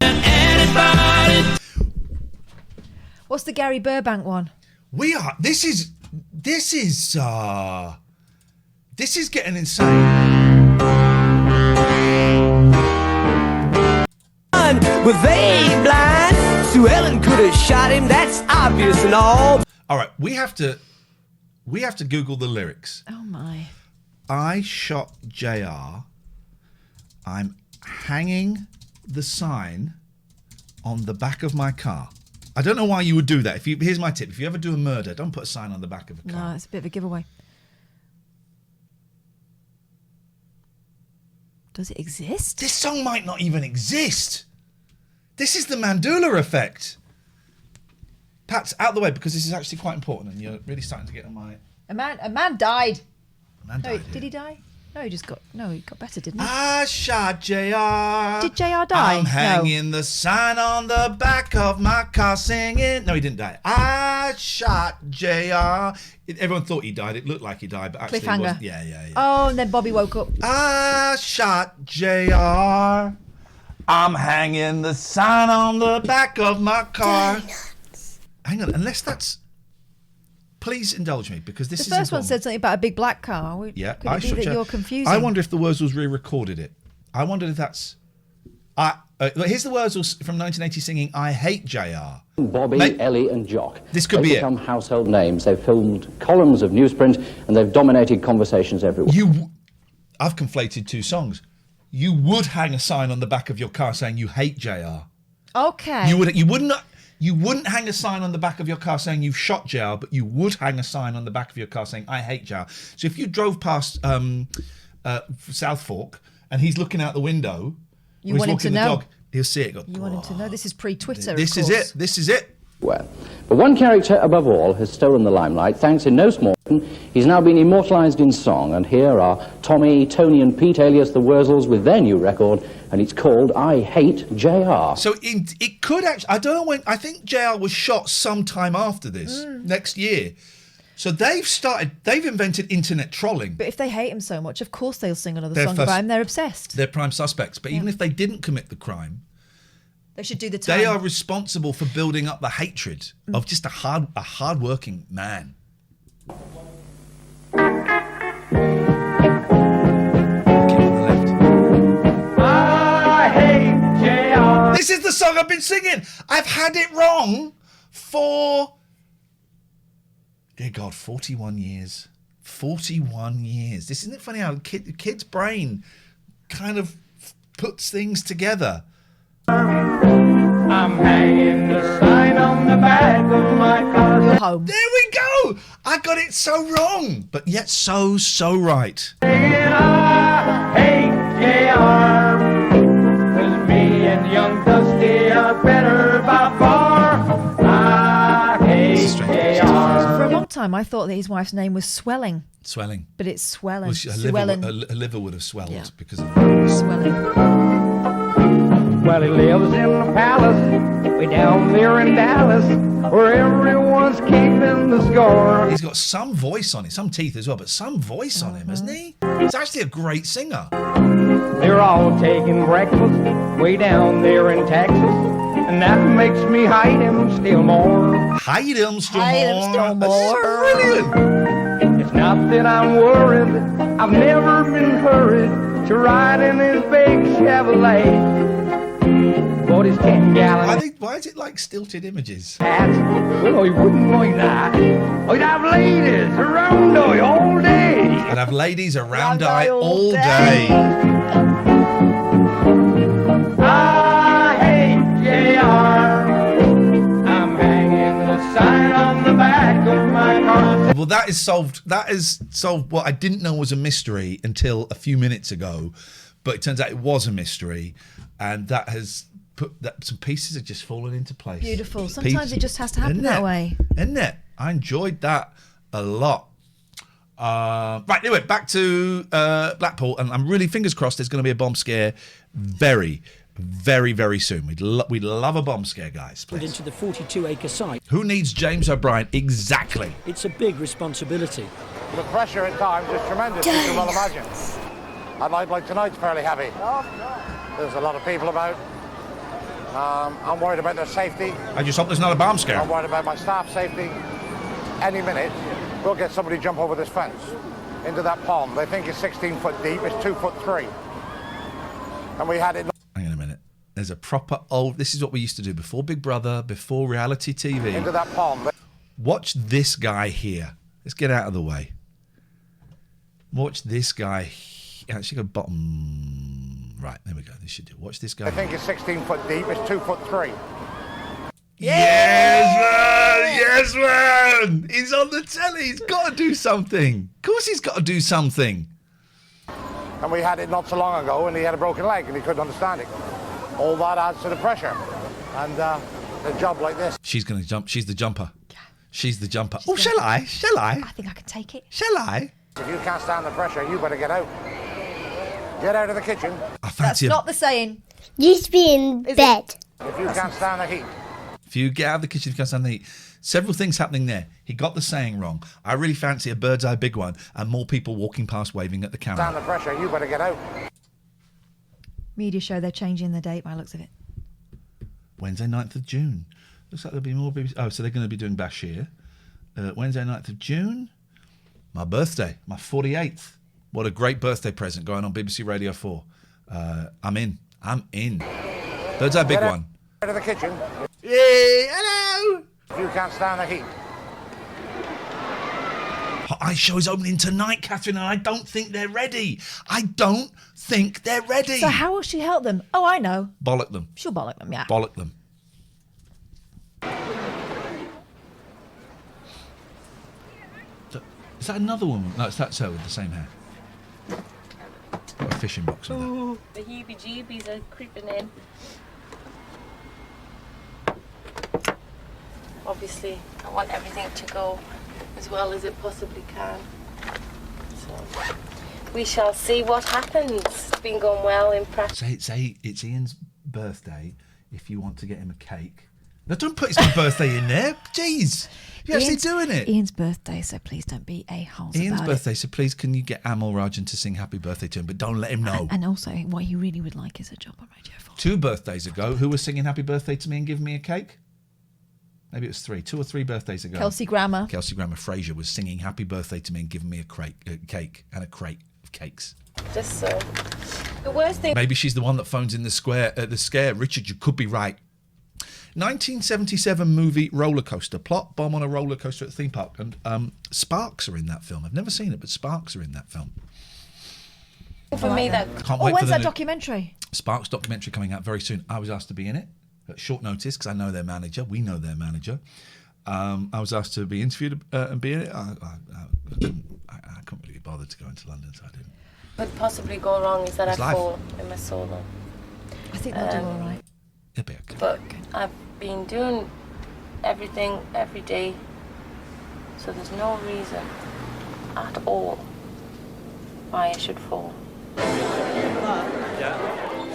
Anybody? What's the Gary Burbank one? This is getting insane. Well, they ain't blind. Sue Ellen could have shot him. That's obvious and all. All right, we have to Google the lyrics. Oh my! I shot JR. I'm hanging the sign on the back of my car. I don't know why you would do that. Here's my tip: if you ever do a murder, don't put a sign on the back of a car. No, it's a bit of a giveaway. Does it exist? This song might not even exist. This is the Mandela effect. Pat's out the way because this is actually quite important, and you're really starting to get on my. A man died. Did he die? No, he got better, didn't he? I shot JR. Did JR die? I'm hanging the sign on the back of my car singing. No, he didn't die. I shot JR. Everyone thought he died. It looked like he died, but actually it Cliffhanger. wasn't. Yeah. Oh, and then Bobby woke up. I shot JR. I'm hanging the sign on the back of my car. Hang on, unless that's... Please indulge me, because this is the first one important. said something about a big black car. Yeah, Could it be that you're confusing? I wonder if the Wurzels re-recorded it. I wonder if that's... here's the Wurzels from 1980 singing I Hate JR. Bobby, Ellie and Jock. This could They've be it. become household names. They've filmed columns of newsprint and they've dominated conversations everywhere. I've conflated two songs. You would hang a sign on the back of your car saying you hate JR. Okay. You wouldn't hang a sign on the back of your car saying you've shot JR, but you would hang a sign on the back of your car saying I hate JR. So if you drove past South Fork and he's looking out the window, you want him to know. Dog, he'll see it. You want him to know. This is pre-Twitter. This is it. This is it. Well, but one character above all has stolen the limelight, thanks in no small part. He's now been immortalised in song, and here are Tommy, Tony and Pete, alias the Wurzels, with their new record, and it's called I Hate JR. So it could actually, I don't know when, I think JR was shot sometime after this, next year. So they've invented internet trolling. But if they hate him so much, of course they'll sing another They're song about him. They're obsessed. They're prime suspects. But even if they didn't commit the crime, they should do the time. they are responsible for building up the hatred of just a hard-working man. I hate JR. This is the song I've been singing. I've had it wrong for, dear God, 41 years. 41 years. Isn't it funny how a kid's brain kind of puts things together. I'm hanging the sign on the back of my car. You're home. There we go. I got it so wrong, but yet so right. And I hate JR, 'cause me and young Dusty are better by far. I hate JR. For a long time, I thought that his wife's name was Swelling, Swelling. but it's Swelling. Well, Swelling. her liver would have swelled because of Swelling. Well, he lives in the palace, way down there in Dallas, where everyone's keeping the score. He's got some voice on it, some teeth as well, but some voice on him, hasn't he? He's actually a great singer. They're all taking breakfast way down there in Texas, and that makes me hate him still more. Hate him still more. That's brilliant. It's not that I'm worried, I've never been hurried to ride in this big Chevrolet. What is 10-gallon? Why is it like stilted images? Well, he wouldn't like that. I'd have ladies around I all day. And have ladies around I all day. I hate JR. I'm hanging the sign on the back of my car. Well, that is solved. That is solved what I didn't know was a mystery until a few minutes ago. But it turns out it was a mystery. And that has put that some pieces have just fallen into place. Beautiful. Sometimes it just has to happen that way. Isn't it? I enjoyed that a lot. Right, anyway, back to Blackpool, and I'm really fingers crossed there's going to be a bomb scare very, very, very soon. We'd love a bomb scare, guys. Put into the 42-acre site. Who needs James O'Brien? Exactly. It's a big responsibility. The pressure at times is tremendous, as you can well imagine. A night like tonight's fairly heavy. There's a lot of people about. I'm worried about their safety. I just hope there's not a bomb scare. I'm worried about my staff's safety. Any minute, we'll get somebody jump over this fence into that pond. They think it's 16 foot deep. It's 2'3". And we had it. Hang on a minute. There's a proper old. This is what we used to do before Big Brother, before reality TV. Into that pond. Watch this guy here. Let's get out of the way. Watch this guy. Actually, go bottom. Right, there we go. This should do. Watch this guy. I think it's 16 foot deep. It's 2'3". Yes, man! Yes, man! He's on the telly. He's got to do something. Of course, he's got to do something. And we had it not so long ago, and he had a broken leg, and he couldn't understand it. All that adds to the pressure. And a job like this. She's going to jump. She's the jumper. Yeah. She's the jumper. Oh, shall I? Shall I? I think I can take it. Shall I? If you can't stand the pressure, you better get out. Get out of the kitchen. That's not the saying. Used to be in bed. If you can't stand the heat. If you get out of the kitchen, if you can't stand the heat. Several things happening there. He got the saying wrong. I really fancy a bird's eye big one and more people walking past waving at the camera. Stand the pressure, you better get out. Media show they're changing the date by the looks of it. Wednesday, 9th of June. Looks like there'll be more BBC. Oh, so they're going to be doing Bashir. Wednesday, 9th of June. My birthday, my 48th. What a great birthday present going on BBC Radio 4. I'm in. Bird's eye big one. Out of the kitchen. Yay, hello. If you can't stand the heat. Hot Ice Show is opening tonight, Katherine, and I don't think they're ready. So how will she help them? Oh, I know. Bollock them. She'll bollock them, yeah. Bollock them. Is that another woman? No, it's that her with the same hair. Got a fishing box on there. Ooh, the heebie-jeebies are creeping in. Obviously, I want everything to go as well as it possibly can. So, we shall see what happens. It's been going well in practice. Say it's Ian's birthday if you want to get him a cake. Now, don't put his birthday in there. Jeez. You're actually doing it. Ian's birthday, so please don't be a-holes about it. Ian's birthday, so please can you get Amal Rajan to sing happy birthday to him, but don't let him know. And also, what he really would like is a job on Radio 4. 2 birthdays ago, who was singing happy birthday to me and giving me a cake? Maybe it was 3. 2 or 3 birthdays ago. Kelsey Grammer. Fraser was singing happy birthday to me and giving me a cake and a crate of cakes. Just so. The worst thing. Maybe she's the one that phones in the scare. Richard, you could be right. 1977 movie Roller Coaster. Plot, bomb on a roller coaster at the theme park. And Sparks are in that film. I've never seen it, but Sparks are in that film. For me, that. Can't wait for when's the that new documentary? Sparks documentary coming out very soon. I was asked to be in it at short notice because I know their manager. We know their manager. I was asked to be interviewed and be in it. I couldn't really bother to go into London, so I didn't. What possibly go wrong is that It's I life. fall in my solo. I think they'll do all right. It'll be okay. But I've been doing everything every day, so there's no reason at all why I should fall.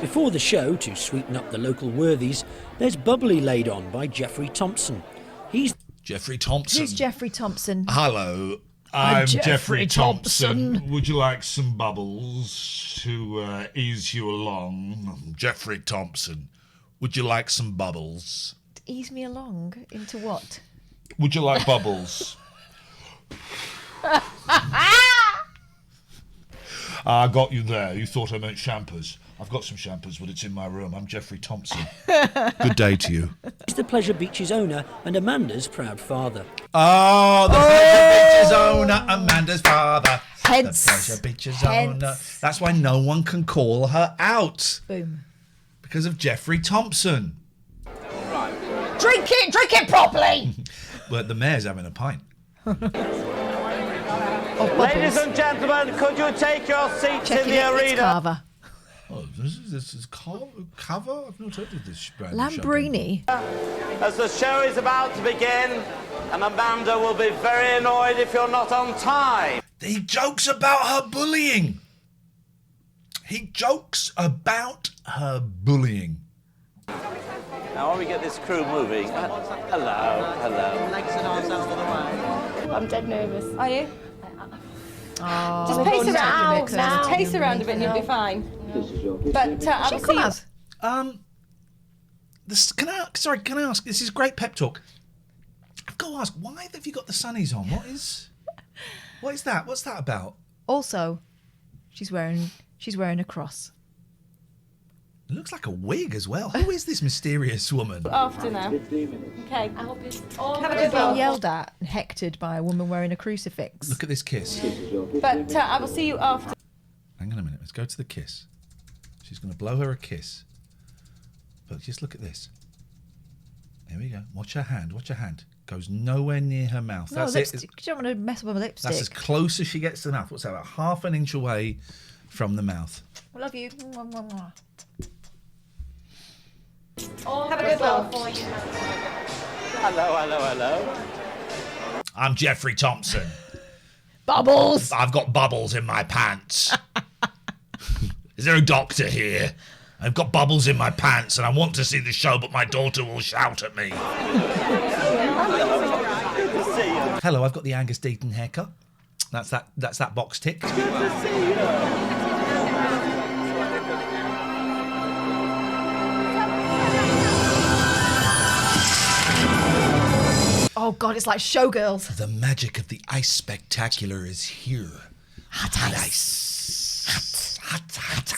Before the show, to sweeten up the local worthies, there's bubbly laid on by Jeffrey Thompson. He's Jeffrey Thompson. Who's Jeffrey Thompson? Hello, I'm Jeffrey Thompson. Would you like some bubbles to ease you along? Jeffrey Thompson. Would you like some bubbles? Ease me along into what? Would you like bubbles? I got you there. You thought I meant champers. I've got some champers, but it's in my room. I'm Jeffrey Thompson. Good day to you. He's the Pleasure Beach's owner and Amanda's proud father. Oh, the Pleasure Beach's owner, Amanda's father. Hence. The Pleasure Beach's owner. That's why no one can call her out. Boom. Because of Jeffrey Thompson. Drink it properly. But the mayor's having a pint. Ladies and gentlemen, could you take your seats in the arena? Carver. Oh, this is cover? I've not heard of this brand. Lambrini. As the show is about to begin, and Amanda will be very annoyed if you're not on time. He jokes about her bullying. He jokes about her bullying. Now, while we get this crew moving... hello. Legs and arms out of the way. I'm dead nervous. Are you? Oh, Just pace around now. Pace around a bit and you'll be fine. But I will see you. Can I ask? This is great pep talk. I've got to ask, why have you got the sunnies on? What is that? What's that about? Also, she's wearing a cross. It looks like a wig as well. Who is this mysterious woman? After now. Okay. I hope it's all Have a good being yelled at and hectored by a woman wearing a crucifix. Look at this kiss. But I will see you after. Hang on a minute. Let's go to the kiss. She's going to blow her a kiss. But just look at this. There we go. Watch her hand. Goes nowhere near her mouth. No, That's lipstick. it. You don't want to mess up her lipstick. That's as close as she gets to the mouth. What's that? About half an inch away from the mouth. I love you. Mwah, mwah, mwah. Have a good one. Hello. I'm Jeffrey Thompson. Bubbles. I've got bubbles in my pants. Is there a doctor here? I've got bubbles in my pants and I want to see the show, but my daughter will shout at me. Hello, I've got the Angus Deaton haircut. That's that box ticked. Oh God, it's like Showgirls. The magic of the ice spectacular is here. Hot ice. Hot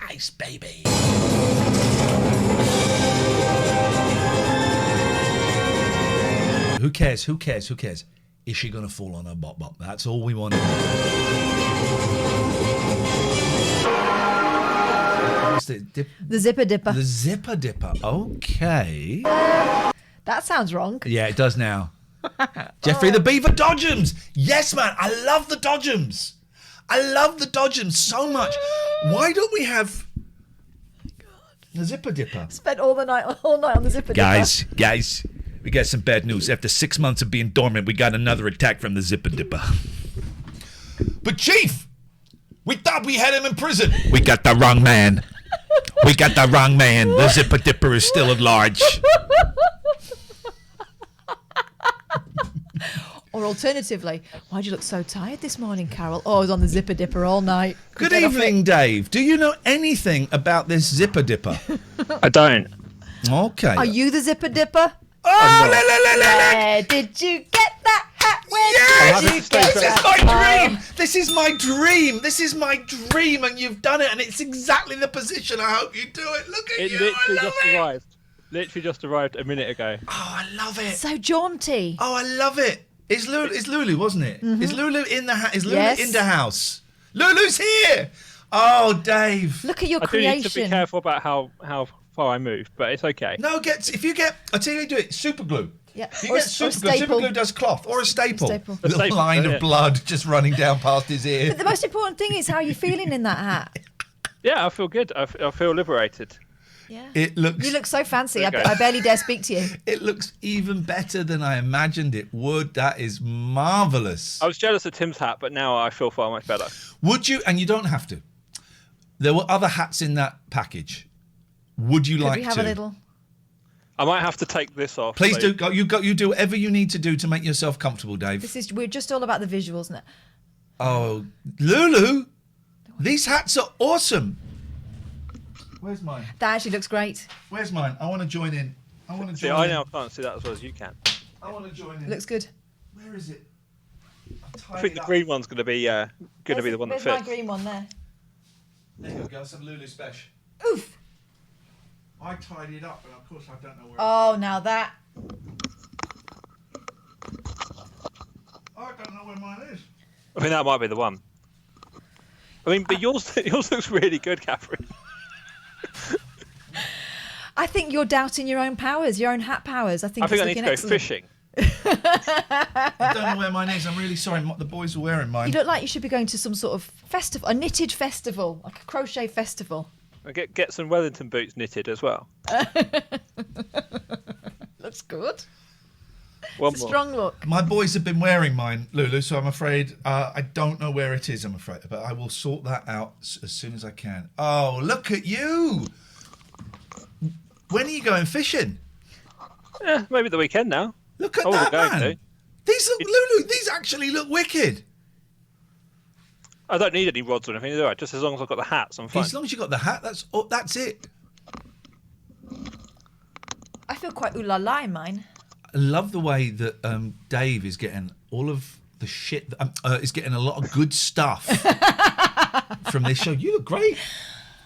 ice, baby. Who cares? Is she going to fall on her bop? That's all we want to know. The Zipper Dipper. The Zipper Dipper. Okay. That sounds wrong. Yeah, it does now. Jeffrey the Beaver Dodgems. Yes, man. I love the Dodgems. So much. Why don't we have the Zipper Dipper? Spent all night on the Zipper Guys, Dipper. we got some bad news. After 6 months of being dormant, we got another attack from the Zipper Dipper. But Chief, we thought we had him in prison. We got the wrong man. The Zipper Dipper is still at large. Or alternatively, why'd you look so tired this morning, Carol? Oh, I was on the Zipper Dipper all night. Good evening, Dave. Do you know anything about this Zipper Dipper? I don't. Okay. Are you the Zipper Dipper? Oh, Where did you get that hat? This is my dream, and you've done it, and it's exactly the position I hope you do it. Look at It you. literally just arrived a minute ago. Oh, I love it. So jaunty. Oh, I love it. It's Lulu, wasn't it? Mm-hmm. Is Lulu in the house? Is Lulu Yes. in the house? Lulu's here. Oh, Dave. Look at your I do need to be creation. careful about how far I move, but it's okay. No, I tell you how you do it. Super glue. Yeah. If you get super glue, super glue does cloth or a staple. Staple. A little line of blood just running down past his ear. But the most important thing is how you're feeling in that hat. Yeah, I feel good. I feel liberated. Yeah. It looks. You look so fancy. Okay. I barely dare speak to you. It looks even better than I imagined it would. That is marvellous. I was jealous of Tim's hat, but now I feel far much better. Would you? And you don't have to. There were other hats in that package. Would you Could like we have to? a little? I might have to take this off. Please so- do. You do whatever you need to do to make yourself comfortable, Dave. We're just all about the visuals now. Oh, Lulu, these hats are awesome. Where's mine? That actually looks great. Where's mine? I want to join in. I want to See, join I in. now can't see that as well as you can. I want to join in. Looks good. Where is it? I think the green one's going to be the one that Where's my fits. green one there? There you go, some Lulu special. Oof. I tidied it up, and of course I don't know where. Oh, now that. I don't know where mine is. I think that might be the one. I mean, but yours looks really good, Catherine. I think you're doubting your own powers, your own hat powers. I think I it's need to looking go excellent. fishing. I don't know where mine is. I'm really sorry. The boys are wearing mine. You look like you should be going to some sort of festival, a knitted festival, like a crochet festival. And get some Wellington boots knitted as well. Looks good. One It's a more. strong look. My boys have been wearing mine, Lulu, so I'm afraid I don't know where it is, I'm afraid. But I will sort that out as soon as I can. Oh, look at you! When are you going fishing? Yeah, maybe the weekend now. Look at I wasn't that, going man! to. These look, Lulu, these actually look wicked. I don't need any rods or anything, do I? Just as long as I've got the hats, I'm fine. As long as you got the hat, that's it. I feel quite ooh la la in mine. I love the way that Dave is getting all of the shit. Is getting a lot of good stuff from this show. You look great.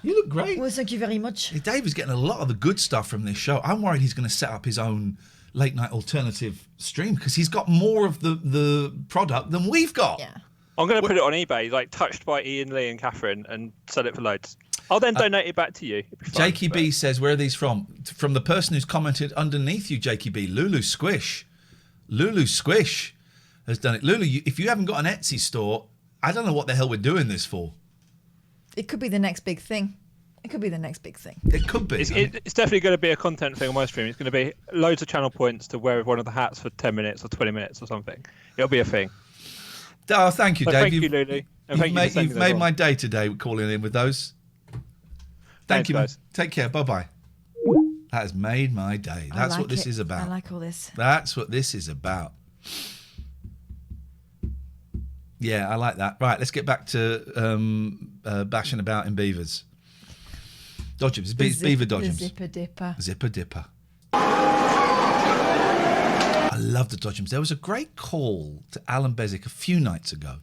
You look great. Well, thank you very much. Dave is getting a lot of the good stuff from this show. I'm worried he's going to set up his own late night alternative stream because he's got more of the product than we've got. Yeah. I'm going to put it on eBay, like touched by Iain, Lee, and Catherine, and sell it for loads. I'll then donate it back to you. Jakey B says, where are these from? From the person who's commented underneath you, Jakey B. Lulu Squish. Lulu Squish has done it. Lulu, if you haven't got an Etsy store, I don't know what the hell we're doing this for. It could be the next big thing. It could be the next big thing. It could be. It's definitely going to be a content thing on my stream. It's going to be loads of channel points to wear one of the hats for 10 minutes or 20 minutes or something. It'll be a thing. Oh, thank you, So Dave. thank you, Lulu. And thank you for sending You've those made on. my day today with calling in with those. Thank Thanks, you, man. guys. Take care. Bye-bye. That has made my day. I That's like what this it. is about. I like all this. That's what this is about. Yeah, I like that. Right, let's get back to bashing about in beavers. Dodgems, beaver The dodgems. zipper dipper. Zipper dipper. I love the dodgems. There was a great call to Alan Bezic a few nights ago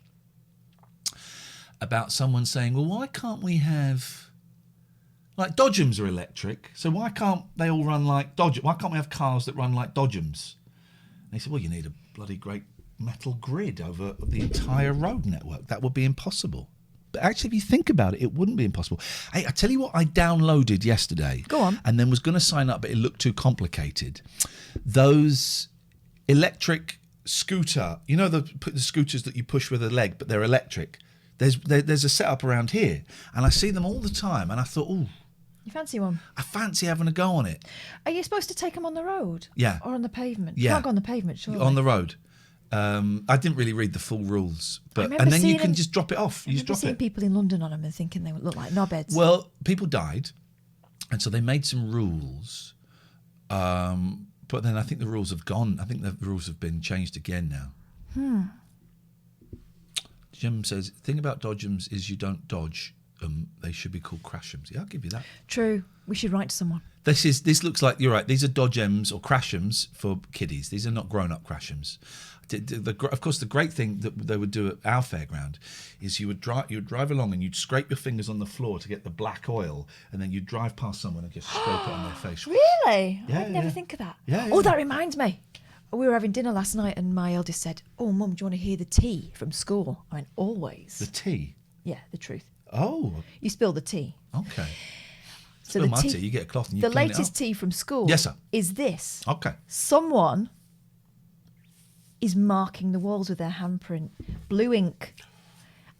about someone saying, well, why can't we have... Like, dodgems are electric, so why can't they all run like dodgems? Why can't we have cars that run like dodgems? And he said, well, you need a bloody great metal grid over the entire road network. That would be impossible. But actually, if you think about it, it wouldn't be impossible. Hey, I tell you what I downloaded yesterday. Go on. And then was going to sign up, but it looked too complicated. Those electric scooter, you know the scooters that you push with a leg, but they're electric. There's a setup around here, and I see them all the time, and I thought, ooh, You fancy one? I fancy having a go on it. Are you supposed to take them on the road? Yeah. Or on the pavement? Yeah. You can't go on the pavement, surely. On the road. I didn't really read the full rules, but remember and then you seeing can them- just drop it off. You I just remember drop seeing it. people in London on them and thinking they would look like knobheads. Well, people died, and so they made some rules. But then I think the rules have gone. I think the rules have been changed again now. Jim says, the thing about dodgems is you don't dodge them. They should be called crashums. Yeah, I'll give you that. True. We should write to someone. This looks like, you're right, these are dodgems or crashums for kiddies. These are not grown-up crashums. Of course, the great thing that they would do at our fairground is you would drive along and you'd scrape your fingers on the floor to get the black oil, and then you'd drive past someone and just scrape it on their face. Really? Yeah, I'd never yeah. think of that. Yeah, Oh, yeah. that reminds me. We were having dinner last night and my eldest said, oh, Mum, do you want to hear the tea from school? I went, always. The tea? Yeah, the truth. Oh. You spill the tea. Okay. So Spill the my tea, tea, you get a cloth and you the clean it latest up. tea from school. Yes, sir. Is this? Okay. Someone is marking the walls with their handprint, blue ink,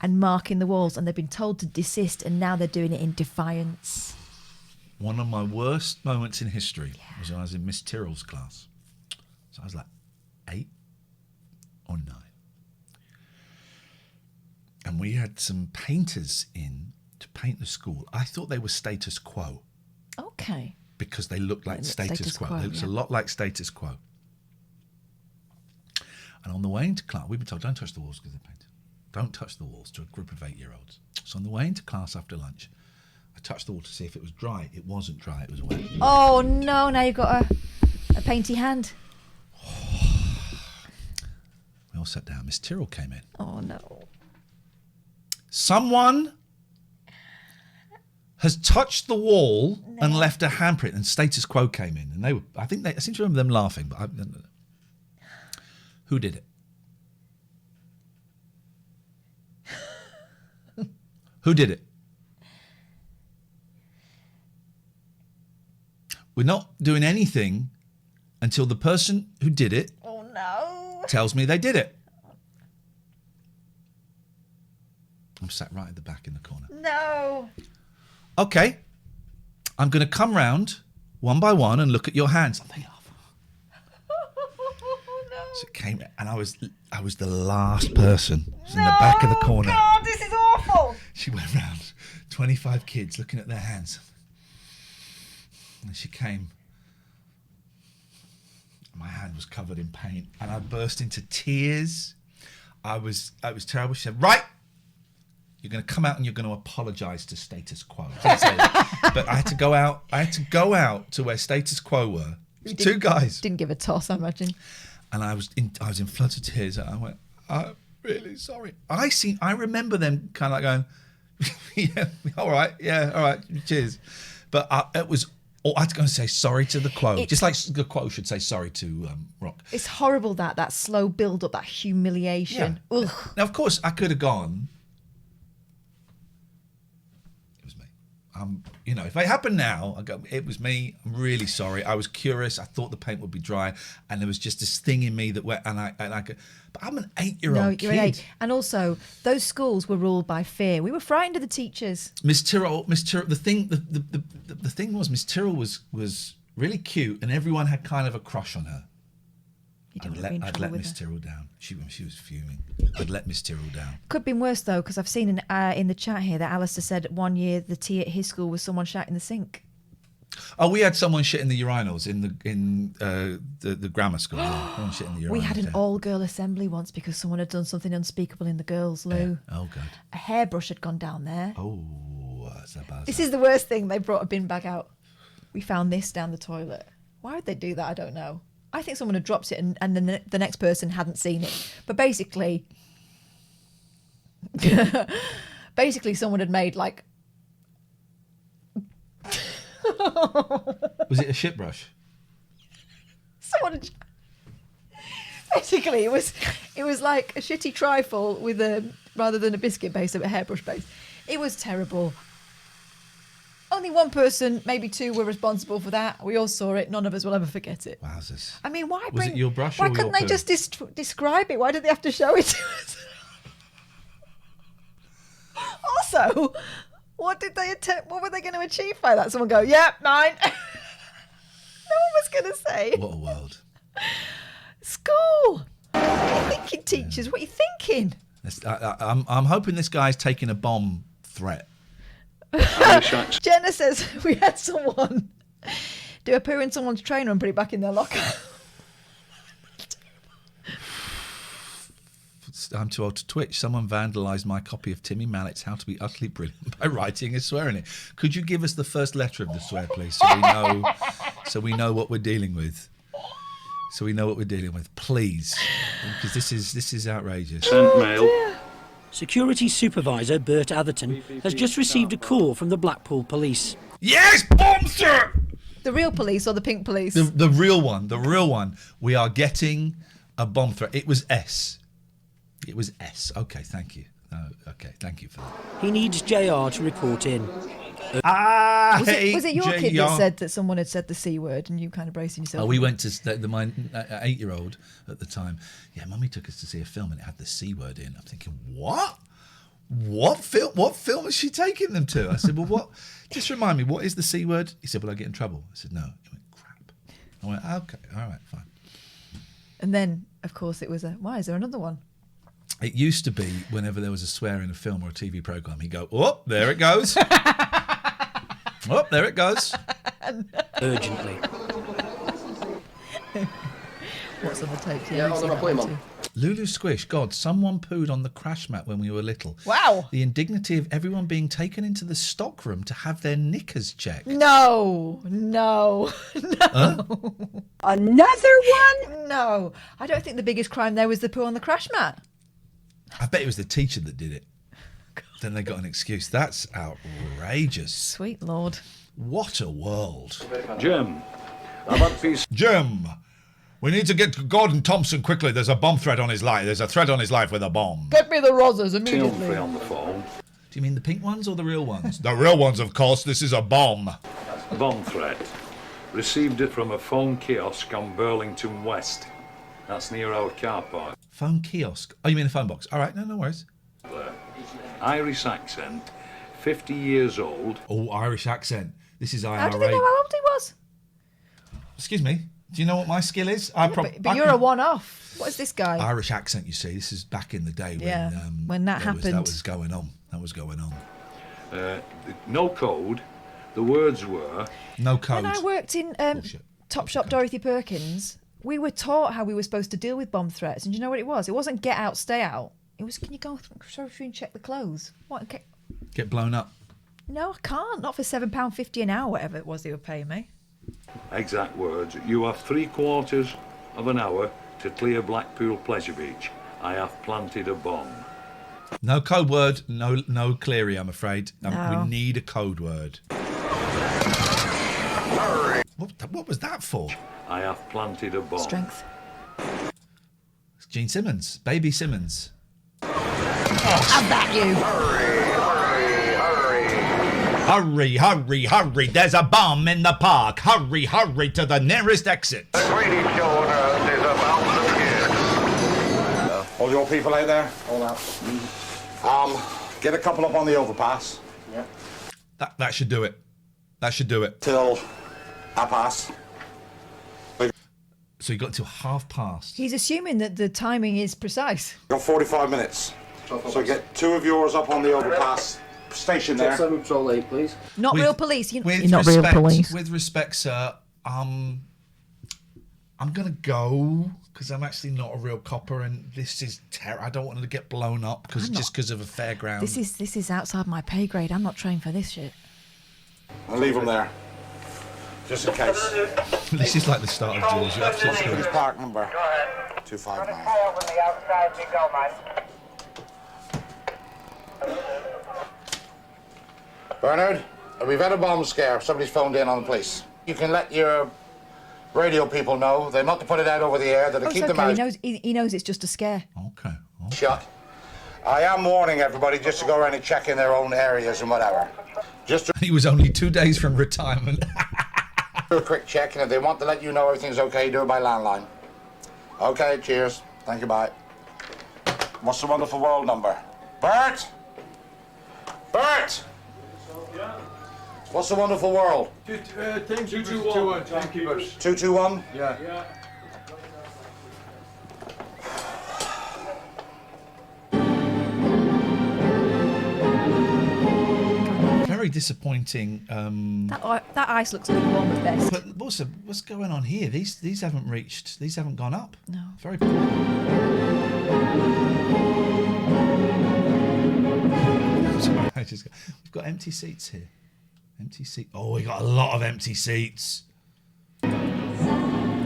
and marking the walls, and they've been told to desist, and now they're doing it in defiance. One of my worst moments in history was when I was in Miss Tyrrell's class. So I was like 8 or 9. And we had some painters in to paint the school. I thought they were status quo Okay. because they looked like status quo. It looks yeah. a lot like status quo. And on the way into class, we've been told, don't touch the walls because they're painted. Don't touch the walls, to a group of 8-year-olds. So on the way into class after lunch, I touched the wall to see if it was dry. It wasn't dry, it was wet. Oh no! Now you've got a painty hand. We all sat down. Miss Tyrrell came in. Oh no! Someone has touched the wall and left a handprint, and status quo came in, and I seem to remember them laughing, but who did it? Who did it? We're not doing anything until the person who did it tells me they did it. I'm sat right at the back in the corner. No. Okay, I'm going to come round one by one and look at your hands. I'm thinking, So it came, and I was the last person. I was in the back of the corner. God, this is awful. She went round, 25 kids looking at their hands. And she came. My hand was covered in paint, and I burst into tears. I was terrible. She said, "Right, you're going to come out and you're going to apologise to status quo." Didn't say that. But I had to go out. I had to go out to where status quo were. It was 2 guys. Didn't give a toss, I imagine. And I was in floods of tears. And I went, "I'm really sorry." I remember them kind of like going, "Yeah, all right, cheers." But it was. I had to go and say sorry to the quo, just like the quo should say sorry to Rock. It's horrible that slow build up, that humiliation. Yeah. Ugh. Now, of course, I could have gone. It was me. If it happened now, I go. It was me. I'm really sorry. I was curious. I thought the paint would be dry, and there was just this thing in me that went. And I could. But I'm an 8-year-old No, kid. you're an 8. And also, those schools were ruled by fear. We were frightened of the teachers. Miss Tyrrell. The thing was, Miss Tyrrell was really cute, and everyone had kind of a crush on her. I'd let Miss Tyrrell down. She was fuming. I'd let Miss Tyrrell down. Could have been worse though, because I've seen in the chat here that Alistair said one year the tea at his school was someone shouting in the sink. Oh, we had someone shit in the urinals in the grammar school. Yeah. Someone shit in the urinals. We had an all-girl assembly once because someone had done something unspeakable in the girls' loo. Yeah. Oh, God. A hairbrush had gone down there. Oh, that's that bad. This is the worst thing. They brought a bin bag out. We found this down the toilet. Why would they do that? I don't know. I think someone had dropped it and then the next person hadn't seen it. But basically someone had made like... Was it a shit brush? Someone had... Basically, it was like a shitty trifle with rather than a biscuit base, a hairbrush base. It was terrible. Only one person, maybe 2, were responsible for that. We all saw it. None of us will ever forget it. Wowzers. I mean, why Was it your brush Why or couldn't your they poo? just describe it? Why did they have to show it to us? Also, what did they attempt? What were they going to achieve by that? Someone go, "Yeah, 9." No one was going to say. What a world. School. What are you thinking, teachers? What are you thinking? I'm hoping this guy's taking a bomb threat. Jenna says we had someone do a poo in someone's trainer and put it back in their locker. I'm too old to twitch. Someone vandalised my copy of Timmy Mallett's How to Be Utterly Brilliant by writing and swearing it. Could you give us the first letter of the swear, please, so we know what we're dealing with? So we know what we're dealing with, please, because this is outrageous. Sent mail. Security supervisor Bert Atherton has just received a call from the Blackpool police. Yes, bomb threat! The real police or the pink police? The real one. We are getting a bomb threat. It was S. Okay, thank you. Oh, okay, thank you for that. He needs JR to report in. Ah, Was it your kid that said that someone had said the C word and you kind of bracing yourself? Oh, we went to my 8-year-old at the time. Yeah, Mummy took us to see a film and it had the C word in. I'm thinking, what? What film is she taking them to? I said, well, what? Just remind me, what is the C word? He said, will I get in trouble? I said, no. He went, crap. I went, okay, all right, fine. And then, of course, it was why is there another one? It used to be whenever there was a swear in a film or a TV programme, he'd go, oh, there it goes. Oh, there it goes. Urgently. What's on the tape? Yeah, hold on, I'll put him on. Lulu Squish, God, someone pooed on the crash mat when we were little. Wow. The indignity of everyone being taken into the stockroom to have their knickers checked. No. Huh? Another one? No. I don't think the biggest crime there was the poo on the crash mat. I bet it was the teacher that did it. Then they got an excuse. That's outrageous. Sweet Lord. What a world. Jim, about peace. Jim, we need to get to Gordon Thompson quickly. There's a bomb threat on his life. There's a threat on his life with a bomb. Get me the Rozzers immediately. Humphrey on the phone. Do you mean the pink ones or the real ones? The real ones, of course. This is a bomb. Bomb threat. Received it from a phone kiosk on Burlington West. That's near our car park. Phone kiosk? Oh, you mean a phone box? All right, no worries. Irish accent, 50 years old. Oh, Irish accent. This is IRA. How do they know how old he was? Excuse me. Do you know what my skill is? But you're a one-off. What is this guy? Irish accent, you see. This is back in the day when that happened. That was going on. No code. The words were... No code. When I worked in Topshop Dorothy Perkins, we were taught how we were supposed to deal with bomb threats. And do you know what it was? It wasn't get out, stay out. It was, can you go through and check the clothes? What? Okay. Get blown up. No, I can't. Not for £7.50 an hour, whatever it was they were paying me. Exact words. You have 3/4 of an hour to clear Blackpool Pleasure Beach. I have planted a bomb. No code word. No Cleary, I'm afraid. No. We need a code word. What was that for? I have planted a bomb. Strength. It's Gene Simmons. Baby Simmons. Have that, you. Hurry. There's a bomb in the park. Hurry to the nearest exit. The greatest show on earth is about to begin. All your people out there, all out. Get a couple up on the overpass. Yeah. That should do it. Till half past. So you got till past. He's assuming that the timing is precise. Got 45 minutes. So get two of yours up on the overpass station there. Check Patrol 8, please. Not real police. You're With not respect, real police. With respect, sir, I'm going to go because I'm actually not a real copper and this is I don't want to get blown up because of a fairground. This is outside my pay grade. I'm not trained for this shit. I'll leave them there. Just in case. This is like the start of Jules. You're absolutely correct. Park number 259. Bernard, we've had a bomb scare. Somebody's phoned in on the police. You can let your radio people know. They're not to put it out over the air. They're to keep them out. He knows it's just a scare. Okay. Shut. I am warning everybody just to go around and check in their own areas and whatever. He was only 2 days from retirement. Do a quick check, and if they want to let you know everything's okay, do it by landline. Okay, cheers. Thank you, bye. What's the wonderful world number? Bert! Bert! What's the wonderful world? 221. Thank you. 221? Yeah. Very disappointing. That ice looks like the one with best. But also, what's going on here? These haven't gone up. No. Very poor. Sorry, we've got empty seats here. Empty seat. Oh, we got a lot of empty seats.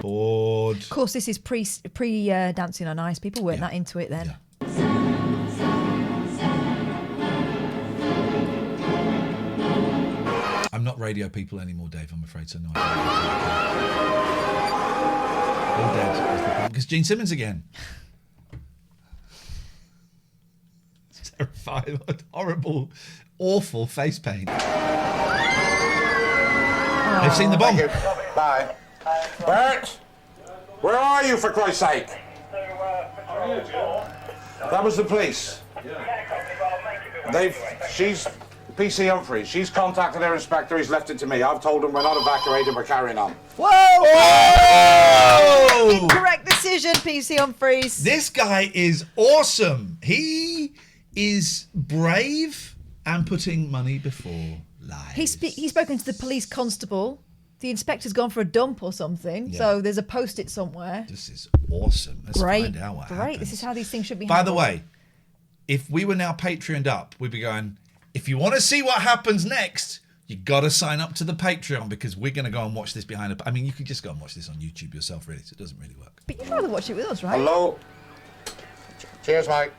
Bored. Of course, this is pre Dancing on Ice. People weren't that into it then. Yeah. I'm not radio people anymore, Dave, I'm afraid, so no. All dead. Because Gene Simmons again. terrifying, horrible, awful face paint. They've seen the bomb. Thank you. Bye. Bert, where are you, for Christ's sake? That was the police. She's PC Humphreys. She's contacted her inspector. He's left it to me. I've told him we're not evacuating. We're carrying on. Whoa! Incorrect decision, PC Humphreys. This guy is awesome. He is brave and putting money before lives. He's spoken to the police constable. The inspector's gone for a dump or something. Yeah. So there's a post-it somewhere. This is awesome. Let's find out what happens. This is how these things should be By handled. the way, if we were now Patreoned up, we'd be going, if you want to see what happens next, you got to sign up to the Patreon, because we're going to go and watch this behind the... I mean, you could just go and watch this on YouTube yourself, really, so it doesn't really work. But you'd rather watch it with us, right? Hello. Cheers, mate.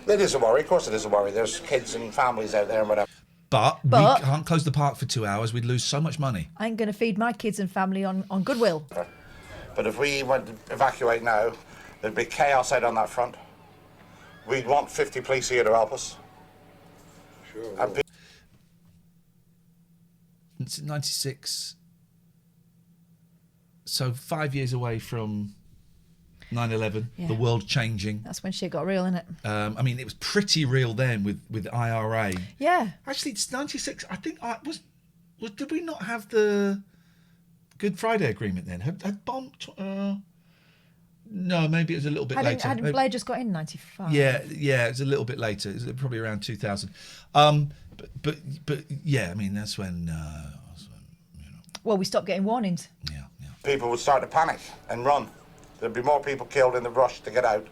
It is a worry. Of course it is a worry. There's kids and families out there and whatever. But we can't close the park for 2 hours. We'd lose so much money. I ain't going to feed my kids and family on goodwill. But if we went to evacuate now, there'd be chaos out on that front. We'd want 50 police here to help us. Sure. And It's 96. So 5 years away from 9/11, Yeah. the world changing. That's when shit got real, innit? I mean, it was pretty real then with IRA. Yeah. Actually, it's 96. I think did we not have the Good Friday Agreement then? Had bomb? No, maybe it was a little bit later. Hadn't Blair just got in 95? Yeah, it was a little bit later. It was probably around 2000. But yeah, I mean that's when. Well, we stopped getting warnings. people would start to panic and run. There'd be more people killed in the rush to get out.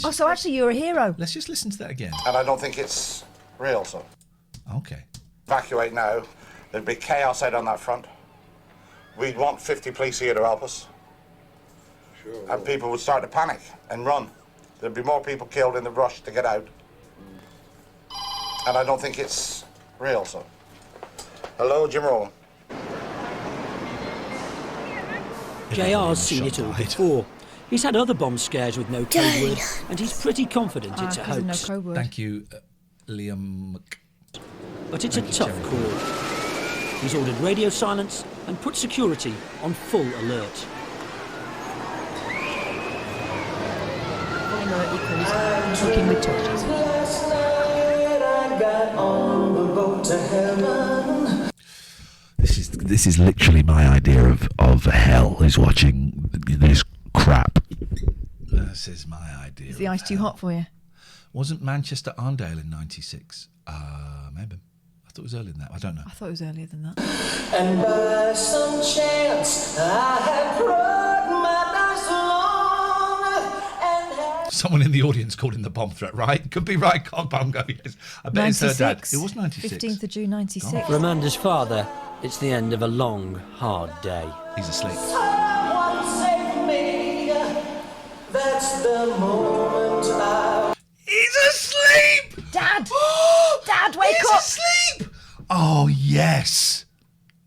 Oh, so actually you're a hero. Let's just listen to that again. And I don't think it's real, so. Okay. Evacuate now. There'd be chaos out on that front. We'd want 50 police here to help us. Sure. And people would start to panic and run. There'd be more people killed in the rush to get out. And I don't think it's real, so. Hello, Jim Rowan. JR's seen it all before. He's had other bomb scares with no code word, and he's pretty confident it's a hoax. Thank you, Liam. But it's a tough call. He's ordered radio silence and put security on full alert. Full alert equals looking with torches. This is literally my idea of hell, is watching this crap. This is my idea. Is the ice too hot for you? Wasn't Manchester Arndale in '96? Maybe. I thought it was earlier than that. I don't know. I thought it was earlier than that. And by some chance, I had brought my dice along and had... Someone in the audience called in the bomb threat, right? Could be right. Can't bomb go, yes. I bet it's her dad. It was 96. 15th of June 96. For Amanda's father, it's the end of a long, hard day. He's asleep. Someone save me. That's the moment I... He's asleep! Dad! Dad, wake He's up! asleep! Oh, yes.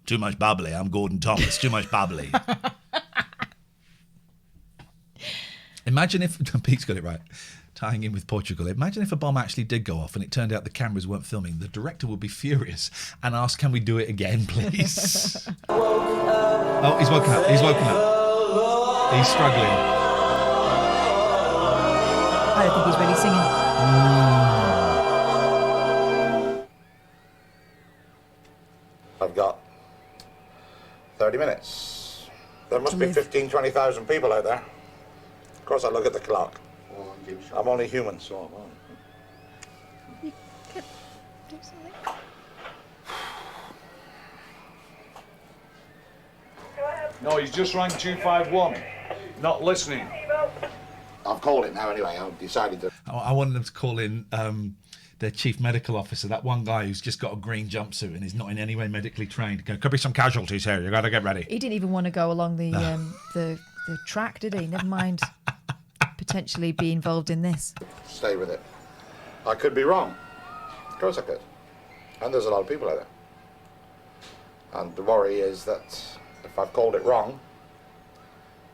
Too much bubbly. I'm Gordon Thomas. Too much bubbly. Imagine if... Pete's got it right. Tying in with Portugal. Imagine if a bomb actually did go off and it turned out the cameras weren't filming. The director would be furious and ask, can we do it again, please? Oh, he's woken up. He's woken up. He's struggling. I don't think he's really singing. I've got 30 minutes. There must be 15, 20,000 people out there. Of course, I look at the clock. I'm only human, so am I. You could do something. No, he's just rang 251. Not listening. I've called it now anyway. I've decided to. I wanted them to call in their chief medical officer, that one guy who's just got a green jumpsuit and is not in any way medically trained. Could be some casualties here. You got to get ready. He didn't even want to go along the track, did he? Never mind potentially be involved in this. Stay with it. I could be wrong. Of course I could. And there's a lot of people out there. And the worry is that if I've called it wrong,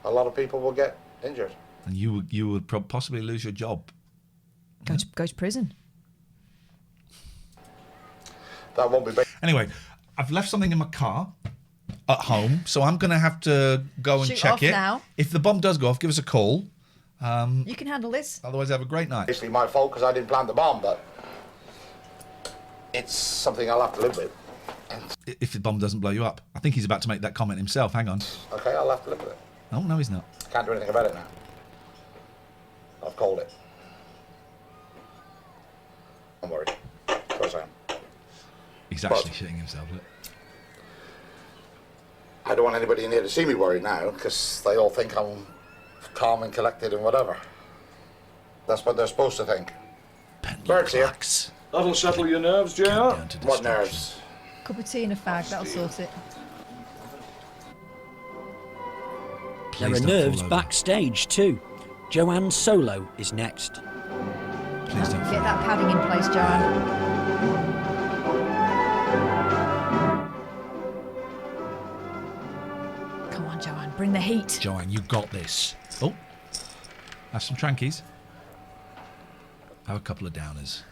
a lot of people will get injured. And you would possibly lose your job. Go to prison. That won't be big. Anyway, I've left something in my car at home, so I'm going to have to go and Shoot check off it. now. If the bomb does go off, give us a call. You can handle this. Otherwise, have a great night. Basically my fault because I didn't plant the bomb, but it's something I'll have to live with. If the bomb doesn't blow you up. I think he's about to make that comment himself. Hang on. Okay, I'll have to live with it. Oh, no, he's not. Can't do anything about it now. I've called it. Don't worry. Of course I am. He's actually shitting himself. Look. I don't want anybody in here to see me worried now, because they all think I'm calm and collected and whatever. That's what they're supposed to think. Bert's here. That'll settle your nerves, JR. What nerves? Cup of tea and a fag, that'll sort it. There are nerves backstage too. Joanne's solo is next. Please don't Get that padding in place, Joanne. Come on, Joanne, bring the heat. Joanne, you got this. Oh, have some trankies. Have a couple of downers.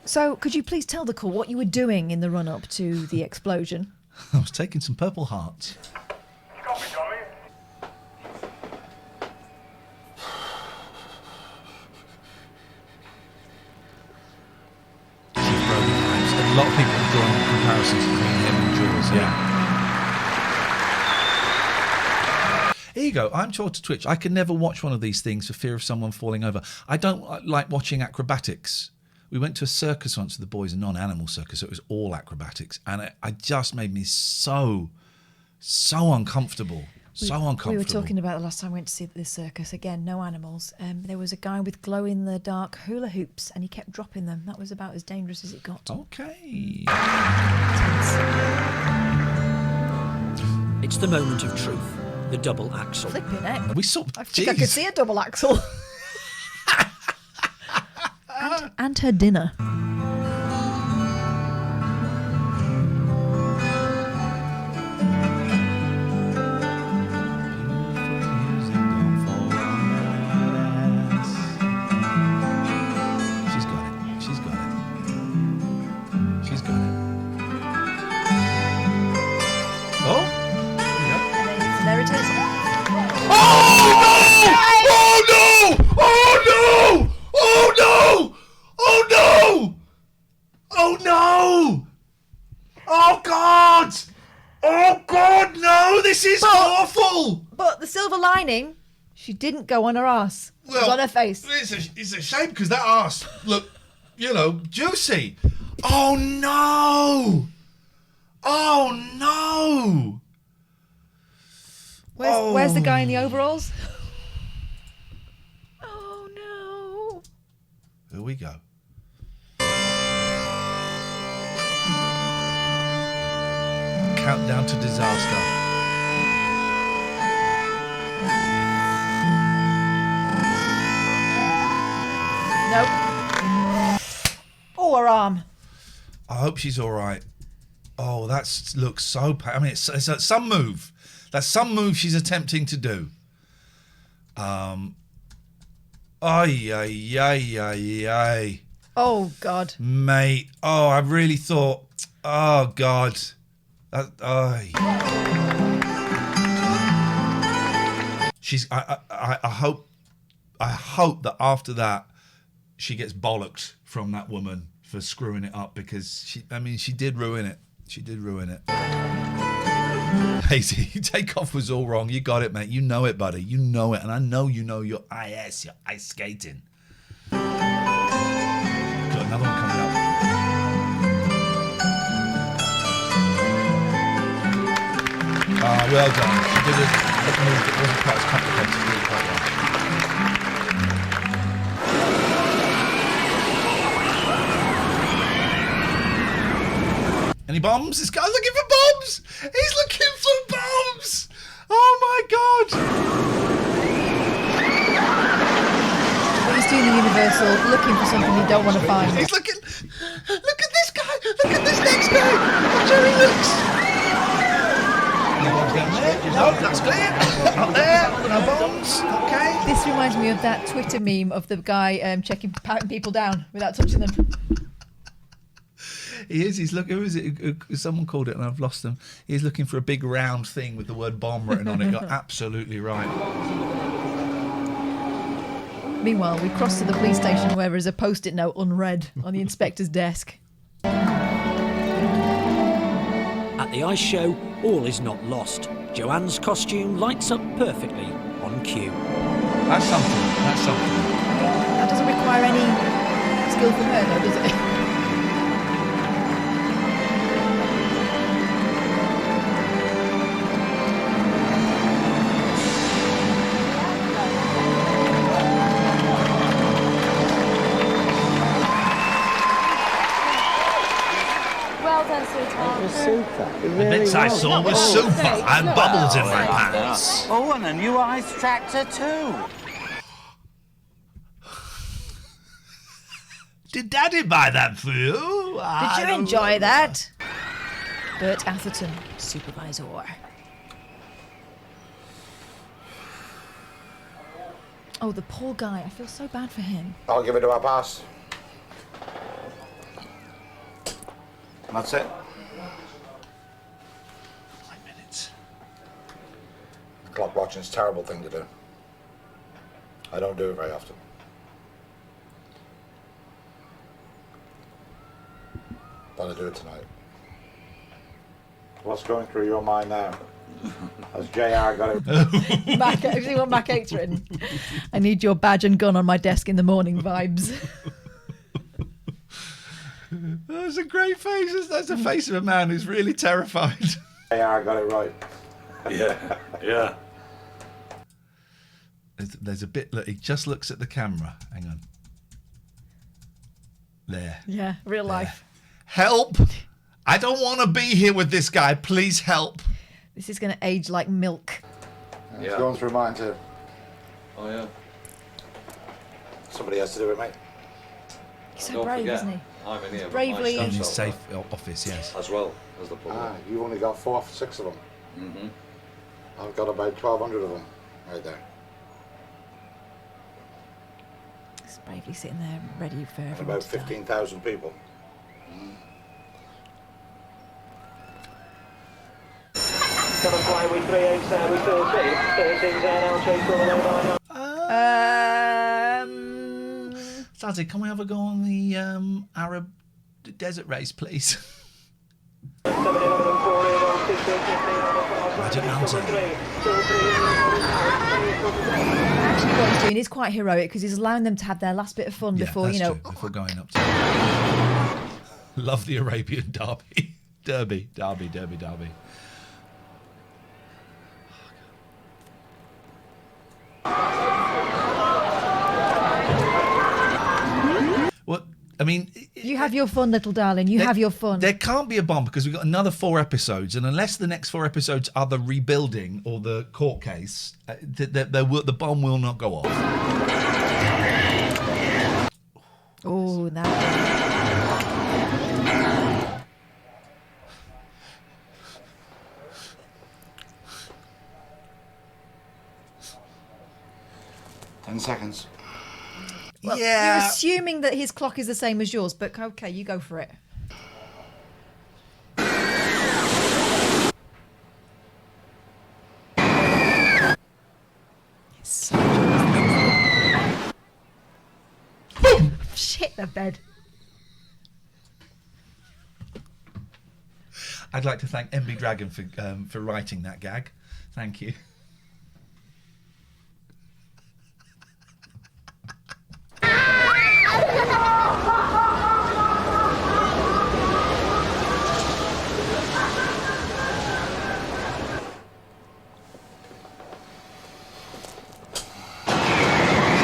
So, could you please tell the call what you were doing in the run-up to the explosion? I was taking some Purple Hearts. A lot of people are drawing comparisons between him and Jules. Here you go. I'm told to Twitch. I can never watch one of these things for fear of someone falling over. I don't like watching acrobatics. We went to a circus once with the boys, a non-animal circus, so it was all acrobatics, and it just made me so uncomfortable. So uncomfortable. We were talking about the last time we went to see the circus. Again, no animals. There was a guy with glow-in-the-dark hula hoops, and he kept dropping them. That was about as dangerous as it got. Okay. It's the moment of truth. The double axel. Flipping it. We saw. I think I could see a double axel. and her dinner. But the silver lining, she didn't go on her arse. It was on her face. It's a shame because that arse looked, juicy. Oh no! Oh no! Where's the guy in the overalls? Oh no! Here we go. Countdown to disaster. Nope. Oh, her arm. I hope she's all right. Oh, that looks so... I mean, it's some move. That's some move she's attempting to do. Ay. Oh, God. Mate. Oh, I really thought... Oh, God. She's... I hope that after that, she gets bollocked from that woman for screwing it up, because she did ruin it. She did ruin it. Hazy, takeoff was all wrong. You got it, mate. You know it, buddy. You know it. And I know you know your IS, your ice skating. Got another one coming up. Well done. She did a move that wasn't quite as complicated. She did it quite well. Any bombs? This guy's looking for bombs! He's looking for bombs! Oh my God! He's doing the universal, looking for something you don't want to find. He's looking... Look at this guy! Look at this next guy! Watch how he looks! No, that's clear. Not there. No bombs. Okay. This reminds me of that Twitter meme of the guy patting people down without touching them. He is. He's looking. Who is it? Someone called it, and I've lost them. He's looking for a big round thing with the word bomb written on it. You're absolutely right. Meanwhile, we cross to the police station where there is a post-it note unread on the inspector's desk. At the ice show, all is not lost. Joanne's costume lights up perfectly on cue. That's something. That's something. That doesn't require any skill from her, though, does it? Well done, sweetheart. It was super. It really The bits I saw was super. I had bubbles in my pants. Oh, and a new ice tractor too. Did Daddy buy that for you? Did you enjoy that? Bert Atherton, supervisor. Oh, the poor guy. I feel so bad for him. I'll give it to our pass. That's it. 5 minutes. Clock watching's a terrible thing to do. I don't do it very often. But I do it tonight. What's going through your mind now? Has JR got it? Mac, see what Mac 8's written? I need your badge and gun on my desk in the morning vibes. That's a great face. That's the face of a man who's really terrified. JR got it right. Yeah, yeah. There's a bit. Look, he just looks at the camera. Hang on. There. Yeah, real life. Help! I don't want to be here with this guy. Please help. This is going to age like milk. It's going through mine too. Oh, yeah. Somebody has to do it, mate. He's so brave, isn't he? I'm in here. Bravely. In his safe office, yes. As well as the public. You've only got 6 of them. Mm-hmm. I've got about 1,200 of them right there. He's bravely sitting there ready for And everyone about to die. 15,000 people. Sazzy, can we have a go on the Arab desert race, please? Magic Mountain. Actually, what he's doing is quite heroic because he's allowing them to have their last bit of fun before, that's you know. true, before going up to. Love the Arabian Derby. Derby. What? I mean, You have your fun, little darling. You have your fun. there can't be a bomb because we've got another 4 episodes, and unless the next 4 episodes are the rebuilding or the court case, the bomb will not go off. Oh, that. Seconds. Well, Yeah. You're assuming that his clock is the same as yours, but okay, you go for it. It's so Boom! Shit the bed. I'd like to thank MB Dragon for writing that gag. Thank you.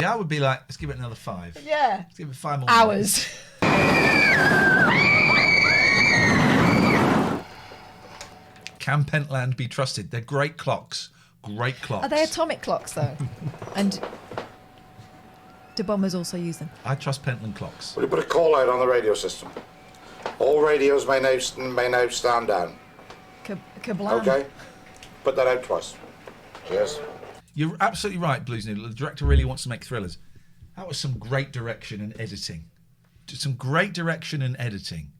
I would be like, let's give it another 5. Yeah. Let's give it 5 more Hours. Can Pentland be trusted? They're great clocks. Great clocks. Are they atomic clocks though? And do bombers also use them? I trust Pentland clocks. Will you put a call out on the radio system? All radios may now stand down. Kablam. Okay? Put that out twice. Cheers. You're absolutely right, Blues Noodle. The director really wants to make thrillers. That was some great direction and editing. Just some great direction and editing.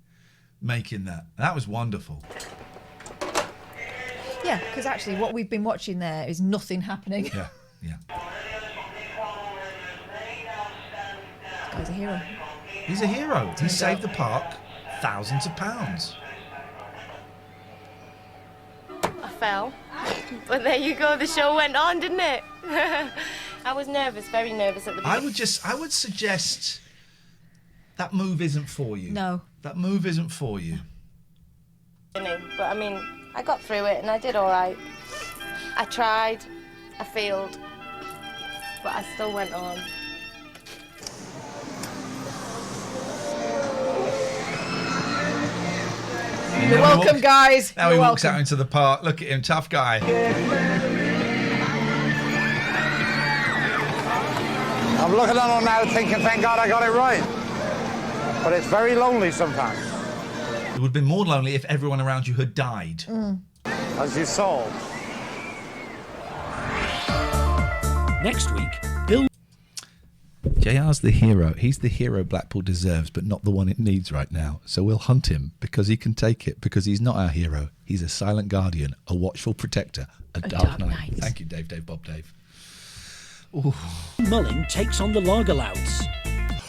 Making that. That was wonderful. Yeah, because actually what we've been watching there is nothing happening. Yeah, yeah. This guy's a hero. He's a hero. He saved the park thousands of pounds. I fell. But there you go, the show went on, didn't it? I was nervous, very nervous at the beginning. I would suggest that move isn't for you. No. That move isn't for you. But I mean, I got through it and I did all right. I tried, I failed, but I still went on. You're welcome, guys. Now You're he walks welcome. out into the park. Look at him, tough guy. I'm looking on now thinking, thank God I got it right. But it's very lonely sometimes. It would have been more lonely if everyone around you had died. As you saw. Next week, Bill... JR's the hero. He's the hero Blackpool deserves, but not the one it needs right now. So we'll hunt him because he can take it, because he's not our hero. He's a silent guardian, a watchful protector, a dark knight. Thank you, Dave, Bob, Dave. Ooh. Mullin takes on the Lager Louds.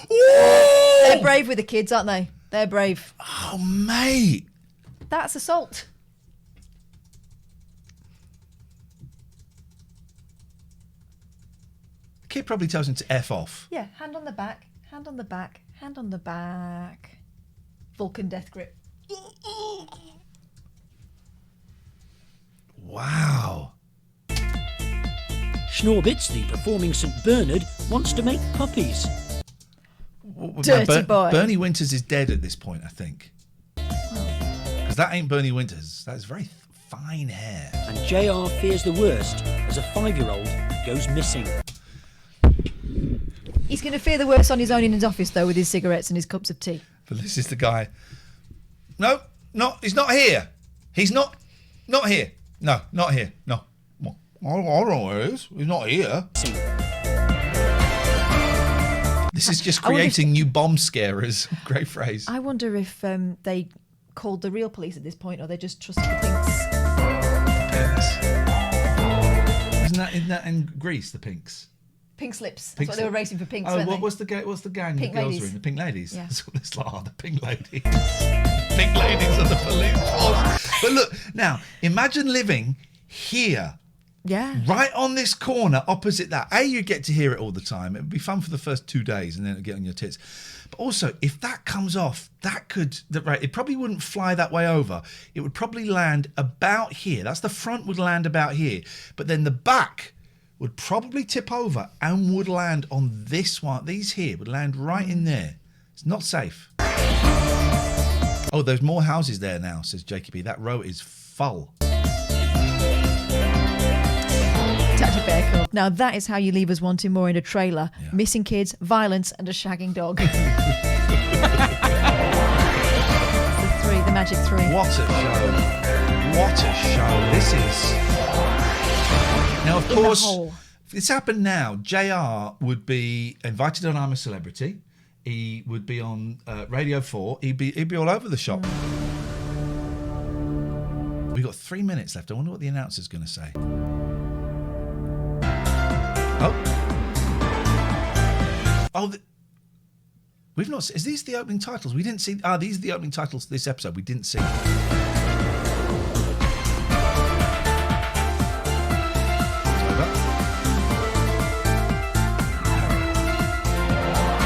They're brave with the kids, aren't they? They're brave. Oh, mate. That's assault. The kid probably tells him to F off. Yeah, hand on the back, hand on the back, hand on the back. Vulcan death grip. Wow. Schnorbitz, the performing St Bernard, wants to make puppies. Dirty boy. Bernie Winters is dead at this point, I think. Because that ain't Bernie Winters. That's very fine hair. And JR fears the worst as a 5-year-old goes missing. He's going to fear the worst on his own in his office, though, with his cigarettes and his cups of tea. But this is the guy. No, he's not here. He's not here. No, not here. No. I don't know where he is. He's not here. This is just creating new bomb scarers. Great phrase. I wonder if they called the real police at this point, or they just trusted the Pinks. Isn't that in Greece, the Pinks? Pink slips. That's Pink what they were racing for Pinks, Oh, weren't they? what's the gang Pink the girls ladies. are in? The Pink Ladies? Yeah. That's what it's like. The Pink Ladies. Pink Ladies are the police force. But look, now, imagine living here. Yeah. Right on this corner, opposite that. You get to hear it all the time. It would be fun for the first 2 days, and then it'll get on your tits. But also, if that comes off, it probably wouldn't fly that way over. It would probably land about here. That's the front would land about here. But then the back would probably tip over and would land on this one. These here would land right in there. It's not safe. Oh, there's more houses there now, says Jakey B. That row is full. Tactic Bear Club. Now that is how you leave us wanting more in a trailer. Yeah. Missing kids, violence, and a shagging dog. The magic three. What a show. What a show. This is... Now, of course, if this happened now, JR would be invited on I'm a Celebrity. He would be on Radio 4. He'd be all over the shop. We've got 3 minutes left. I wonder what the announcer's going to say. We've not. Is these the opening titles? We didn't see. These are the opening titles of this episode. We didn't see.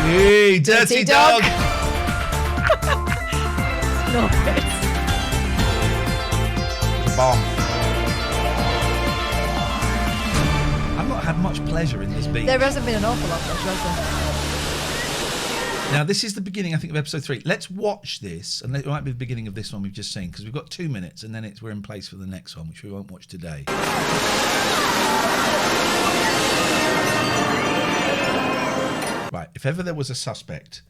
Hey, dirty dog! No, bomb. I've not had much pleasure in this beat. There hasn't been an awful lot, has there? Now, this is the beginning, I think, of episode 3. Let's watch this, and it might be the beginning of this one we've just seen, because we've got 2 minutes, and then we're in place for the next one, which we won't watch today. Right, if ever there was a suspect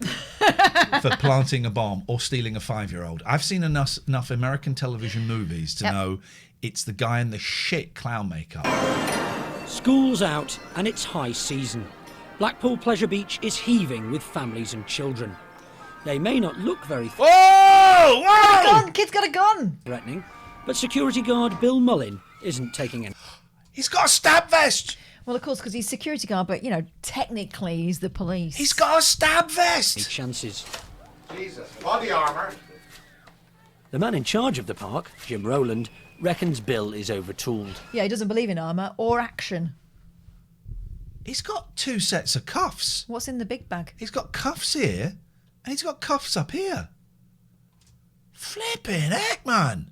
for planting a bomb or stealing a 5-year-old. I've seen enough American television movies to know it's the guy in the shit clown makeup. School's out and it's high season. Blackpool Pleasure Beach is heaving with families and children. They may not look very Kid's got a gun! threatening, but security guard Bill Mullin isn't taking any. He's got a stab vest! Well, of course, because he's security guard, but, technically he's the police. He's got a stab vest! Chances. Jesus, body armour. The man in charge of the park, Jim Rowland, reckons Bill is overtooled. Yeah, he doesn't believe in armour or action. He's got 2 sets of cuffs. What's in the big bag? He's got cuffs here, and he's got cuffs up here. Flipping heck, man.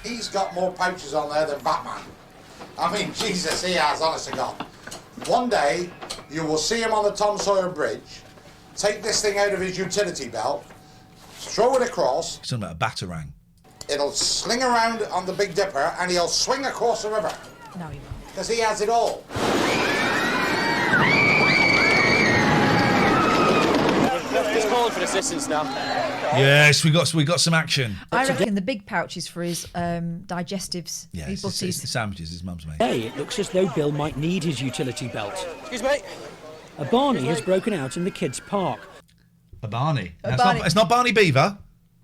He's got more pouches on there than Batman. I mean, Jesus, he has, honest to God. One day, you will see him on the Tom Sawyer Bridge, take this thing out of his utility belt, throw it across. He's talking about a batarang. It'll sling around on the Big Dipper, and he'll swing across the river. No, he won't. Because he has it all. He's calling for assistance now. Yes, we got some action. I reckon the big pouch is for his digestives. Yeah, his it's the sandwiches his mum's made. Today, it looks as though Bill might need his utility belt. Excuse me. A Barney has broken out in the kids' park. A Barney? Barney. It's not Barney Beaver.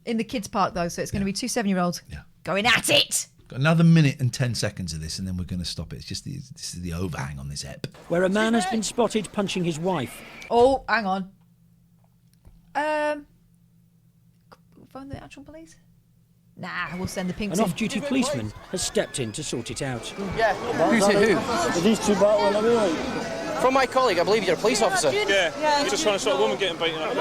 In the kids' park, though, so it's going to be 2 7-year-olds going at it. Got another minute and 10 seconds of this, and then we're going to stop it. It's just this is the overhang on this ep. Where a man has been spotted punching his wife. Oh, hang on. Phone the actual police? Nah, we'll send the pinks An in. off-duty policeman has stepped in to sort it out. Yeah. Who's it who? Are these 2 battling anyway? From my colleague, I believe you're a police officer. Yeah. We're just trying to stop a woman getting beaten up.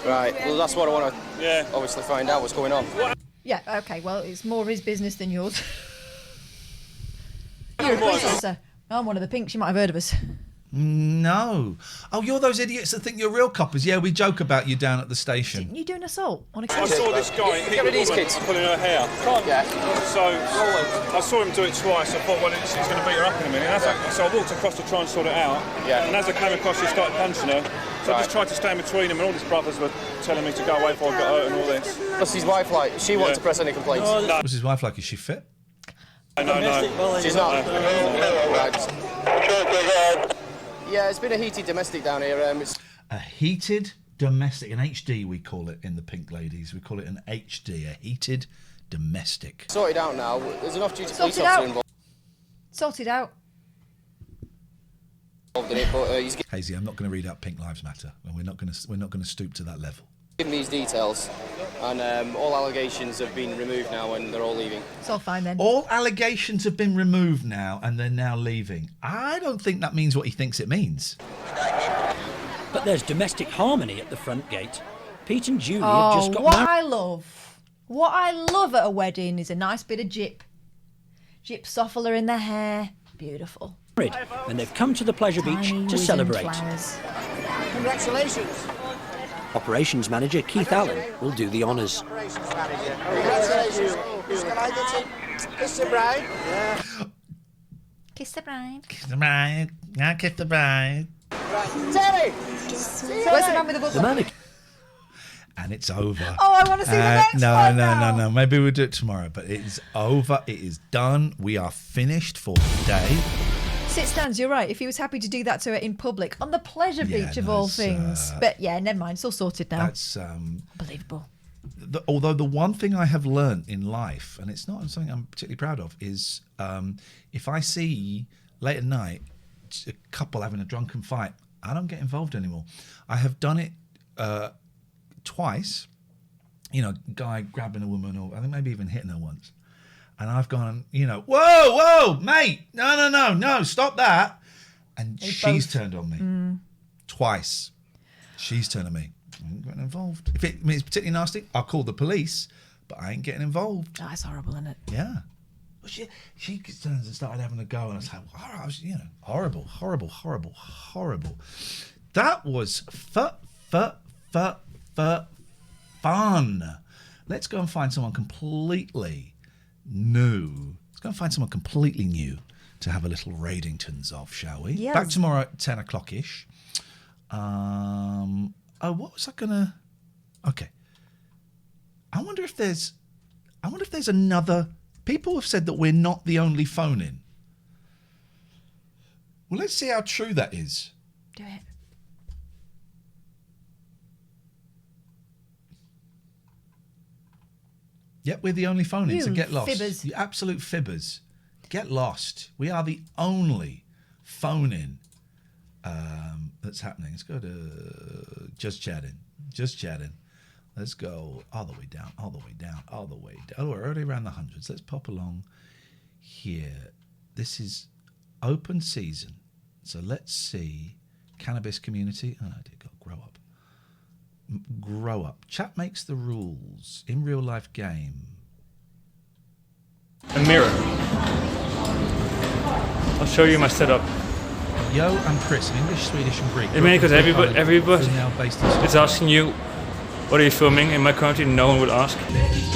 Right, well, that's what I want to obviously find out what's going on. Yeah, okay, well, it's more his business than yours. You're a police officer. I'm one of the pinks, you might have heard of us. No. Oh, you're those idiots that think you're real coppers. Yeah, we joke about you down at the station. Didn't you do an assault on a I saw this guy hit a woman pulling her hair. Yeah. So I saw him do it twice. I thought, well, he's going to beat her up in a minute. So I walked across to try and sort it out. Yeah. And as I came across, he started punching her. So I just tried to stand between him, and all his brothers were telling me to go away before I got hurt and all this. What's his wife like? She wanted to press any complaints. No. What's his wife like? Is she fit? No. She's not. Right. Yeah, it's been a heated domestic down here. A heated domestic, an HD we call it in the Pink Ladies. We call it an HD, a heated domestic. Sorted out now. There's an off-duty police Sorted officer out. involved Sorted out. in it, but he's Hazy, I'm not going to read out Pink Lives Matter, and we're not going to stoop to that level. given these details, and all allegations have been removed now, and they're all leaving. It's all fine then. All allegations have been removed now, and they're now leaving. I don't think that means what he thinks it means. But there's domestic harmony at the front gate. Pete and Julie have just got what married. What I love at a wedding is a nice bit of gypsophila in their hair. Beautiful. And they've come to the pleasure beach Tiny to wizened celebrate. flowers. Congratulations. Operations manager Keith Allen will do the honours. Congratulations. Can I get a kiss the bride? Yeah. Kiss the bride. Kiss the bride. Now kiss the bride. Terry! Where's the man with the book? The mannequin. And it's over. Oh, I want to see the next one now. No. Maybe we'll do it tomorrow. But it is over. It is done. We are finished for today. Sit stands, you're right. If he was happy to do that to her in public on the pleasure beach of all things. But yeah, never mind. It's all sorted now. That's unbelievable. Although the one thing I have learned in life, and it's not something I'm particularly proud of, is if I see late at night a couple having a drunken fight, I don't get involved anymore. I have done it twice. You know, guy grabbing a woman, or I think maybe even hitting her once. And I've gone, whoa, mate, no, stop that. And she's turned on me. Twice. She's turned on me. I ain't getting involved. If it's particularly nasty, I'll call the police, but I ain't getting involved. Oh, that's horrible, isn't it? Yeah. Well, she turns and started having a go, and I was like, horrible. That was fun. Let's go and find someone completely new. Let's go and find someone completely new to have a little Radingtons of, shall we? Yes. Back tomorrow at 10 o'clock-ish. Oh, what was I gonna? Okay. I wonder if there's another. People have said that we're not the only phone in. Well, let's see how true that is. Do it. Yep, we're the only phone in, so You get lost. fibbers. You absolute fibbers. Get lost. We are the only phone in that's happening. Let's go to just chatting. Let's go all the way down. Oh, we're already around the hundreds. Let's pop along here. This is open season. So let's see. Cannabis community. Oh, dear God, grow up. Chat makes the rules. In real life game. A mirror. I'll show you my setup. Yo and Chris, in English, Swedish and Greek. I mean, because everybody is asking you, what are you filming? In my country, no one would ask.